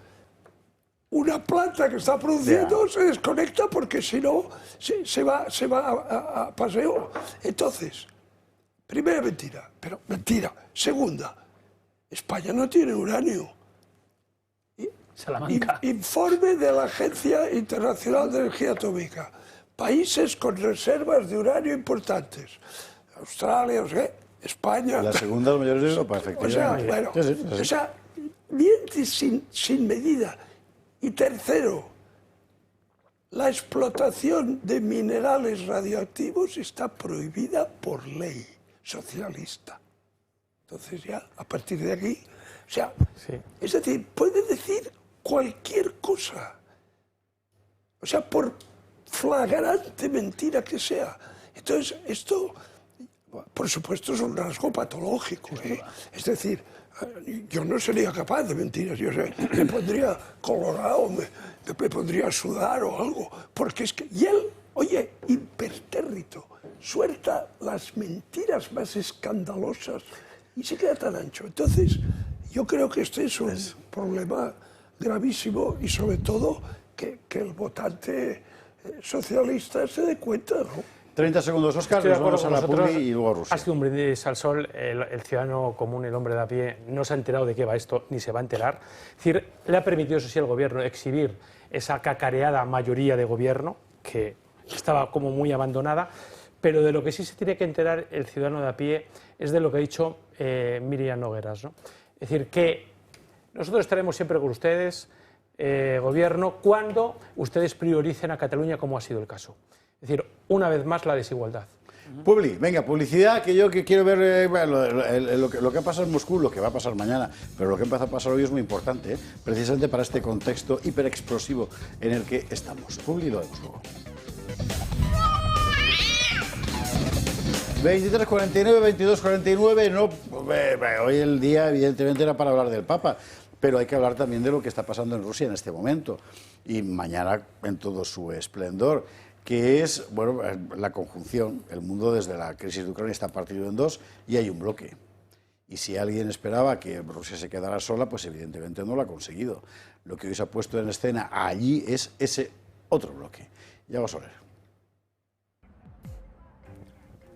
una planta que está produciendo se desconecta porque si no se va a paseo. Entonces, primera mentira, pero mentira. Segunda, España no tiene uranio. Salamanca. Informe de la Agencia Internacional de Energía Atómica. Países con reservas de uranio importantes. Australia, España. La segunda de los mayores de Europa, efectivamente. O sea, miente sin medida. Y tercero, la explotación de minerales radioactivos está prohibida por ley socialista. Entonces ya, a partir de aquí, o sea, es decir, puede decir cualquier cosa. O sea, por flagrante mentira que sea. Entonces, esto, por supuesto, es un rasgo patológico. Es decir, yo no sería capaz de mentiras. Yo me pondría colorado, me pondría a sudar o algo. Porque es que... Y él, oye, impertérrito, suelta las mentiras más escandalosas y se queda tan ancho. Entonces, yo creo que este es un problema gravísimo y sobre todo que el votante socialista se dé cuenta, ¿no? 30 segundos, Óscar, nos vamos a la publi y luego a Rusia. Ha sido un brindis al sol, el ciudadano común, el hombre de a pie, no se ha enterado de qué va esto, ni se va a enterar. Es decir, le ha permitido, eso sí, al gobierno exhibir esa cacareada mayoría de gobierno, que estaba como muy abandonada, pero de lo que sí se tiene que enterar el ciudadano de a pie es de lo que ha dicho Míriam Nogueras, ¿no? Es decir, que nosotros estaremos siempre con ustedes, gobierno, cuando ustedes prioricen a Cataluña, como ha sido el caso. Es decir, una vez más la desigualdad. Publi, venga, publicidad, que yo que quiero ver lo que ha pasado en Moscú, lo que va a pasar mañana, pero lo que empieza a pasar hoy es muy importante, precisamente para este contexto hiperexplosivo en el que estamos. Publi, lo vemos luego. 23:49, 22:49, no, hoy el día evidentemente era para hablar del Papa, pero hay que hablar también de lo que está pasando en Rusia en este momento y mañana en todo su esplendor, que es, bueno, la conjunción. El mundo desde la crisis de Ucrania está partido en dos y hay un bloque. Y si alguien esperaba que Rusia se quedara sola, pues evidentemente no lo ha conseguido. Lo que hoy se ha puesto en escena allí es ese otro bloque. Ya vamos a ver.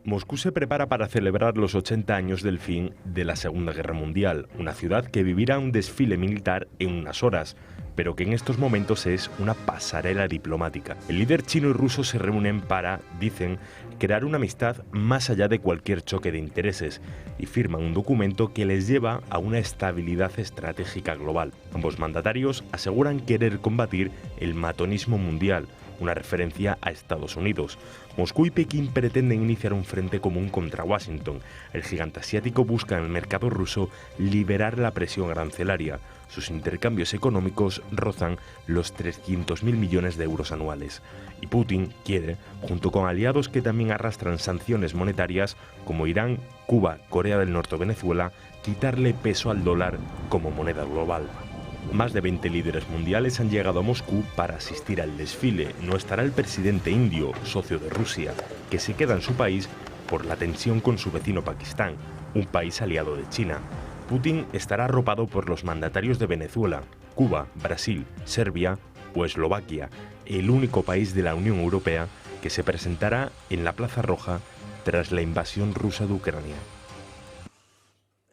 Moscú se prepara para celebrar los 80 años del fin de la Segunda Guerra Mundial, una ciudad que vivirá un desfile militar en unas horas, pero que en estos momentos es una pasarela diplomática. El líder chino y ruso se reúnen para, dicen, crear una amistad más allá de cualquier choque de intereses y firman un documento que les lleva a una estabilidad estratégica global. Ambos mandatarios aseguran querer combatir el matonismo mundial, una referencia a Estados Unidos. Moscú y Pekín pretenden iniciar un frente común contra Washington. El gigante asiático busca en el mercado ruso liberar la presión arancelaria. Sus intercambios económicos rozan los 300.000 millones de euros anuales. Y Putin quiere, junto con aliados que también arrastran sanciones monetarias como Irán, Cuba, Corea del Norte o Venezuela, quitarle peso al dólar como moneda global. Más de 20 líderes mundiales han llegado a Moscú para asistir al desfile. No estará el presidente indio, socio de Rusia, que se queda en su país por la tensión con su vecino Pakistán, un país aliado de China. Putin estará arropado por los mandatarios de Venezuela, Cuba, Brasil, Serbia o Eslovaquia, el único país de la Unión Europea que se presentará en la Plaza Roja tras la invasión rusa de Ucrania.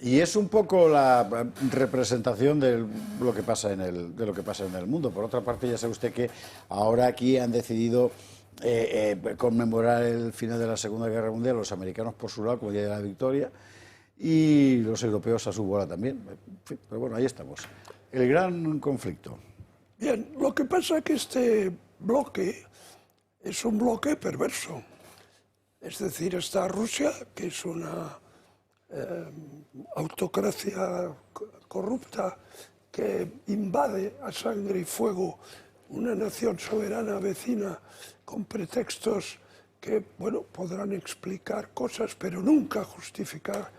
Y es un poco la representación de lo que pasa en el mundo. Por otra parte, ya sabe usted que ahora aquí han decidido conmemorar el final de la Segunda Guerra Mundial, los americanos por su lado, como Día de la Victoria, y los europeos a su bola también. En fin, pero bueno, ahí estamos. El gran conflicto. Bien, lo que pasa es que este bloque es un bloque perverso. Es decir, está Rusia, que es una autocracia corrupta que invade a sangre y fuego una nación soberana vecina con pretextos que, bueno, podrán explicar cosas, pero nunca justificar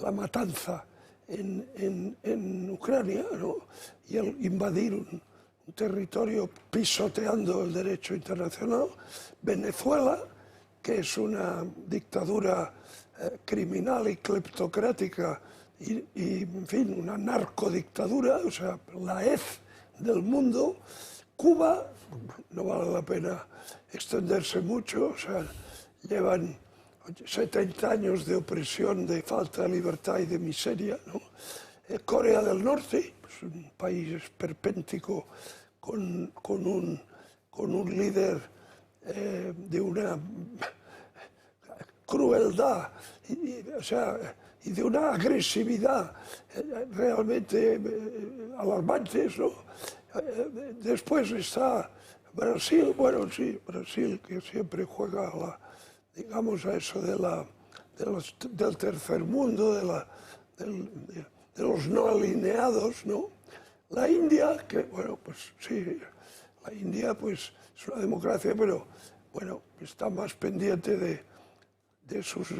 la matanza en Ucrania, ¿no? Y el invadir un territorio pisoteando el derecho internacional. Venezuela, que es una dictadura criminal y cleptocrática y, en fin, una narcodictadura, o sea, la hez del mundo. Cuba, no vale la pena extenderse mucho, o sea, llevan 70 años de opresión, de falta de libertad y de miseria, ¿no? Corea del Norte, pues un país esperpéntico con un líder de una crueldad y de una agresividad realmente alarmantes, ¿no? Después está Brasil, bueno, sí, Brasil, que siempre juega digamos a eso del tercer mundo, de los no alineados, ¿no? La India, que bueno, pues sí, la India pues es una democracia, pero bueno, está más pendiente de sus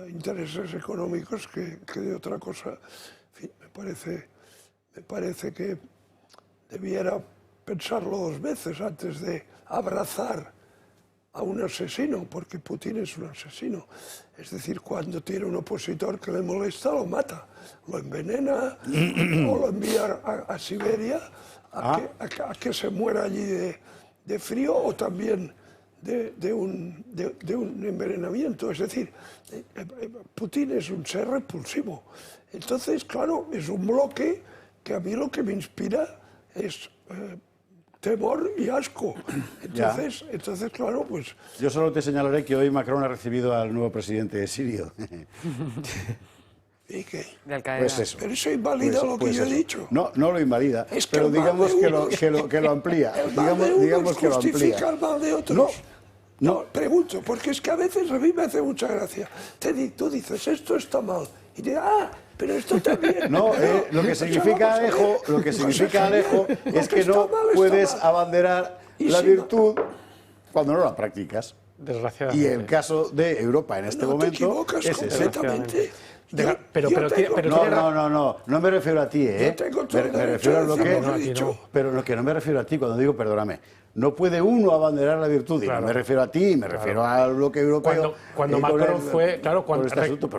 intereses económicos que de otra cosa. En fin, me parece que debiera pensarlo dos veces antes de abrazar a un asesino, porque Putin es un asesino. Es decir, cuando tiene un opositor que le molesta, lo mata, lo envenena o lo envía a Siberia a que se muera allí de frío o también de un envenenamiento. Es decir, Putin es un ser repulsivo. Entonces, claro, es un bloque que a mí lo que me inspira es temor y asco. Entonces, claro, pues... Yo solo te señalaré que hoy Macron ha recibido al nuevo presidente sirio. ¿Y qué? Pues eso. Pero eso invalida lo que yo he dicho. No, no lo invalida, Es que pero el mal digamos de que unos- lo amplía. El mal de Digamos unos que lo amplía. justifica el mal de otros. No. Pregunto, porque es que a veces a mí me hace mucha gracia. Tú dices, esto está mal. Y te pero esto también. No, lo que significa Alejo, es que no puedes abanderar la virtud cuando no la practicas. Desgraciadamente. Y el caso de Europa en este momento te equivocas es ese. completamente. No me refiero a ti, ¿eh? Yo tengo todo el Me derecho refiero a a lo decir que... lo que he dicho. Pero lo que no me refiero a ti cuando digo, perdóname, no puede uno abanderar la virtud, y no me refiero a ti, me refiero al bloque europeo. Cuando Macron fue,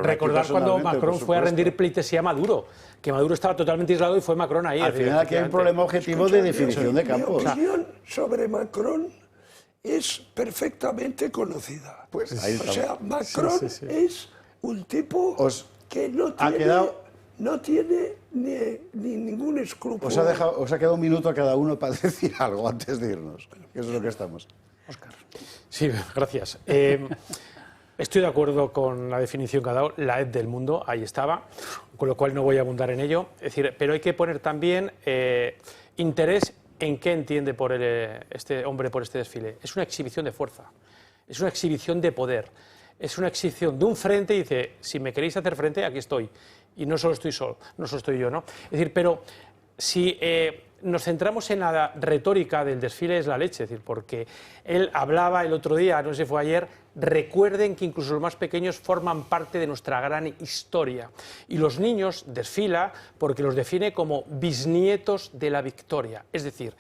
recordar cuando Macron fue a rendir pleitesía a Maduro, que Maduro estaba totalmente aislado y fue Macron ahí. Al final aquí hay un problema objetivo de definición de campos. Mi opinión sobre Macron es perfectamente conocida. Pues ahí o estamos. sea, Macron es un tipo que no tiene ni ningún escrúpulo. Os ha quedado un minuto a cada uno para decir algo antes de irnos, que es lo que estamos. Óscar. Sí, gracias. Estoy de acuerdo con la definición que ha dado, la hez del mundo, ahí estaba, con lo cual no voy a abundar en ello. Es decir, pero hay que poner también interés ¿en qué entiende por este hombre por este desfile? Es una exhibición de fuerza, es una exhibición de poder, es una exhibición de un frente y dice, si me queréis hacer frente, aquí estoy. Y no solo estoy yo, ¿no? Es decir, pero si nos centramos en la retórica del desfile es la leche, es decir, porque él hablaba el otro día, no sé si fue ayer, recuerden que incluso los más pequeños forman parte de nuestra gran historia. Y los niños desfila porque los define como bisnietos de la victoria. Es decir,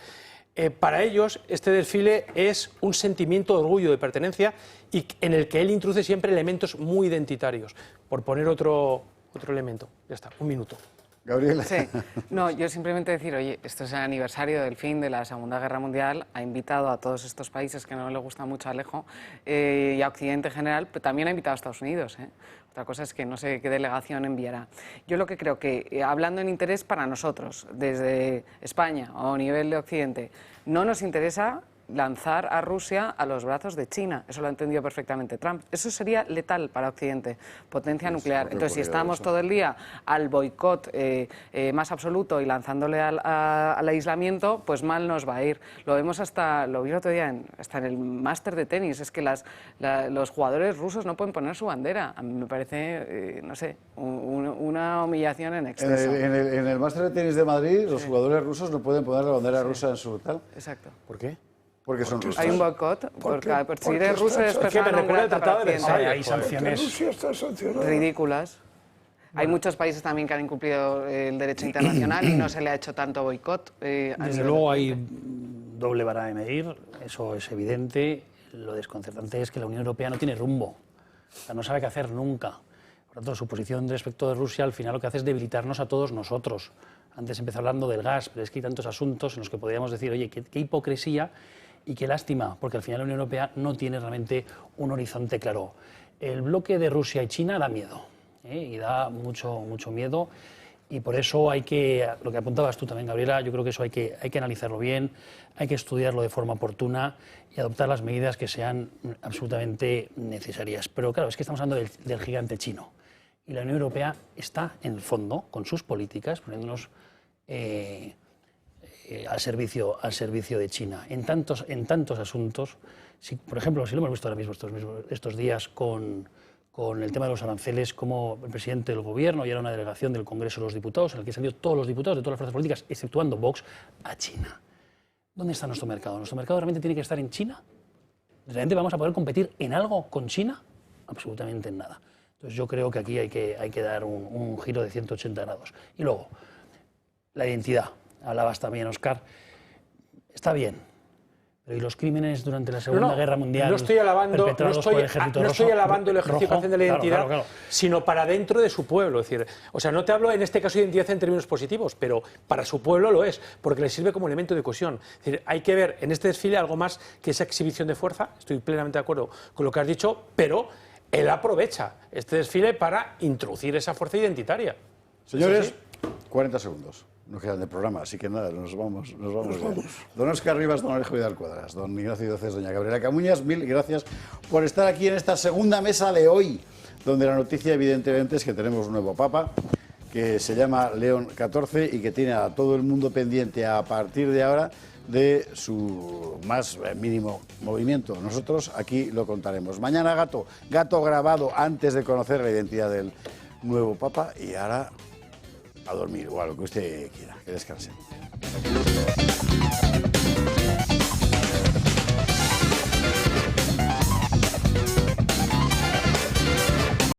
para ellos este desfile es un sentimiento de orgullo, de pertenencia, y en el que él introduce siempre elementos muy identitarios. Por poner otro elemento. Ya está, un minuto. Gabriela. Sí, no, yo simplemente decir, oye, esto es el aniversario del fin de la Segunda Guerra Mundial, ha invitado a todos estos países que no le gusta mucho a Alejo y a Occidente en general, pero también ha invitado a Estados Unidos. Otra cosa es que no sé qué delegación enviará. Yo lo que creo que, hablando en interés para nosotros, desde España o a nivel de Occidente, no nos interesa lanzar a Rusia a los brazos de China. Eso lo ha entendido perfectamente Trump. Eso sería letal para Occidente, potencia nuclear. Entonces, si estamos todo el día al boicot más absoluto y lanzándole al aislamiento, pues mal nos va a ir. Lo vemos lo vi el otro día hasta en el máster de tenis. Es que los jugadores rusos no pueden poner su bandera. A mí me parece, no sé, una humillación en exceso. En el máster de tenis de Madrid, los jugadores rusos no pueden poner la bandera rusa en su tal. Exacto. ¿Por qué? Porque son rusos. Hay un boicot, porque si eres ruso es persona non grata para Occidente. Hay sanciones Rusia está sancionada. Ridículas. Hay muchos países también que han incumplido el derecho internacional y no se le ha hecho tanto boicot. Desde luego hay doble vara de medir, eso es evidente. Lo desconcertante es que la Unión Europea no tiene rumbo, o sea, no sabe qué hacer nunca. Por tanto, su posición respecto de Rusia al final lo que hace es debilitarnos a todos nosotros. Antes empezó hablando del gas, pero es que hay tantos asuntos en los que podríamos decir, oye, qué hipocresía y qué lástima, porque al final la Unión Europea no tiene realmente un horizonte claro. El bloque de Rusia y China da miedo, y da mucho miedo, y por eso hay que, lo que apuntabas tú también, Gabriela, yo creo que eso hay que analizarlo bien, hay que estudiarlo de forma oportuna y adoptar las medidas que sean absolutamente necesarias. Pero claro, es que estamos hablando del gigante chino, y la Unión Europea está, en el fondo, con sus políticas, poniéndonos al servicio de China. En tantos asuntos, por ejemplo, si lo hemos visto ahora mismo estos días con el tema de los aranceles, como el presidente del gobierno y era una delegación del Congreso de los Diputados, en el que han salido todos los diputados de todas las fuerzas políticas, exceptuando Vox, a China. ¿Dónde está nuestro mercado? ¿Nuestro mercado realmente tiene que estar en China? ¿Realmente vamos a poder competir en algo con China? Absolutamente en nada. Entonces yo creo que aquí hay que dar un giro de 180 grados. Y luego, la identidad. Hablabas también, Óscar. Está bien. Pero ¿y los crímenes durante la Segunda Guerra Mundial? No estoy alabando, el ejercicio de la identidad, claro. Sino para dentro de su pueblo. Es decir, o sea, no te hablo en este caso de identidad en términos positivos, pero para su pueblo lo es, porque le sirve como elemento de cohesión. Es decir, hay que ver en este desfile algo más que esa exhibición de fuerza. Estoy plenamente de acuerdo con lo que has dicho, pero él aprovecha este desfile para introducir esa fuerza identitaria. Señores, 40 segundos. Nos quedan de programa, así que nada, nos vamos. Don Óscar Rivas, don Alejo Vidal Cuadras, don Ignacio Doces, doña Gabriela Camuñas, mil gracias por estar aquí en esta segunda mesa de hoy, donde la noticia evidentemente es que tenemos un nuevo papa, que se llama León XIV y que tiene a todo el mundo pendiente a partir de ahora de su más mínimo movimiento. Nosotros aquí lo contaremos. Mañana gato grabado antes de conocer la identidad del nuevo papa y ahora a dormir o a lo que usted quiera, que descanse.